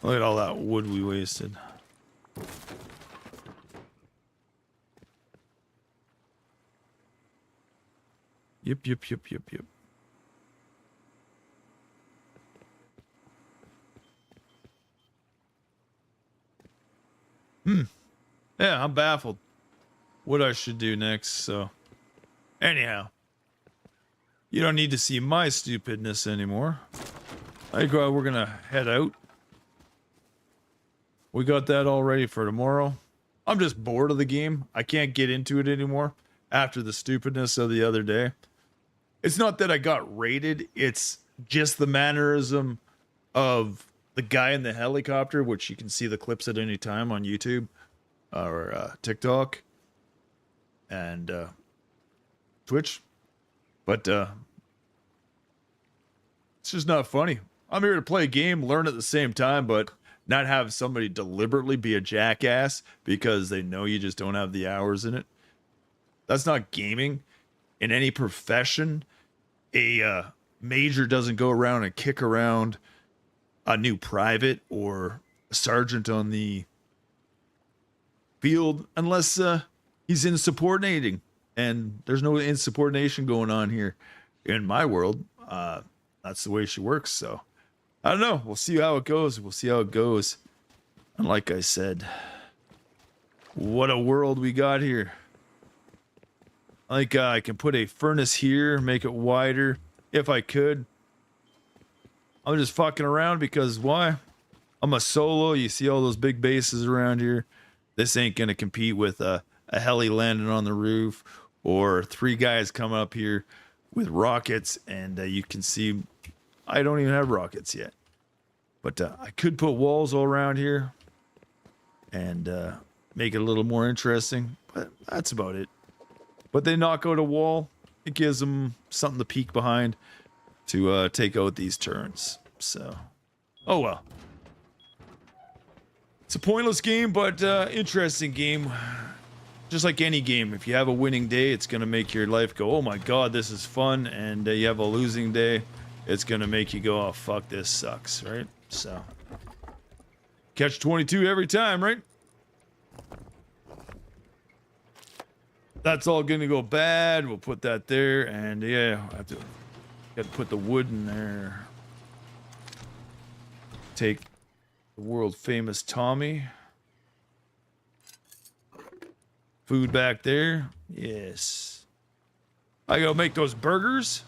Look at all that wood we wasted. Yep. Yeah, I'm baffled what I should do next. So, anyhow, you don't need to see my stupidness anymore. I think we're gonna head out. We got that all ready for tomorrow. I'm just bored of the game. I can't get into it anymore after the stupidness of the other day. It's not that I got raided, it's just the mannerism of the guy in the helicopter, which you can see the clips at any time on YouTube or TikTok and Twitch. But it's just not funny. I'm here to play a game, learn at the same time, but not have somebody deliberately be a jackass because they know you just don't have the hours in it. That's not gaming. In any profession, a major doesn't go around and kick around a new private or a sergeant on the field unless he's insubordinating. And there's no insubordination going on here in my world. That's the way she works. So I don't know. We'll see how it goes. We'll see how it goes. And like I said, what a world we got here. Like I can put a furnace here, make it wider if I could. I'm just fucking around because why? I'm a solo. You see all those big bases around here. This ain't gonna compete with a heli landing on the roof or 3 guys coming up here with rockets. And you can see I don't even have rockets yet. But I could put walls all around here and make it a little more interesting. But that's about it. But they knock out a wall. It gives them something to peek behind to take out these turns. So, oh well. It's a pointless game, but interesting game. Just like any game, if you have a winning day, it's going to make your life go, oh my god, this is fun. And you have a losing day, it's going to make you go, oh fuck, this sucks, right? So, catch 22 every time, right? That's all gonna go bad. We'll put that there, and yeah, I have to put the wood in there. Take the world famous Tommy. Food back there. Yes. I gotta make those burgers.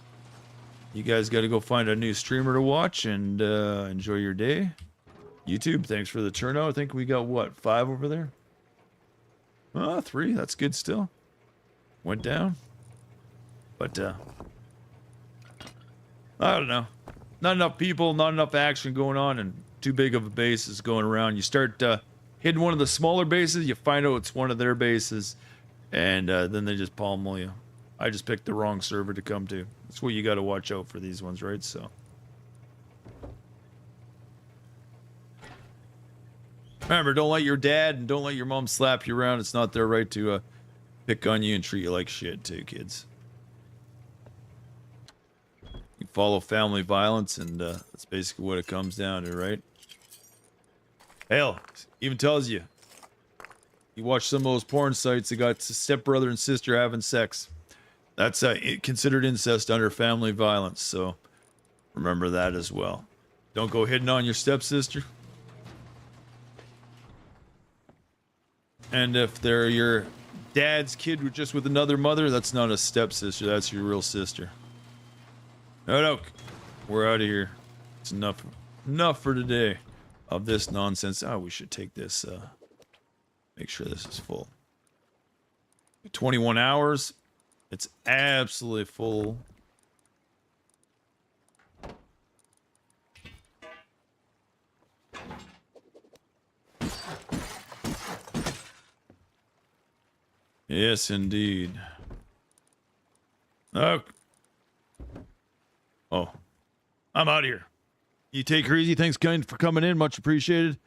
You guys gotta go find a new streamer to watch and enjoy your day. YouTube, thanks for the turnout. I think we got what, 5 over there? 3. That's good still. Went down. But I don't know. Not enough people, not enough action going on, and too big of a base is going around. You start hitting one of the smaller bases, you find out it's one of their bases, and then they just pummel you. I just picked the wrong server to come to. That's what you got to watch out for these ones, right? So. Remember, don't let your dad and don't let your mom slap you around. It's not their right to pick on you and treat you like shit too, kids. You follow family violence, and that's basically what it comes down to, right? Hell, even tells you. You watch some of those porn sites that got stepbrother and sister having sex. That's considered incest under family violence, so remember that as well. Don't go hitting on your stepsister. And if they're your dad's kid just with another mother, that's not a stepsister, that's your real sister. No, we're out of here. It's enough for today of this nonsense. Oh, we should take this, make sure this is full. 21 hours. It's absolutely full. Yes, indeed. Oh, I'm out of here. You take her easy. Thanks, kind, for coming in. Much appreciated.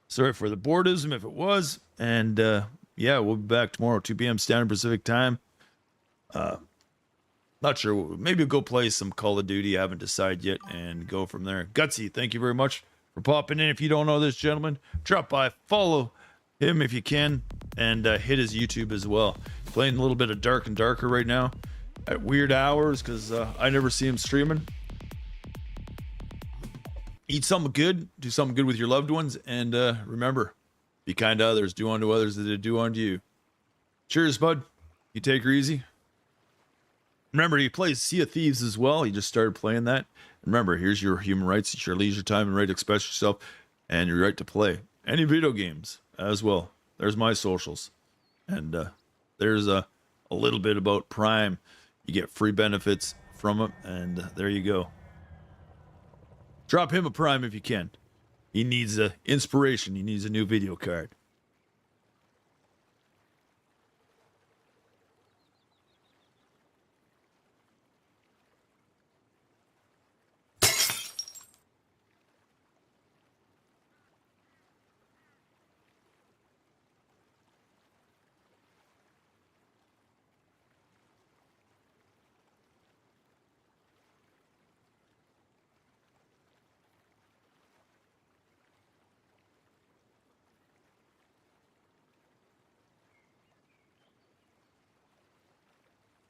Sorry for the boredism if it was. And yeah, we'll be back tomorrow, 2 p.m. Standard Pacific Time. Not sure. Maybe we'll go play some Call of Duty. I haven't decided yet, and go from there. Gutsy, thank you very much for popping in. If you don't know this gentleman, drop by, follow him if you can, and hit his YouTube as well. Playing a little bit of Dark and Darker right now at weird hours because I never see him streaming. Eat something good, do something good with your loved ones, and remember, Be kind to others. Do unto others as they do unto you. Cheers, bud. You take her easy. Remember, he plays Sea of Thieves as well. He just started playing that. Remember, here's your human rights. It's your leisure time and right to express yourself and your right to play any video games as well. There's my socials. And there's a little bit about Prime. You get free benefits from it, and there you go. Drop him a Prime if you can. He needs inspiration. He needs a new video card.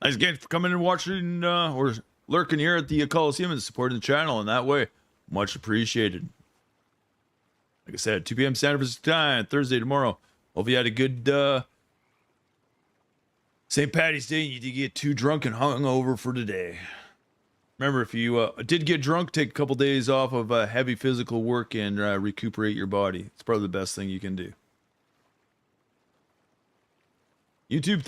Thanks again for coming and watching or lurking here at the Coliseum and supporting the channel in that way. Much appreciated. Like I said, 2 p.m. Standard Pacific Time, Thursday tomorrow. Hope you had a good St. Patty's Day and you did get too drunk and hungover for today. Remember, if you did get drunk, take a couple days off of heavy physical work and recuperate your body. It's probably the best thing you can do. YouTube.